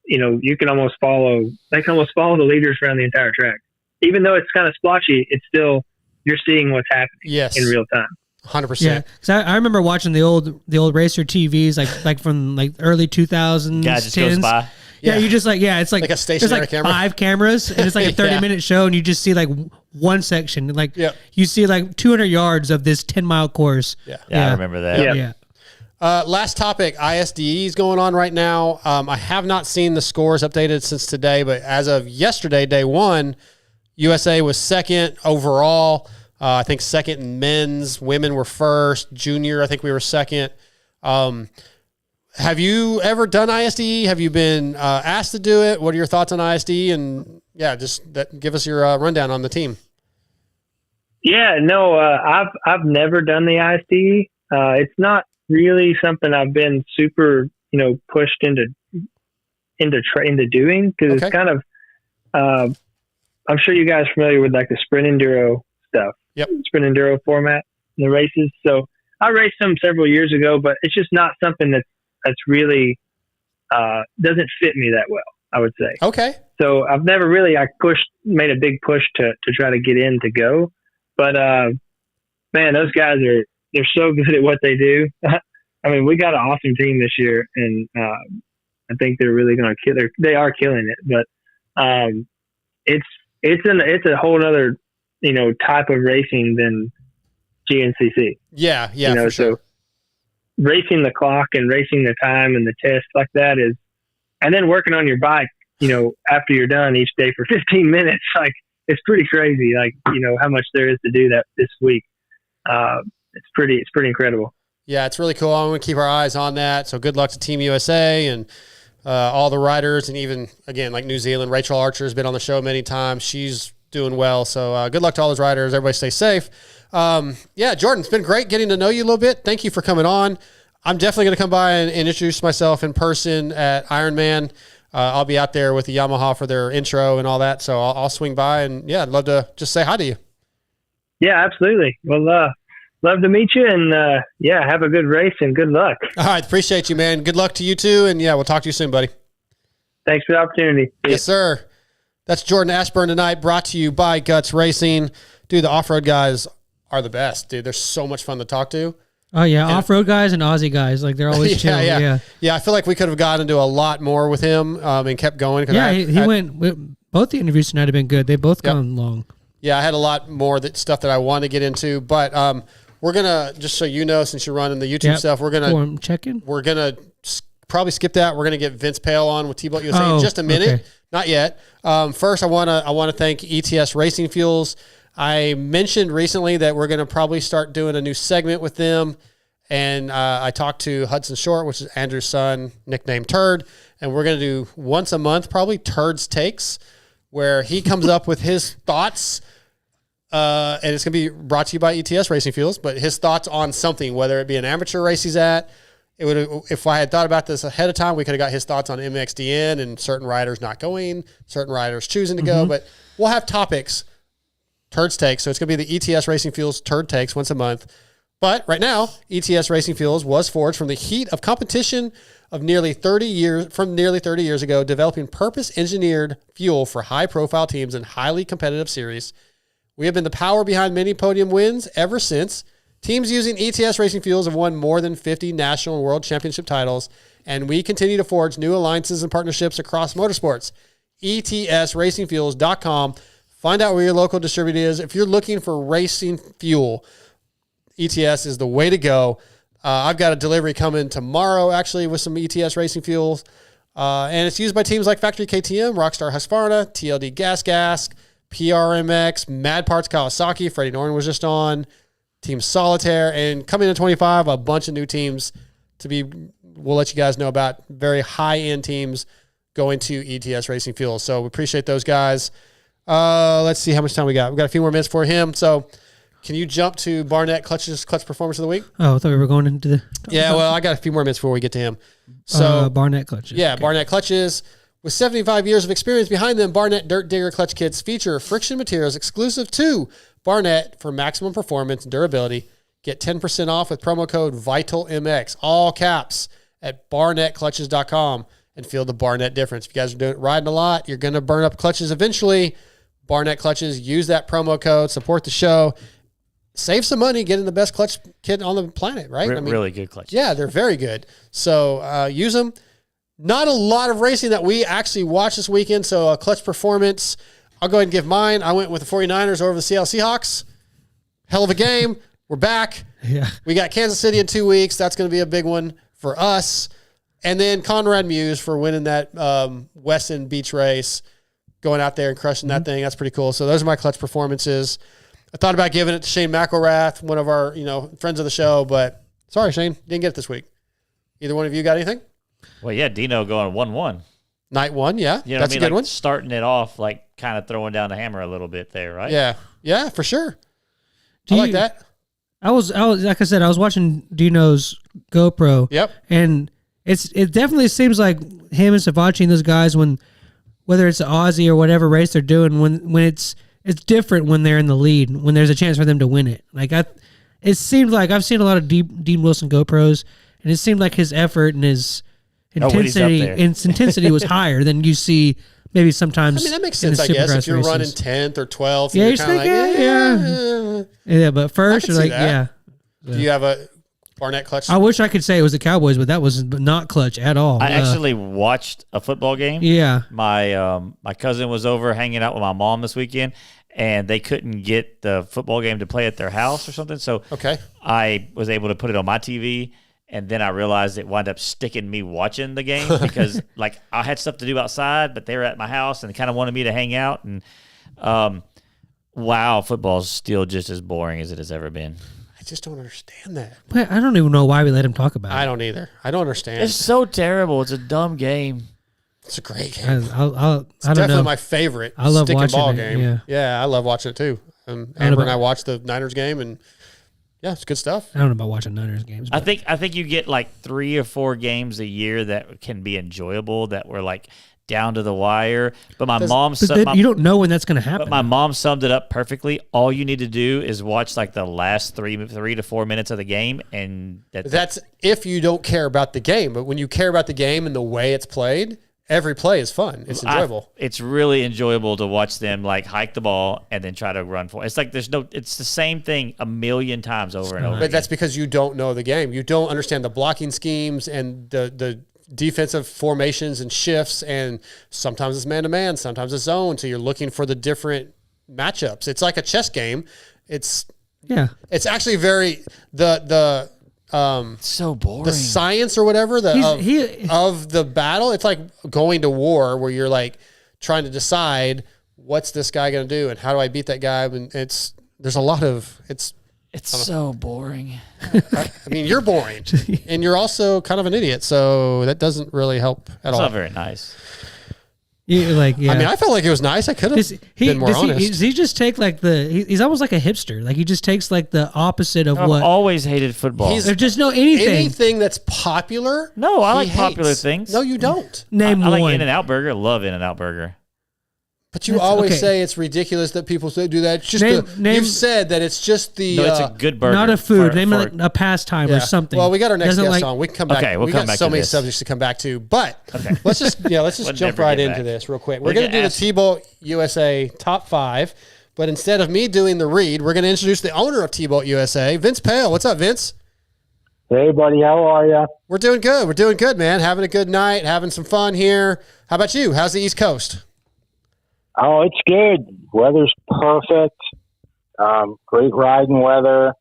you can almost they can almost follow the leaders around the entire track. Even though it's kind of splotchy, it's still, you're seeing what's happening in real time. 100%. Yeah, because I remember watching the old racer TVs like from like early 2000s. Guy just goes by. Yeah, you just it's like a stationary camera. 5 cameras, and it's like a 30-minute show, and you just see like one section. Like you see like 200 yards of this 10-mile course. Yeah, I remember that. Yeah. Last topic, ISDE is going on right now. I have not seen the scores updated since today, but as of yesterday, day one, USA was second overall. I think second in men's. Women were first. Junior, I think we were second. Have you ever done ISDE? Have you been asked to do it? What are your thoughts on ISDE? And give us your rundown on the team. Yeah, no, I've never done the ISDE. It's not really something I've been super, pushed into doing because it's kind of. I'm sure you guys are familiar with like the sprint enduro stuff. Yep. Sprint enduro format in the races. So I raced them several years ago, but it's just not something that's really doesn't fit me that well, I would say. Okay. So I've never really made a big push to try to get in to go. But man, those guys they're so good at what they do. We got an awesome team this year, and I think they're really going to kill. They are killing it, but it's a whole other type of racing than GNCC. Yeah, for sure. So racing the clock and racing the time and the test like that and then working on your bike, after you're done each day for 15 minutes, like it's pretty crazy. Like, how much there is to do that this week. It's pretty incredible. Yeah, it's really cool. I'm going to keep our eyes on that. So good luck to Team USA and all the riders, and even again, like New Zealand, Rachel Archer has been on the show many times. She's doing well. So good luck to all those riders. Everybody stay safe. Jordan, it's been great getting to know you a little bit. Thank you for coming on. I'm definitely going to come by and introduce myself in person at Ironman. I'll be out there with the Yamaha for their intro and all that. So I'll swing by, and I'd love to just say hi to you. Yeah, absolutely. Well, love to meet you, and have a good race and good luck. All right. Appreciate you, man. Good luck to you too. And we'll talk to you soon, buddy. Thanks for the opportunity. Yes, sir. That's Jordan Ashburn tonight, brought to you by Guts Racing. Dude, the off-road guys are the best, dude. They're so much fun to talk to. Oh, yeah. Off-road guys and Aussie guys. Like, they're always chill. Yeah, I feel like we could have gotten into a lot more with him and kept going. Yeah, he went Both the interviews tonight have been good. They've both gone long. Yeah, I had a lot more stuff that I wanted to get into, but we're gonna, just so you know, since you're running the YouTube stuff, we're gonna check-in. We're gonna probably skip that. We're gonna get Vince Pale on with T-Boat USA in just a minute. Okay. Not yet. First, I wanna thank ETS Racing Fuels. I mentioned recently that we're gonna probably start doing a new segment with them, and I talked to Hudson Short, which is Andrew's son, nicknamed Turd, and we're gonna do once a month, probably Turd's Takes, where he comes up with his thoughts, and it's going to be brought to you by ETS Racing Fuels, but his thoughts on something, whether it be an amateur race he's at. If I had thought about this ahead of time, we could have got his thoughts on MXDN and certain riders not going, certain riders choosing to go, but we'll have topics, Turd's Takes. So it's going to be the ETS Racing Fuels Turd Takes once a month. But right now, ETS Racing Fuels was forged from the heat of competition of nearly 30 years ago, developing purpose-engineered fuel for high-profile teams in highly competitive series. We have been the power behind many podium wins ever since. Teams using ETS Racing Fuels have won more than 50 national and world championship titles, and we continue to forge new alliances and partnerships across motorsports. ETSRacingFuels.com. Find out where your local distributor is. If you're looking for racing fuel, ETS is the way to go. I've got a delivery coming tomorrow, actually, with some ETS Racing Fuels. And it's used by teams like Factory KTM, Rockstar Husqvarna, TLD Gas, PRMX, Mad Parts Kawasaki. Freddy Noren was just on. Team Solitaire. And coming in 25, a bunch of new teams we'll let you guys know about. Very high-end teams going to ETS Racing Fuels. So we appreciate those guys. Let's see how much time we got. We've got a few more minutes for him. So can you jump to Barnett Clutch Performance of the Week? Oh, I thought we were going into the... Yeah, well, I got a few more minutes before we get to him. So Barnett Clutches. Yeah, okay. Barnett Clutches. With 75 years of experience behind them, Barnett Dirt Digger Clutch Kits feature friction materials exclusive to Barnett for maximum performance and durability. Get 10% off with promo code VITALMX, all caps, at barnettclutches.com, and feel the Barnett difference. If you guys are riding a lot, you're going to burn up clutches eventually. Barnett Clutches, use that promo code, support the show. Save some money getting the best clutch kit on the planet, right? Really good clutch. Yeah, they're very good. So use them. Not a lot of racing that we actually watched this weekend, so clutch performance. I'll go ahead and give mine. I went with the 49ers over the Seattle Seahawks. Hell of a game. We're back. Yeah. We got Kansas City in 2 weeks. That's going to be a big one for us. And then Conrad Muse for winning that Weston Beach race, going out there and crushing that thing. That's pretty cool. So those are my clutch performances. I thought about giving it to Shane McElrath, one of our friends of the show, but sorry, Shane, didn't get it this week. Either one of you got anything? Well, yeah, Dino going 1-1. Night one, yeah. You know that's what I mean? A good one. Starting it off, kind of throwing down the hammer a little bit there, right? Yeah, for sure. I like that. I was like I said, I was watching Dino's GoPro. Yep. And it definitely seems like him and Savachi and those guys, whether it's the Aussie or whatever race they're doing, when it's different when they're in the lead, when there's a chance for them to win it. It seemed like I've seen a lot of Dean Wilson GoPros, and it seemed like his effort and his intensity was higher than you see maybe sometimes. I mean, that makes sense, I guess, if you're running 10th or 12th. Yeah, you're kind of yeah. But first, you're like, yeah. Do you have a Barnett clutch? I wish I could say it was the Cowboys, but that was not clutch at all. I actually watched a football game. Yeah. My cousin was over hanging out with my mom this weekend, and they couldn't get the football game to play at their house or something. So I was able to put it on my TV. And then I realized it wound up sticking me watching the game because, I had stuff to do outside, but they were at my house and kind of wanted me to hang out. And, wow, football's still just as boring as it has ever been. I just don't understand that. But I don't even know why we let him talk about it. I don't either. I don't understand. It's so terrible. It's a dumb game. It's a great game. It's definitely my favorite. I love stick and watching ball it, game. Yeah, I love watching it too. Amber and I watched the Niners game, and yeah, it's good stuff. I don't know about watching Niners games. I think you get 3 or 4 games a year that can be enjoyable, that were down to the wire. But you don't know when that's going to happen. But my mom summed it up perfectly. All you need to do is watch the last 3 to 4 minutes of the game, and that's if you don't care about the game. But when you care about the game and the way it's played, every play is fun. It's enjoyable. It's really enjoyable to watch them hike the ball and then try to run for it. It's it's the same thing a million times over and over. But that's because you don't know the game. You don't understand the blocking schemes and the defensive formations and shifts, and sometimes it's man-to-man, sometimes it's zone, so you're looking for the different matchups. It's like a chess game. It's actually very so boring. The science or whatever of the battle. It's like going to war where you're like trying to decide what's this guy going to do and how do I beat that guy. And there's a lot of it's so boring. I mean, you're boring and you're also kind of an idiot, so that doesn't really help at all. It's not very nice. I mean, I felt like it was nice. I could have been more honest. Does he just take like he's almost like a hipster. Like he just takes like the opposite of I've what. always hated football. There's just no anything. Anything that's popular. No, I like popular things. No, you don't. Name I one. like In-N-Out Burger. Love In-N-Out Burger. But you always say it's ridiculous that people do that. It's just you've said that it's just the. No, it's a good burger. Not a food. Name like a pastime or something. Well, we got our next guest on. We can come back. Okay, we'll come back to this. We got so many subjects to come back to, but let's just jump right into this real quick. We're going to do the T-Bolt USA top 5, but instead of me doing the read, we're going to introduce the owner of T-Bolt USA, Vince Pale. What's up, Vince? Hey, buddy. How are you? We're doing good. We're doing good, man. Having a good night, having some fun here. How about you? How's the East Coast? Oh, it's good. Weather's perfect. Great riding weather.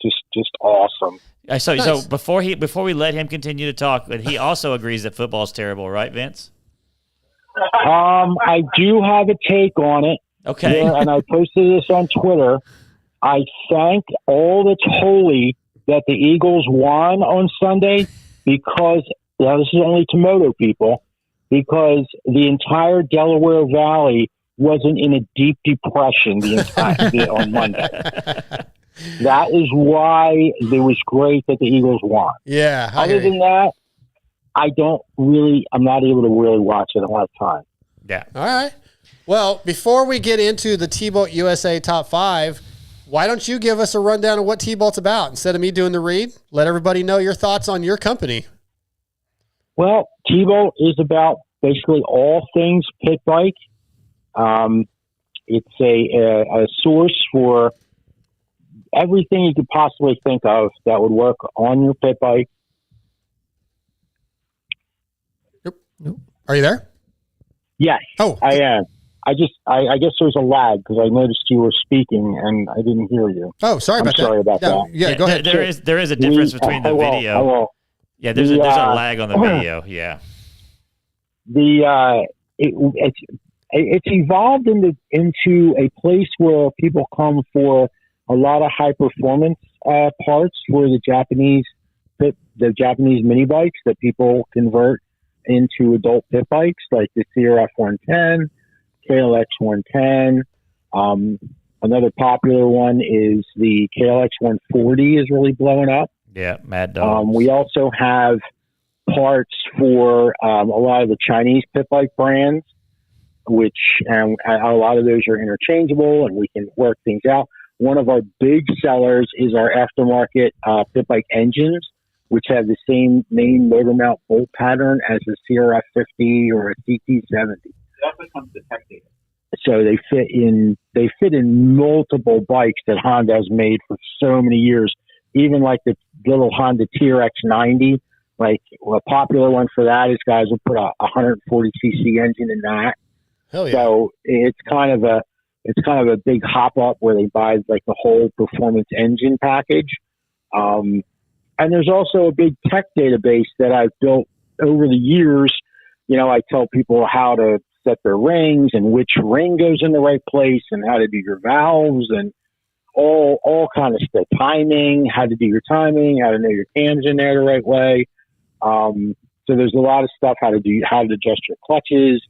Just awesome. So before we let him continue to talk, he also agrees that football's terrible, right, Vince? I do have a take on it. Okay. Yeah, and I posted this on Twitter. I thank all that's holy that the Eagles won on Sunday because this is only to moto people. Because the entire Delaware Valley wasn't in a deep depression the entire on Monday. That is why it was great that the Eagles won. Yeah. Other than that, I'm not able to really watch it a lot of time. Yeah. All right. Well, before we get into the T-Bolt USA top 5, why don't you give us a rundown of what T-Bolt's about instead of me doing the read? Let everybody know your thoughts on your company. Well, T-Bolt is about basically all things pit bike. It's a source for everything you could possibly think of that would work on your pit bike. Nope. Are you there? Yes. Oh, I am. I guess there's a lag because I noticed you were speaking and I didn't hear you. Oh, sorry about that. Yeah, go ahead. There is a difference between the video. Yeah, there's a lag on the video. Yeah. It's evolved into a place where people come for a lot of high performance parts for the Japanese mini bikes that people convert into adult pit bikes, like the CRF 110, KLX 110. Another popular one is the KLX 140 is really blowing up. Yeah, Mad Dog. We also have parts for a lot of the Chinese pit bike brands, which a lot of those are interchangeable and we can work things out. One of our big sellers is our aftermarket pit bike engines, which have the same main motor mount bolt pattern as a CRF 50 or a CT 70. That becomes the tech data. So they fit in multiple bikes that Honda has made for so many years. Even like the little Honda TRX 90, like a popular one for that is guys will put a 140cc engine in that. Hell yeah. So it's kind of a big hop up where they buy like the whole performance engine package. And there's also a big tech database that I've built over the years. You know, I tell people how to set their rings and which ring goes in the right place and how to do your valves and all kind of stuff. Timing, how to do your timing, how to know your cams in there the right way. So there's a lot of stuff, how to adjust your clutches.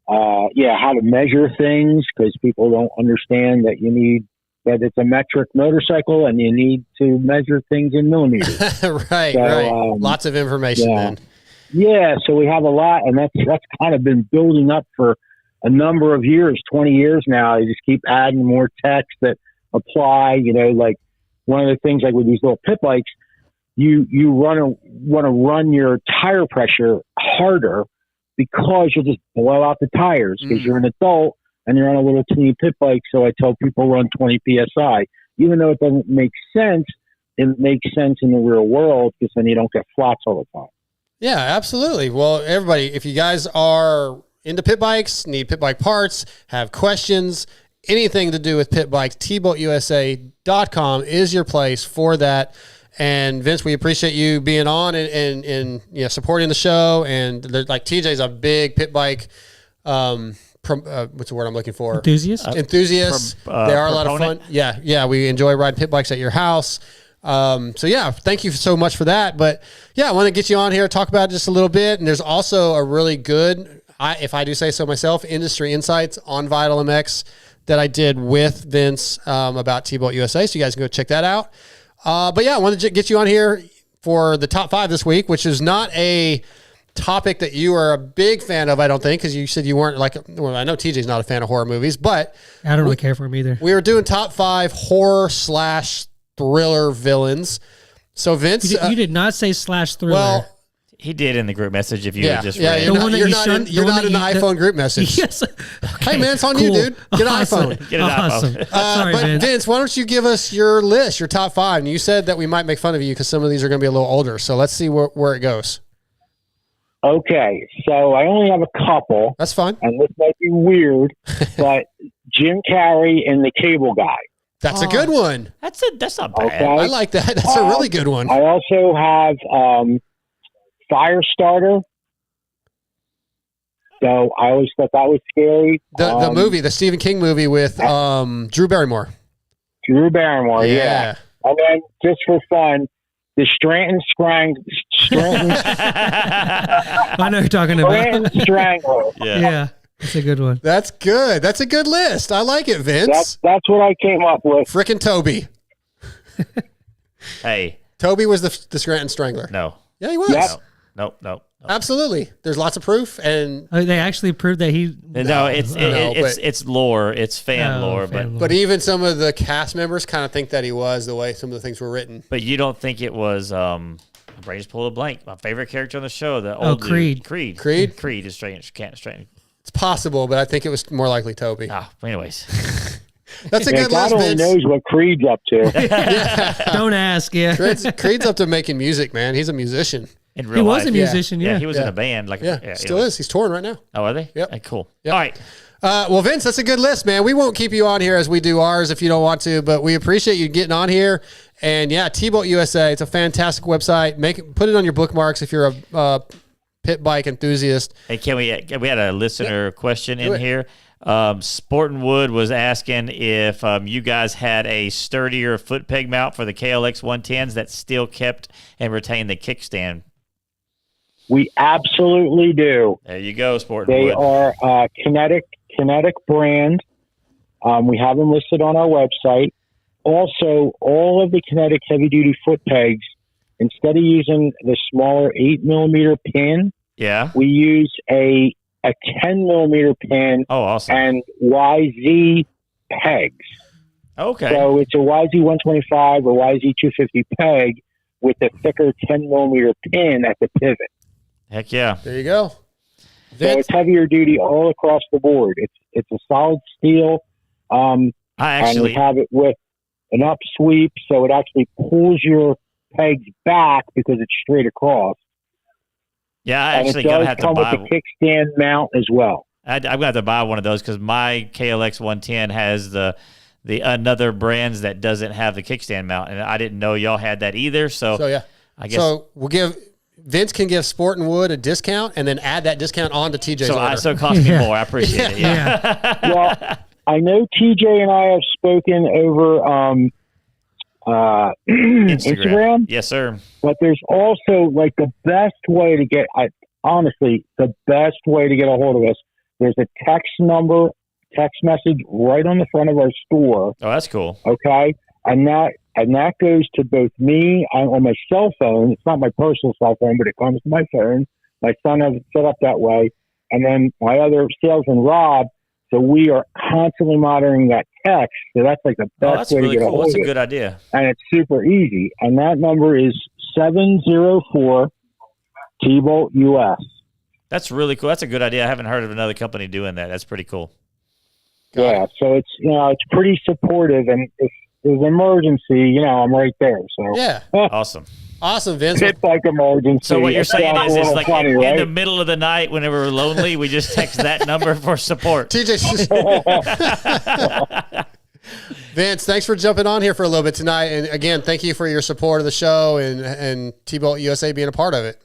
How to measure things because people don't understand that that it's a metric motorcycle and you need to measure things in millimeters. right. Lots of information then. Yeah, so we have a lot, and that's kind of been building up for a number of years, 20 years now. You just keep adding more techs that apply. You know, like one of the things, like with these little pit bikes, you want to run your tire pressure harder because you'll just blow out the tires because you're an adult and you're on a little teeny pit bike. So I tell people run 20 psi, even though it doesn't make sense. It makes sense in the real world because then you don't get flats all the time. Yeah, absolutely. Well, everybody, if you guys are into pit bikes, need pit bike parts, have questions, anything to do with pit bikes, tboltusa.com is your place for that. And Vince, we appreciate you being on and supporting the show. And like TJ's a big pit bike, what's the word I'm looking for? Enthusiasts. They are a lot of fun. Yeah. We enjoy riding pit bikes at your house. Thank you so much for that. But yeah, I want to get you on here, talk about it just a little bit. And there's also a really good, if I do say so myself, industry insights on Vital MX that I did with Vince about T-Bolt USA. So you guys can go check that out. I wanted to get you on here for the top 5 this week, which is not a topic that you are a big fan of, I don't think, because you said you weren't I know TJ's not a fan of horror movies, but I don't really care for them either. We were doing top 5 horror/thriller villains. So Vince, you did not say /thriller. Well, he did in the group message. If you had just read. You're not in the iPhone group message. Yes. Okay. Hey man, it's on you, dude. Get an iPhone. Get an iPhone. Sorry, Vince, why don't you give us your list, your top 5? And you said that we might make fun of you because some of these are going to be a little older. So let's see where it goes. Okay, so I only have a couple. That's fine. And this might be weird, but Jim Carrey and the Cable Guy. That's a good one. That's not bad. Okay. I like that. That's a really good one. I also have Firestarter. So I always thought that was scary. The movie, the Stephen King movie with Drew Barrymore. Drew Barrymore, yeah. And then just for fun, the Scranton I know you're talking about. Strangler. Yeah, that's a good one. That's good. That's a good list. I like it, Vince. That's what I came up with. Frickin' Toby. Hey. Toby was the Scranton Strangler. No. Yeah, he was. Yep. Nope. Absolutely. There's lots of proof, and they actually proved that he. It's lore. It's fan lore, but even some of the cast members kind of think that he was the way some of the things were written. But you don't think it was? I just pulled a blank. My favorite character on the show, the old Creed. Dude. Creed is strange. Can't strange. It's possible, but I think it was more likely Toby. Anyways. That's a good list, God only Vince. knows what Creed's up to. Don't ask, Creed's up to making music, man. He's a musician. In real life. Was a musician, yeah. He was in a band. Still is. He's touring right now. Oh, are they? Yep. Cool. Yep. All right. Well, Vince, that's a good list, man. We won't keep you on here as we do ours if you don't want to, but we appreciate you getting on here. And yeah, T-Bolt USA, it's a fantastic website. Put it on your bookmarks if you're a pit bike enthusiast. Hey, we had a listener question in here. Sporting Wood was asking if you guys had a sturdier foot peg mount for the KLX 110s that still kept and retained the kickstand. We absolutely do. There you go, Sporting Wood. They are Kinetic brand. We have them listed on our website. Also, all of the Kinetic heavy-duty foot pegs, instead of using the smaller 8mm pin, we use a 10mm pin. Oh, awesome. And YZ pegs. Okay. So it's a YZ 125 or YZ 250 peg with a thicker 10mm pin at the pivot. Heck yeah. There you go. So it's heavier duty all across the board. It's a solid steel. And we have it with an up sweep, so it actually pulls your pegs back because it's straight across. Yeah, I actually gotta have to buy with a kickstand mount as well. I'm gonna have to buy one of those because my KLX 110 has the another brands that doesn't have the kickstand mount, and I didn't know y'all had that either. So yeah, I guess we'll give. Vince can give Sport and Wood a discount and then add that discount on to TJ's order. So it costs me more. I appreciate it. Yeah. Well, I know TJ and I have spoken over Instagram. Yes, sir. But there's also the best way to get, honestly, the best way to get a hold of us. There's a text message right on the front of our store. Oh, that's cool. Okay. And that goes to both me on my cell phone. It's not my personal cell phone, but it comes to my phone. My son has it set up that way. And then my other salesman, Rob. So we are constantly monitoring that text. So that's the best way to get a hold of it. That's a good idea. And it's super easy. And that number is 704 T-Bolt US. That's really cool. That's a good idea. I haven't heard of another company doing that. That's pretty cool. Yeah. So it's, it's pretty supportive. And if there's an emergency, I'm right there. So yeah. Awesome. Awesome, Vince. Hit bike emergency. So what you're It saying sounds is, a it's little like funny, in right? the middle of the night, whenever we're lonely, we just text that number for support. TJ, Vince, thanks for jumping on here for a little bit tonight. And again, thank you for your support of the show and T-Bolt USA being a part of it.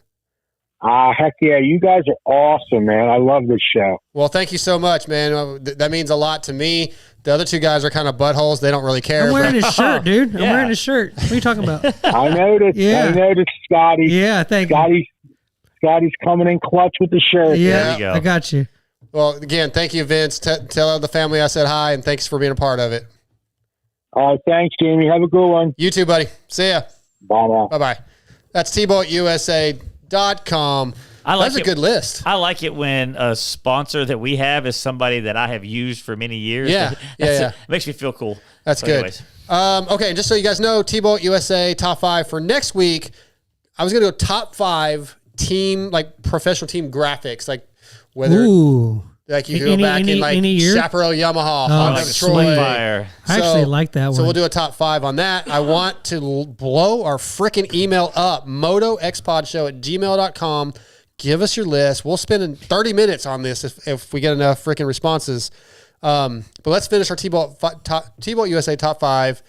Heck yeah. You guys are awesome, man. I love this show. Well, thank you so much, man. That means a lot to me. The other two guys are kind of buttholes. They don't really care. I'm wearing his shirt, dude. I'm wearing his shirt. What are you talking about? I noticed. Yeah. I noticed, Scotty. Yeah, thank you. Scotty's coming in clutch with the shirt. Yeah, There you go. I got you. Well, again, thank you, Vince. Tell the family I said hi, and thanks for being a part of it. All right, thanks, Jamie. Have a good one. You too, buddy. See ya. Bye now. Bye-bye. That's tboltusa.com. That's a good list. I like it when a sponsor that we have is somebody that I have used for many years. Yeah, It makes me feel cool. That's So good. anyways. Okay, and just so you guys know, T-Bolt USA top 5 for next week. I was going to go top 5 team, like professional team graphics, like whether Ooh. like you go back in like year? Chaparral Yamaha, Oh, Honda like the Troy. Swingfire. I actually like that one. So we'll do a top 5 on that. I want to blow our freaking email up, motoxpodshow@gmail.com. Give us your list. We'll spend 30 minutes on this if we get enough freaking responses. But let's finish our T-Bolt USA top 5.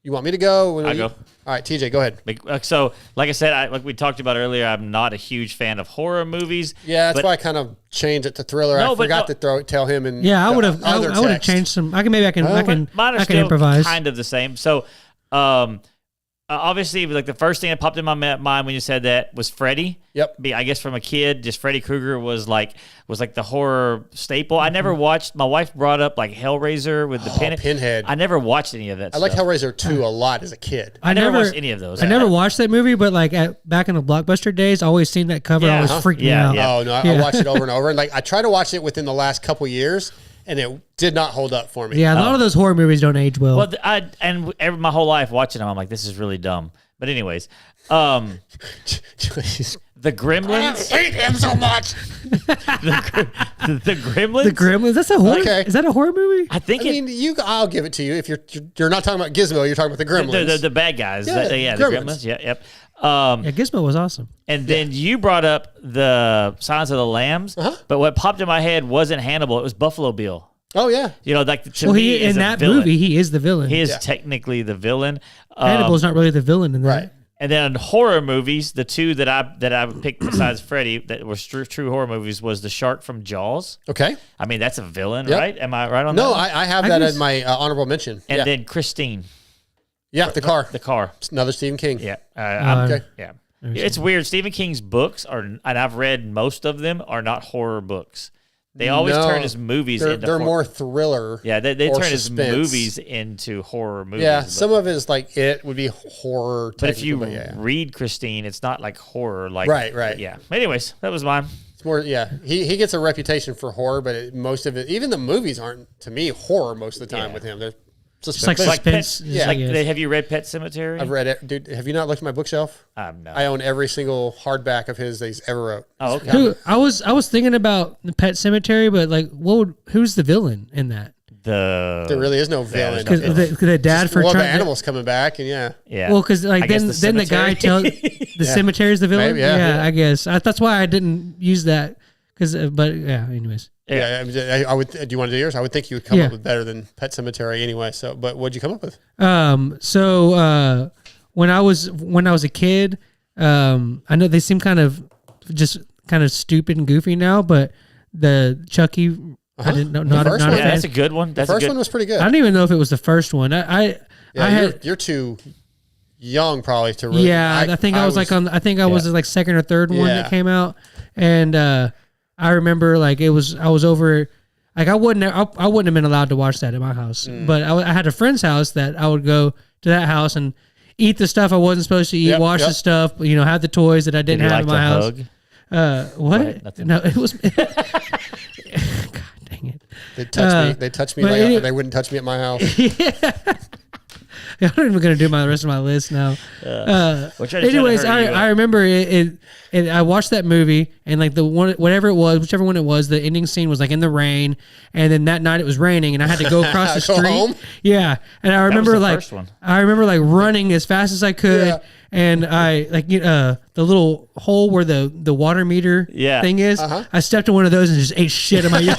You want me to go? I go. All right, TJ, go ahead. So, like I said, like we talked about earlier, I'm not a huge fan of horror movies. Yeah, that's why I kind of changed it to thriller. I forgot to tell him and yeah, I would have. I would have changed some. I can Mine are still improvise. kind of the same. So, obviously, like the first thing that popped in my mind when you said that was Freddie. Yep. I guess from a kid, just Freddy Krueger was like the horror staple. I never watched. My wife brought up like Hellraiser with the Pinhead. I never watched any of that. I like Hellraiser 2 a lot as a kid. I never watched any of those. I never watched that movie, but like back in the Blockbuster days, I always seen that cover. I always freaked me out. Oh no, I watched it over and over. And like I tried to watch it within the last couple years, and it did not hold up for me. Yeah, a lot of those horror movies don't age well. Well, my whole life watching them, I'm like, this is really dumb. But anyways, the Gremlins. I hate him so much. the Gremlins. The Gremlins. That's a horror. Okay. Is that a horror movie? I think. I'll give it to you. If you're not talking about Gizmo, you're talking about the Gremlins. The bad guys. Yeah, The Gremlins. Yeah, yep. Yeah, Gizmo was awesome. And then you brought up the Silence of the Lambs, but what popped in my head wasn't Hannibal; it was Buffalo Bill. Oh yeah, like to me, he, in that villain. movie, he is the villain. He is technically the villain. Hannibal's not really the villain in that. Right. And then horror movies, the two that I picked besides Freddie that were true horror movies was the shark from Jaws. Okay. I mean that's a villain, Yep. right? Am I right on that? No, one? I have that as my honorable mention. And then Christine. Yeah, the car. The car. It's another Stephen King. Yeah. Okay. Yeah. It's weird. Stephen King's books are, and I've read most of them, are not horror books. They always turn his movies into they're more thriller. Yeah, they turn suspense. his movies into horror movies. Yeah, some of it is like it would be horror. But if you read Christine, it's not like horror. Like right. Yeah. Anyways, that was mine. It's more. Yeah, he gets a reputation for horror, but most of it, even the movies, aren't to me horror most of the time with him. They're suspense. It's like suspense. Have you read Pet Sematary? I've read it, dude. Have you not looked at my bookshelf? No. I own every single hardback of his that he's ever wrote. Oh, okay. Dude, I was thinking about the Pet Cemetery, but like, who's the villain in that? There really is no villain. Because the dad for the trying animals coming back, and yeah. Well, because like then the guy tells the cemetery is the villain. Maybe, yeah. I guess that's why I didn't use that. But anyways. Yeah, I would. Do you want to do yours? I would think you would come up with better than Pet Cemetery anyway. So, but what'd you come up with? So when I was a kid, I know they seem kind of stupid and goofy now, but the Chucky, I didn't know. Not a fan. That's a good one. The first one was pretty good. I don't even know if it was the first one. You're too young probably to really. Yeah, I think I was like second or third one that came out, and I remember like I was over, like I wouldn't have been allowed to watch that at my house, but I had a friend's house that I would go to that house and eat the stuff I wasn't supposed to eat, watch the stuff, have the toys that I didn't have in my house. What? Right, no, it was. God dang it! They touched me. They wouldn't touch me at my house. I'm not even going to do the rest of my list now. Anyways, I remember it. I watched that movie, and like whichever one it was, the ending scene was like in the rain, and then that night it was raining, and I had to go across the street. Home? Yeah, and I remember like running as fast as I could, and I the little hole where the water meter thing is. I stepped in one of those and just ate shit in my yard.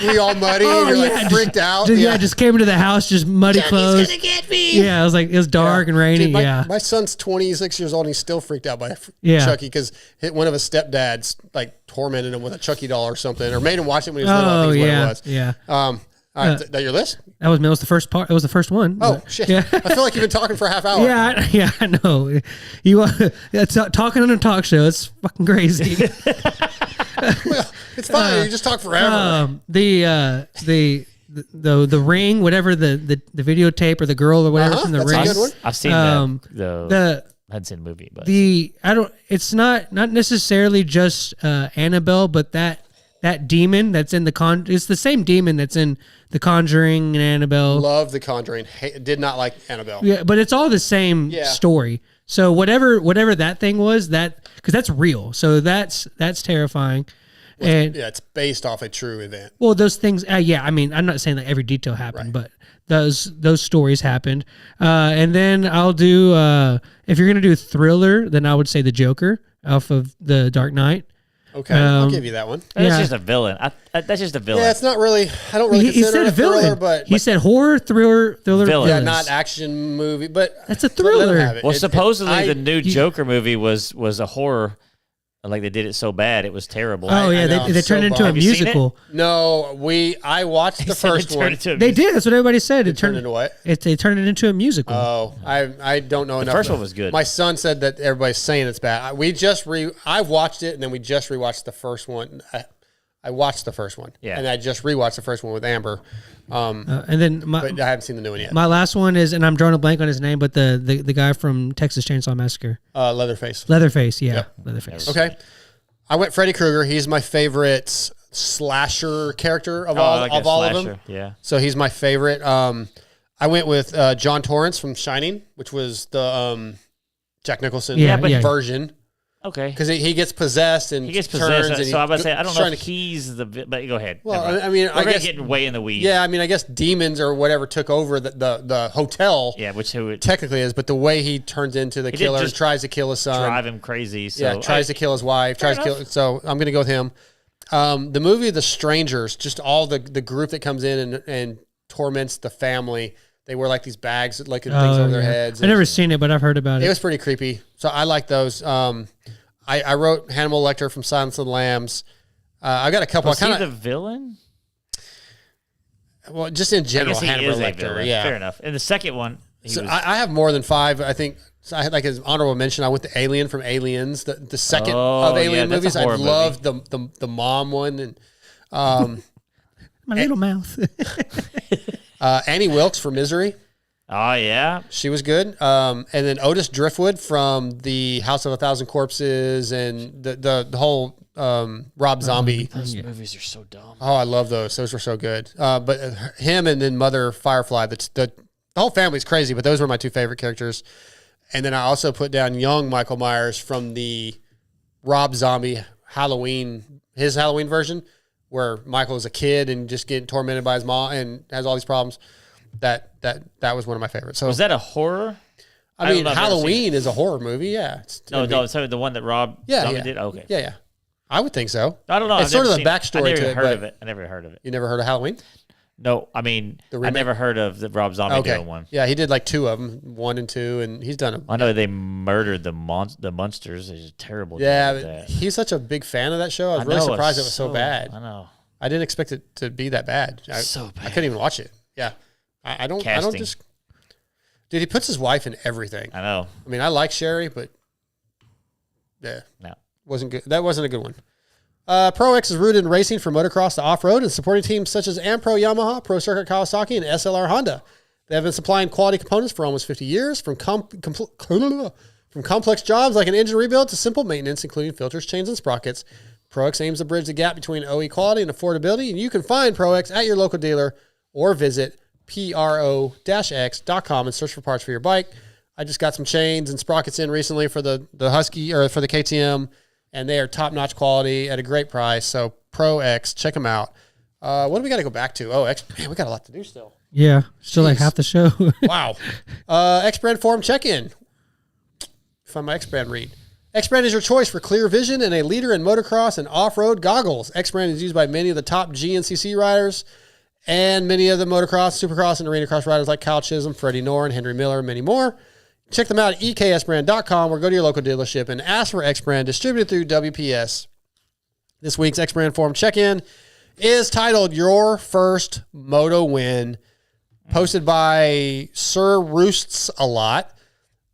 We all muddy. And you're like freaked out. Just came into the house, just muddy clothes. Gonna get me. Yeah, I was like, it was dark and rainy. Dude, my son's 26 years old and he's still freaked out by Chucky because one of his stepdads like tormented him with a Chucky doll or something, or made him watch it when he was little. I think is what it was. Yeah. That your list? That was the first part. It was the first one. Oh shit! Yeah. I feel like you've been talking for a half hour. Yeah, I know. Talking on a talk show. It's fucking crazy. Well, it's fine. You just talk forever. The ring, whatever the videotape or the girl or whatever's in the ring. That's a good one. I've seen the Hudson movie, but it's not necessarily just Annabelle, but that demon that's in it's the same demon that's in The Conjuring and Annabelle. Love The Conjuring. Did not like Annabelle. Yeah, but it's all the same story. So whatever that thing was, because that's real. So that's terrifying. And it's based off a true event. Well, those things, I mean, I'm not saying that every detail happened, but those stories happened. And then I'll do, if you're going to do thriller, then I would say The Joker off of The Dark Knight. Okay, I'll give you that one. That's just a villain. That's just a villain. Yeah, it's not really. I don't really consider it a thriller, but he said horror, thriller. Yeah, not action movie, but that's a thriller. Well, supposedly the new Joker movie was a horror. Like they did it so bad, it was terrible. Oh yeah, they turned it into a musical. No, I watched the first one. They did. That's what everybody said. It turned into what? They turned it into a musical. Oh, I don't know enough. The first one was good. My son said that everybody's saying it's bad. I watched it and then we just rewatched the first one. I watched the first one. Yeah, and I just rewatched the first one with Amber. And then but I haven't seen the new one yet. My last one is, and I'm drawing a blank on his name, but the guy from Texas Chainsaw Massacre. Leatherface. Leatherface, yeah. Yep. Leatherface. Okay. I went Freddy Krueger. He's my favorite slasher character of all of them. Yeah. So he's my favorite. I went with John Torrance from Shining, which was the Jack Nicholson version. Okay. Because he gets possessed and he gets possessed. And so I was about to say, I don't know if he's the. But go ahead. Well, I mean, I guess getting way in the weeds. Yeah, I mean, I guess demons or whatever took over the hotel. Yeah, which technically is, but the way he turns into the killer and tries to kill his son, drive him crazy. So tries to kill his wife, tries to kill. So I'm going to go with him. The movie The Strangers, just all the group that comes in and torments the family. They wear like these bags, like things over their heads. I've never seen it, but I've heard about it. It was pretty creepy. So I like those. I wrote Hannibal Lecter from Silence of the Lambs. I got a couple. Was he the villain? Well, just in general, Hannibal Lecter. Yeah, fair enough. In the second one, I have more than 5. I think I had like as honorable mention. I went to Alien from Aliens, the second of Alien movies. I loved the mom one and my little mouth. Annie Wilkes for Misery. Oh yeah, she was good. And then Otis Driftwood from the House of a Thousand Corpses and the whole Rob Zombie. Those movies are so dumb. Oh, I love those. Those were so good. But him and then Mother Firefly. The whole family's crazy, but those were my 2 favorite characters. And then I also put down young Michael Myers from the Rob Zombie his Halloween version, where Michael is a kid and just getting tormented by his mom and has all these problems. That was one of my favorites. So was that a horror? I mean, Halloween is a horror movie. Yeah. No. So the one that Rob Zombie did. Okay. Yeah. I would think so. I don't know. It's sort of the backstory to it. I never heard of it. You never heard of Halloween? No, I mean, I never heard of the Rob Zombie doing one. Yeah, he did like 2 of them, 1 and 2, and he's done them. I know they murdered the monsters. It's a terrible. Yeah, he's such a big fan of that show. I was really surprised it was so bad. I know. I didn't expect it to be that bad. So bad. I couldn't even watch it. Yeah, I don't just. Dude, he puts his wife in everything. I know. I mean, I like Sherry, but yeah, no, wasn't good. That wasn't a good one. Pro X is rooted in racing from motocross to off-road and supporting teams such as Ampro Yamaha, Pro Circuit Kawasaki, and SLR Honda. They have been supplying quality components for almost 50 years, from complex jobs like an engine rebuild to simple maintenance, including filters, chains, and sprockets. Pro X aims to bridge the gap between OE quality and affordability, and you can find Pro X at your local dealer or visit pro-x.com and search for parts for your bike. I just got some chains and sprockets in recently for the Husky or for the KTM, and they are top-notch quality at a great price. So Pro X, check them out. What do we got to go back to? Oh, man, we got a lot to do still. Yeah, still like half the show. Wow. X-Brand Forum check-in. Find my X-Brand read. X-Brand is your choice for clear vision and a leader in motocross and off-road goggles. X-Brand is used by many of the top GNCC riders and many of the motocross, supercross, and arena cross riders like Kyle Chisholm, Freddy Noren, Henry Miller, and many more. Check them out at eksbrand.com or go to your local dealership and ask for X-Brand, distributed through WPS. This week's X-Brand Forum check-in is titled Your First Moto Win, posted by Sir Roosts a Lot.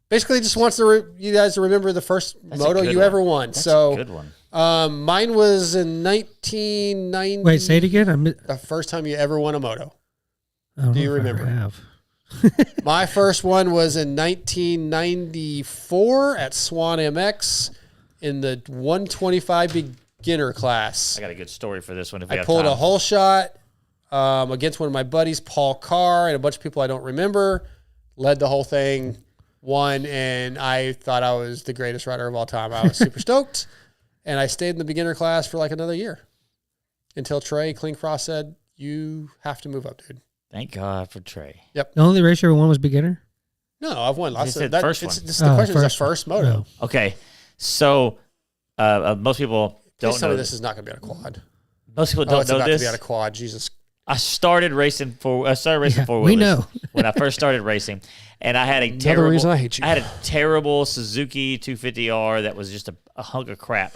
Basically, just wants you guys to remember the first moto you ever won. That's a good one. Mine was in 1990. Wait, say it again. The first time you ever won a moto. Do you remember? My first one was in 1994 at Swan MX in the 125 beginner class. I got a good story for this one. If I pulled a whole shot against one of my buddies, Paul Carr, and a bunch of people I don't remember. Led the whole thing. Won, and I thought I was the greatest rider of all time. I was super stoked, and I stayed in the beginner class for like another year until Trey Klingfrost said, you have to move up, dude. Thank God for Trey. Yep. The only race you ever won was beginner? No, I've won lots of the first one. This the question is the first moto. No. Okay, so most people don't know. This is not going to be on a quad. Most people don't know it's about this. to be on a quad. Jesus. I started racing four wheelers we know. when I first started racing, and I had a Another reason I hate you. I had a terrible Suzuki 250R that was just a hunk of crap.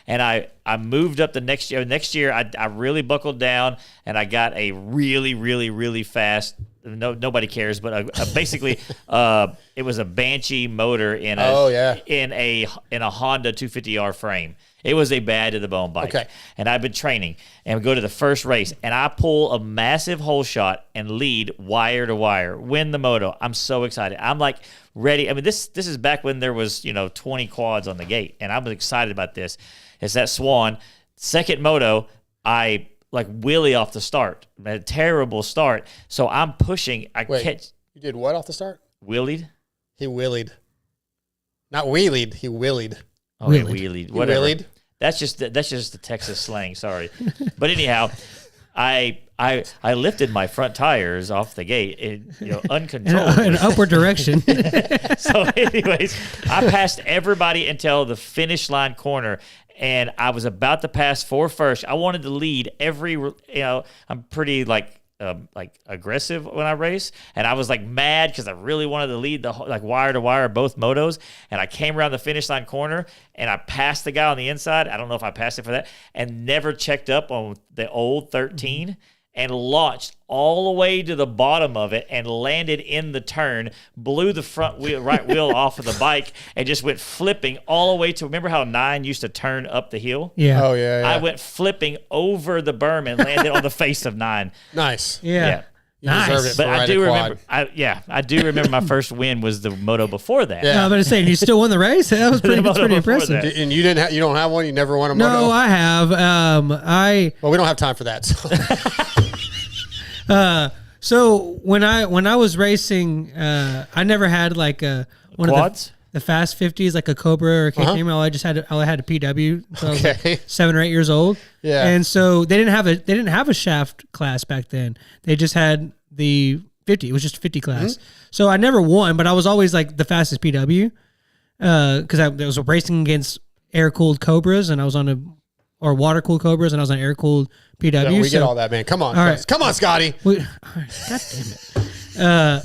And I moved up the next year. Next year, I really buckled down, and I got a really, really, really fast. Nobody cares, but basically, it was a Banshee motor in a Honda 250R frame. It was a bad to the bone bike. Okay. And I've been training, and we go to the first race, and I pull a massive hole shot and lead wire to wire, win the moto. I'm so excited. I'm like ready. I mean, this is back when there was 20 quads on the gate, and I was excited about this. It's that Swan. Second moto, I wheelie off the start. A terrible start. So I'm pushing. You did what off the start? Wheelied? He wheelied. Not wheelied. He wheelied. Oh, wheelied. Whatever. Wheelied? That's just the Texas slang. Sorry, but anyhow, I lifted my front tires off the gate, uncontrollably. In an upward direction. So, anyways, I passed everybody until the finish line corner, and I was about to pass for first. I wanted to lead every. I'm pretty aggressive when I race, and I was mad because I really wanted to lead the wire to wire both motos, and I came around the finish line corner and I passed the guy on the inside. I don't know if I passed it for that, and never checked up on the old 13 and launched all the way to the bottom of it and landed in the turn, blew the right wheel off of the bike, and just went flipping all the way to, remember how 9 used to turn up the hill? Yeah. Oh, yeah. I went flipping over the berm and landed on the face of 9. Nice. Yeah. You deserve it. But I do remember. I do remember my first win was the moto before that. Yeah. I was about to say, you still won the race? That was pretty impressive. And you didn't. You don't have one. You never won a moto. No, I have. Well, we don't have time for that. So when I was racing, I never had one quads? of the fast 50s, like a Cobra or a K-Camera. I had a PW until I was 7 or 8 years old. Yeah. And so they didn't have a shaft class back then. They just had the 50. It was just a 50 class. So I never won, but I was always the fastest PW because I was racing against air-cooled Cobras, and I was on water-cooled Cobras, and I was on air-cooled PW. Yeah, we get all that, man. Come on. All right. Come on, Scotty. God damn it.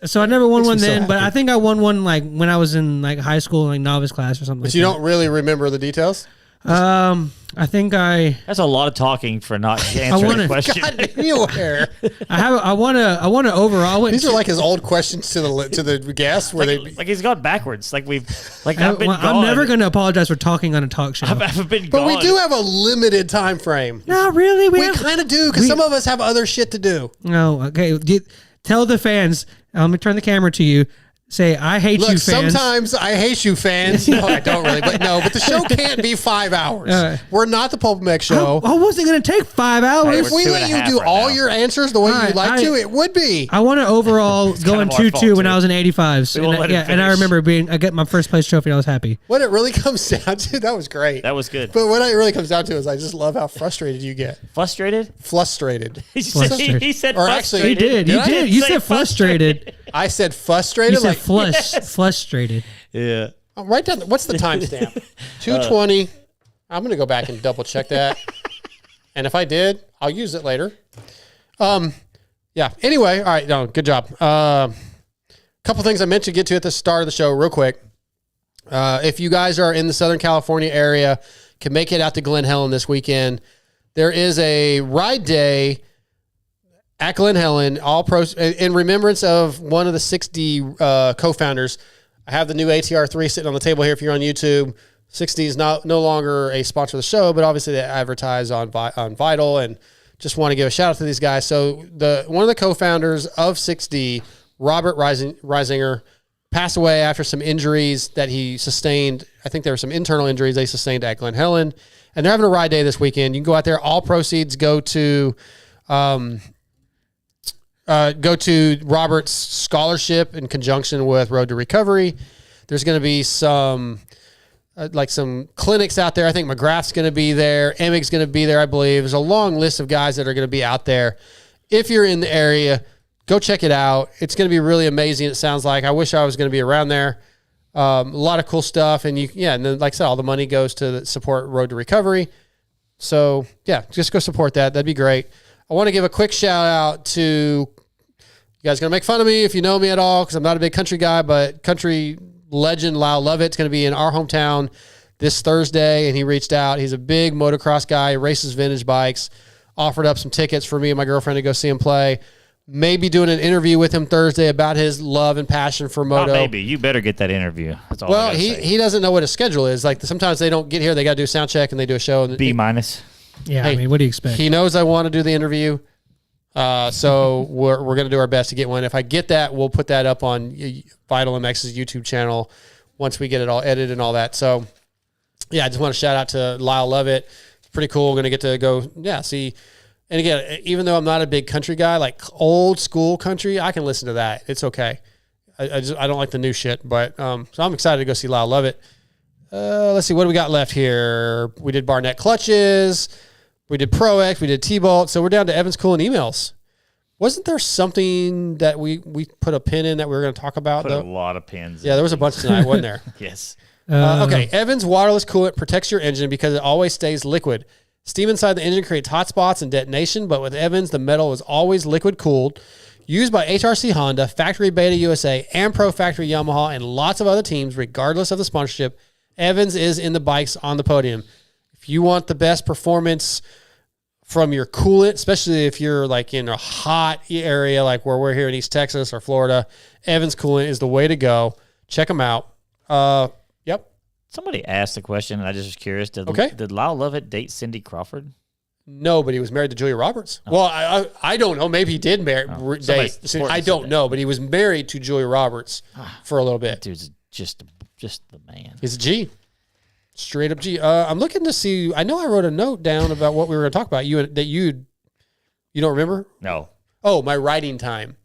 So I never won one then, but I think I won one when I was in high school, novice class or something. But you don't really remember the details? I think that's a lot of talking for not answering the question. God, you aware? I want to overall. These are his old questions to the guests where he's gone backwards. I've been gone. I'm never going to apologize for talking on a talk show. I've been but gone. we do have a limited time frame. Not really. We kind of do because some of us have other shit to do. No, okay. Tell the fans. Let me turn the camera to you. Say, I hate you, fans. Sometimes I hate you, fans. No, I don't really. But the show can't be 5 hours. We're not the Pulp Mech show. I wasn't going to take 5 hours. If we let you do all your answers the way you'd like to, it would be. I want to overall go in 2-2 when I was in 85s. And I remember I got my first place trophy. I was happy. What it really comes down to, that was great. That was good. But what it really comes down to is I just love how frustrated you get. Frustrated? Frustrated. He said Or frustrated. actually, You did. You said frustrated. I said frustrated. You said frustrated. Yeah. Write down. What's the timestamp? 2:20. I'm going to go back and double check that. And if I did, I'll use it later. Yeah. Anyway, all right. No, good job. Couple things I meant to get to at the start of the show real quick. If you guys are in the Southern California area, can make it out to Glen Helen this weekend, there is a ride day at Glen Helen, in remembrance of one of the 6D co-founders. I have the new ATR3 sitting on the table here if you're on YouTube. 6D is no longer a sponsor of the show, but obviously they advertise on Vital, and just want to give a shout out to these guys. So one of the co-founders of 6D, Robert Reisinger, passed away after some injuries that he sustained. I think there were some internal injuries they sustained at Glen Helen, and they're having a ride day this weekend. You can go out there. All proceeds go to Robert's scholarship in conjunction with Road to Recovery. There's going to be some clinics out there. I think McGrath's going to be there. Emig's going to be there, I believe. There's a long list of guys that are going to be out there. If you're in the area, go check it out. It's going to be really amazing. It sounds like. I wish I was going to be around there. A lot of cool stuff. And and then, like I said, all the money goes to support Road to Recovery. So yeah, just go support that. That'd be great. I want to give a quick shout out to, you guys going to make fun of me if you know me at all, because I'm not a big country guy, but country legend Lyle Lovett's going to be in our hometown this Thursday, and he reached out. He's a big motocross guy, races vintage bikes, offered up some tickets for me and my girlfriend to go see him play. Maybe doing an interview with him Thursday about his love and passion for moto. Maybe. You better get that interview. That's all. Well, he doesn't know what his schedule is. Like, sometimes they don't get here. They got to do a sound check and they do a show. B minus. Yeah, hey, I mean, what do you expect? He knows I want to do the interview. So we're going to do our best to get one. If I get that, we'll put that up on Vital MX's YouTube channel once we get it all edited and all that. So yeah, I just want to shout out to Lyle Lovett. It's pretty cool. We're going to get to go, see. And again, even though I'm not a big country guy, like old school country, I can listen to that. It's okay. I don't like the new shit, but so I'm excited to go see Lyle Lovett. Let's see, what do we got left here? We did Barnett clutches. We did Pro X. We did T-Bolt. So we're down to Evans Coolant emails. Wasn't there something that we put a pin in that we were going to talk about? Put a lot of pins. Yeah, there was a bunch tonight, wasn't there? Yes. Okay, Evans waterless coolant protects your engine because it always stays liquid. Steam inside the engine creates hot spots and detonation, but with Evans, the metal is always liquid cooled. Used by HRC Honda, Factory Beta USA, and Pro Factory Yamaha, and lots of other teams, regardless of the sponsorship, Evans is in the bikes on the podium. If you want the best performance from your coolant, especially if you're like in a hot area like where we're here in East Texas or Florida, Evans Coolant is the way to go. Check them out. Yep. Somebody asked the question, and I just was curious. Did Lyle Lovett date Cindy Crawford? No, but he was married to Julia Roberts. Oh. Well, I don't know. Maybe he did date. I don't know, but he was married to Julia Roberts for a little bit. That dude's just the man. He's a G. Straight up G. I'm looking to see. I know I wrote a note down about what we were going to talk about. You don't remember? No. Oh, my writing time.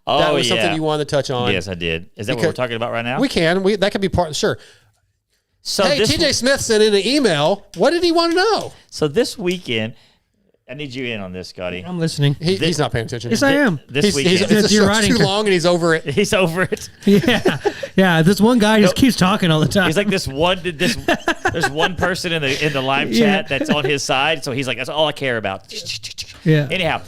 Oh, that was something you wanted to touch on. Yes, I did. Is that what we're talking about right now? We can. That could be part. Sure. So hey, TJ Smith sent in an email. What did he want to know? So this weekend, I need you in on this, Scotty. I'm listening. He's not paying attention. Yes, I am. This weekend. It's too long, and he's over it. He's over it. Yeah. This one guy just keeps talking all the time. He's like there's one person in the live chat that's on his side, so he's like, that's all I care about. Yeah. Anyhow.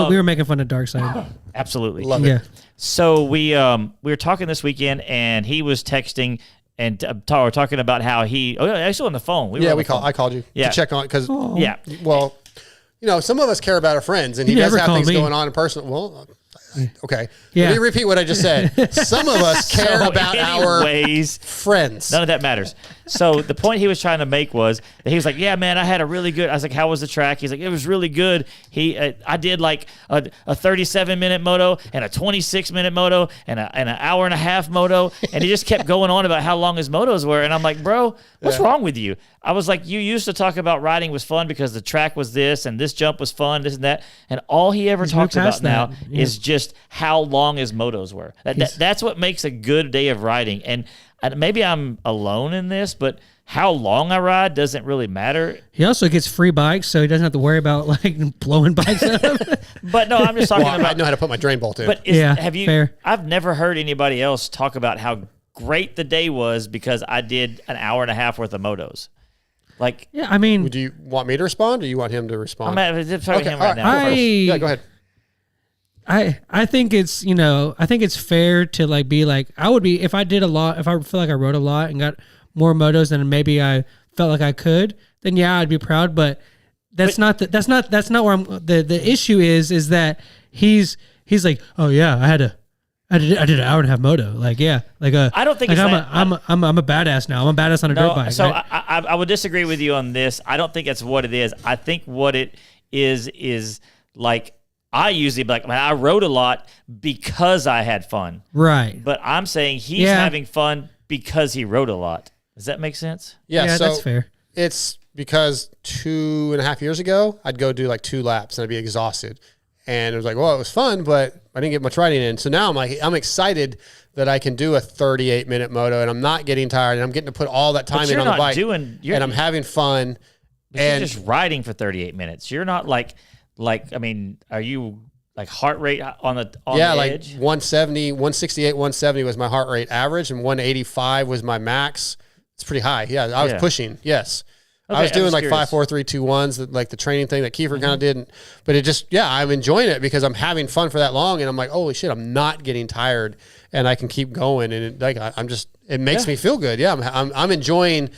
We were making fun of Darkside. Absolutely. Love it. Yeah. So we were talking this weekend, and he was texting and talking about how actually on the phone. I called you to check on it because well, some of us care about our friends, and he does have things going on in person. Well, okay. Let me repeat what I just said. Some of us care about our friends. None of that matters. So the point he was trying to make was that he was like, yeah, man, I had a really good. I was like, how was the track? He's like, it was really good. I did like a 37-minute moto and a 26-minute moto and an hour and a half moto. And he just kept going on about how long his motos were. And I'm like, bro, what's wrong with you? I was like, you used to talk about riding was fun because the track was this and this jump was fun, this and that. And all he ever talks about now is just how long his motos were. That's what makes a good day of riding. And maybe I'm alone in this, but how long I ride doesn't really matter. He also gets free bikes, so he doesn't have to worry about like blowing bikes up. But no, I'm just talking about. I know how to put my drain bolt in. But I've never heard anybody else talk about how great the day was because I did an hour and a half worth of motos. Like, yeah, I mean, do you want me to respond, or do you want him to respond? I'm him right now. Yeah, go ahead. I think it's, I think it's fair to like be like, I would be if I did a lot, if I feel like I rode a lot and got more motos than maybe I felt like I could, then yeah, I'd be proud. But that's not where I'm. The issue is that he's like, oh yeah, I did an hour and a half moto. Like, yeah, like I don't think like it's I'm a badass now. I'm a badass on a dirt bike. So right? I would disagree with you on this. I don't think that's what it is. I think what it is like, I usually be like, man, I rode a lot because I had fun. Right. But I'm saying he's having fun because he rode a lot. Does that make sense? Yeah, so that's fair. It's because 2.5 years ago, I'd go do like 2 laps and I'd be exhausted. And it was like, well, it was fun, but I didn't get much riding in. So now I'm excited that I can do a 38-minute moto and I'm not getting tired and I'm getting to put all that time in on the bike. And I'm having fun. And you're just riding for 38 minutes. You're not like I mean, are you like heart rate on the edge? 170, 168, 170 was my heart rate average and 185 was my max. It's pretty high. Yeah, I was pushing. Yes. Okay, I was doing like 5, 4, 3, 2, 1s, like the training thing that Kiefer kind of did. But it just, I'm enjoying it because I'm having fun for that long. And I'm like, holy shit, I'm not getting tired and I can keep going. And it makes me feel good. Yeah. I'm enjoying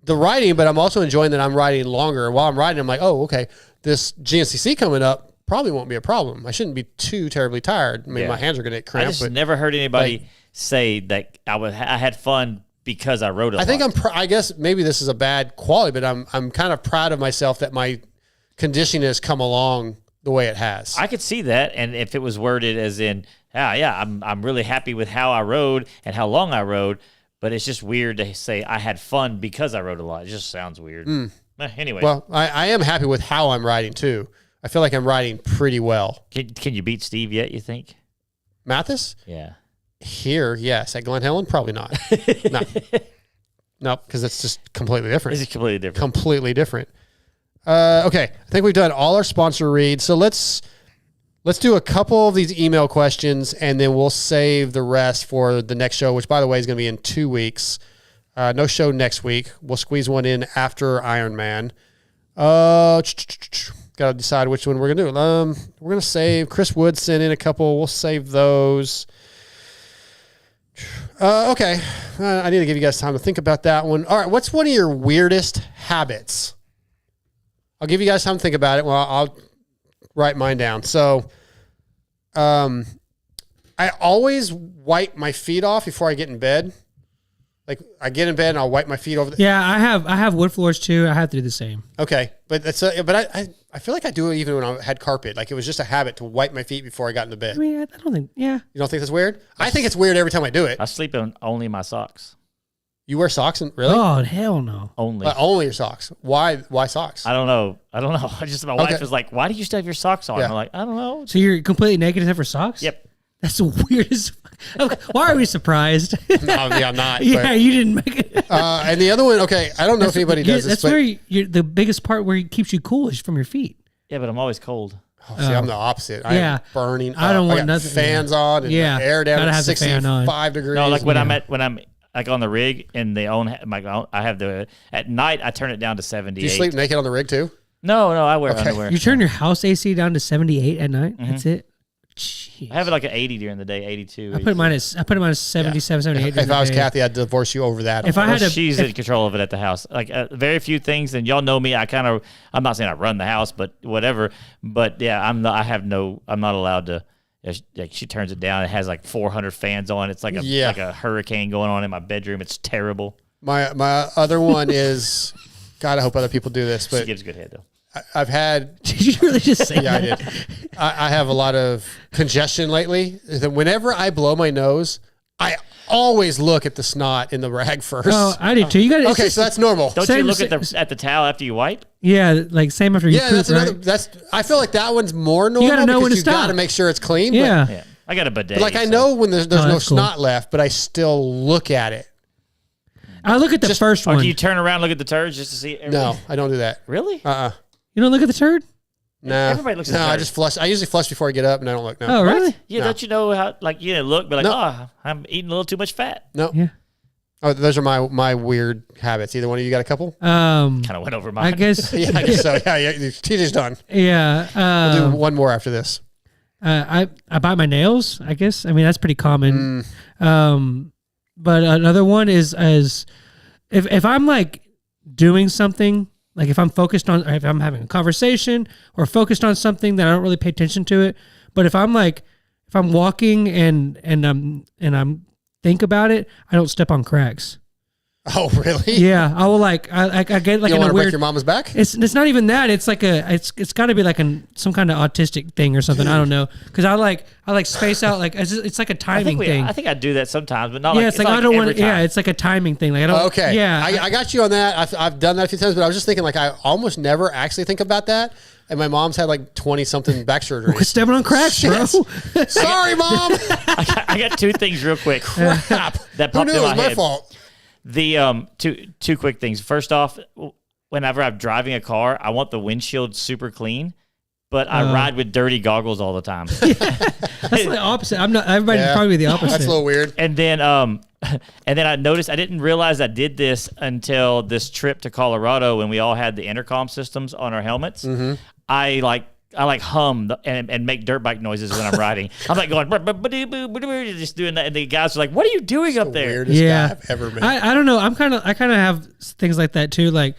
the riding, but I'm also enjoying that I'm riding longer. While I'm riding, I'm like, oh, okay, this GNCC coming up probably won't be a problem. I shouldn't be too terribly tired. I mean, my hands are going to get cramped. I just never heard anybody say that I had fun because I rode a lot. I think I guess maybe this is a bad quality, but I'm kind of proud of myself that my conditioning has come along the way it has. I could see that, and if it was worded as in, I'm really happy with how I rode and how long I rode, but it's just weird to say I had fun because I rode a lot. It just sounds weird. Anyway. Well, I am happy with how I'm riding too. I feel like I'm riding pretty well. Can you beat Steve yet, you think? Mathis? Yeah. Here, yes. At Glen Helen, probably not. No, because it's just completely different. It's completely different. Completely different. Okay, I think we've done all our sponsor reads. So let's do a couple of these email questions, and then we'll save the rest for the next show, which, by the way, is going to be in 2 weeks. No show next week. We'll squeeze one in after Ironman. Got to decide which one we're going to do. We're going to save. Chris Wood sent in a couple. We'll save those. Okay. I need to give you guys time to think about that one. All right. What's one of your weirdest habits? I'll give you guys time to think about it. Well, I'll write mine down. So, I always wipe my feet off before I get in bed. Like I get in bed and I'll wipe my feet over. Yeah, I have wood floors too. I have to do the same. Okay, but I feel like I do it even when I had carpet. Like it was just a habit to wipe my feet before I got into bed. I mean, I don't think. Yeah. You don't think that's weird? I think it's weird every time I do it. I sleep in only my socks. You wear socks? Really? Oh, hell no. Only your socks. Why socks? I don't know. Just my wife was like, "Why do you still have your socks on?" Yeah. I'm like, "I don't know." So you're completely naked except for socks? Yep. That's the weirdest. Why are we surprised? No, I'm not. Yeah, you didn't make it. And the other one, okay, I don't know if anybody does this. That's where the biggest part where it keeps you cool is from your feet. Yeah, but I'm always cold. Oh, see, I'm the opposite. I am burning. I don't want nothing. Fans on and the air down at 65 degrees. No, like when I'm like on the rig and they own I have at night I turn it down to 78. Do you sleep naked on the rig too? No, I wear underwear. You turn your house AC down to 78 at night. Mm-hmm. That's it. Jeez. I have it like at 80 during the day, 82. I put mine at 77, 78. If I was Kathy, I'd divorce you over that. She's in control of it at the house. Like very few things, and y'all know me. I'm not saying I run the house, but whatever. But yeah, I'm not allowed to. Like she turns it down. It has like 400 fans on. It's like a hurricane going on in my bedroom. It's terrible. My other one is, God, I hope other people do this, but she gives good head though. I've had. Did you really just say that? Yeah, I did. I have a lot of congestion lately. Whenever I blow my nose, I always look at the snot in the rag first. Oh, I do too. You got okay, so that's normal. Don't you look at the towel after you wipe? Yeah, like same after you poop, that's I feel like that one's more normal. You got to know when to stop. You got to make sure it's clean. Yeah. Yeah. I got a bidet. But I know when there's no snot left, but I still look at it. I look at the first one. Do you turn around and look at the turds just to see everything? No, I don't do that. Really? You don't look at the turd? No. Everybody looks at the turd. I just flush. I usually flush before I get up, and I don't look. No. Oh, really? Yeah, don't you know how, look, but I'm eating a little too much fat. No. Yeah. Oh, those are my weird habits. Either one of you got a couple? Kind of went over mine. I guess. Yeah, I guess so. Yeah, TJ's done. Yeah. We'll do one more after this. I bite my nails, I guess. I mean, that's pretty common. But another one is if I'm like doing something, like if I'm focused on, or if I'm having a conversation or focused on something that I don't really pay attention to it. But if I'm walking and I'm think about it, I don't step on cracks. Oh, really? Yeah, I will I get like you don't in a want to weird. break your mama's back? It's not even that. It's like it's got to be like some kind of autistic thing or something. I don't know, because I like space out, like it's like a timing thing. I think I do that sometimes, but not. Yeah, like, it's like I don't want. Yeah, it's like a timing thing. Like I don't. Okay. Yeah, I got you on that. I've done that a few times, but I was just thinking like I almost never actually think about that. And my mom's had like 20-something back surgeries. Quit stepping on cracks, bro. Sorry, Mom. I got two things real quick. Crap. That Who popped knew in it was my my head. fault? The two quick things. First off, whenever I'm driving a car, I want the windshield super clean, but I ride with dirty goggles all the time. That's the opposite. I'm not. Everybody's probably the opposite. That's a little weird. And then I noticed, I didn't realize I did this until this trip to Colorado when we all had the intercom systems on our helmets. Mm-hmm. I hum and make dirt bike noises when I'm riding. I'm like going just doing that, and the guys are like, "What are you doing up there?" Weirdest guy I've ever met. I don't know. I kind of have things like that too. Like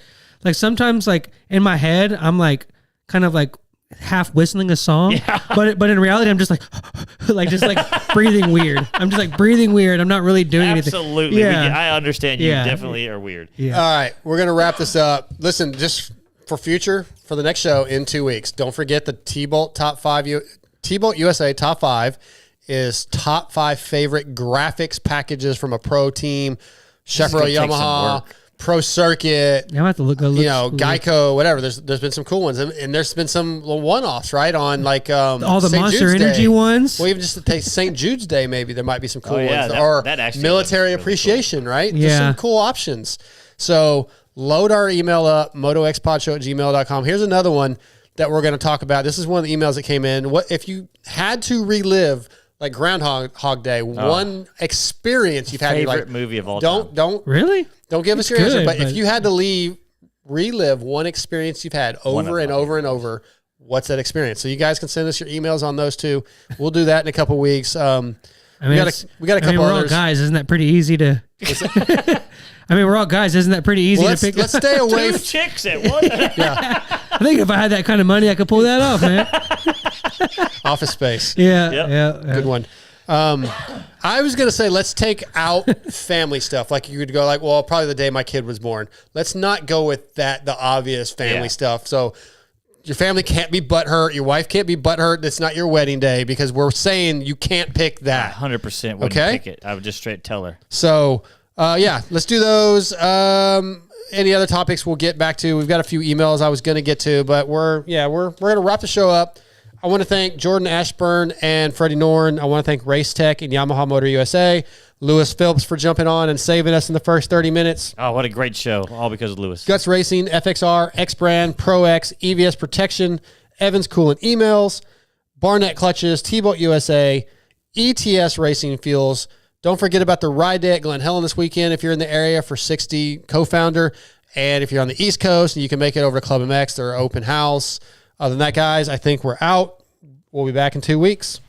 sometimes like in my head, I'm like kind of like half whistling a song, but in reality, I'm just like breathing weird. I'm just like breathing weird. I'm not really doing anything. Absolutely. Yeah. I understand. You definitely are weird. Yeah. All right, we're gonna wrap this up. Listen, just for the next show in 2 weeks, don't forget the T-Bolt T-Bolt USA top 5 is top 5 favorite graphics packages from a pro team, Chevrolet, Yamaha, Pro Circuit. I'm gonna have to look. Geico, whatever. There's been some cool ones, and there's been some one-offs, right? On like all the St. Monster Jude's Energy Day. ones. Well, even just to take St. Jude's Day, maybe there might be some cool ones, that or actually military looks really appreciation, right? Yeah. There's some cool options. So load our email up, motoxpodshow@gmail.com. Here's another one that we're going to talk about. This is one of the emails that came in. What if you had to relive like Groundhog Day, one experience you've had? Favorite movie of all time. Don't Really? don't give us your good, answer. But but- if you had to relive one experience you've had over and over and over, what's that experience? So you guys can send us your emails on those two. We'll do that in a couple weeks. I mean, we got a couple we're all others. guys. Isn't that pretty easy to? I mean, we're all guys. Isn't that pretty easy to pick? Let's stay away. Two chicks at one. I think if I had that kind of money, I could pull that off, man. Office Space. Yeah. Good one. I was going to say, let's take out family stuff. Like you would go like, well, probably the day my kid was born. Let's not go with that, the obvious family stuff. So your family can't be butthurt. Your wife can't be butthurt. It's not your wedding day because we're saying you can't pick that. 100% wouldn't pick it. I would just straight tell her. So, let's do those. Any other topics we'll get back to. We've got a few emails I was going to get to, but we're going to wrap the show up. I want to thank Jordan Ashburn and Freddy Noren. I want to thank Race Tech and Yamaha Motor USA. Lewis Phillips for jumping on and saving us in the first 30 minutes. Oh, what a great show. All because of Lewis. Guts Racing, FXR, X-Brand, Pro X, EVS Protection, Evans Coolant Emails, Barnett Clutches, T-Bolt USA, ETS Racing Fuels. Don't forget about the ride day at Glen Helen this weekend if you're in the area for 60 co-founder. And if you're on the East Coast, you can make it over to Club MX, their open house. Other than that, guys, I think we're out. We'll be back in 2 weeks.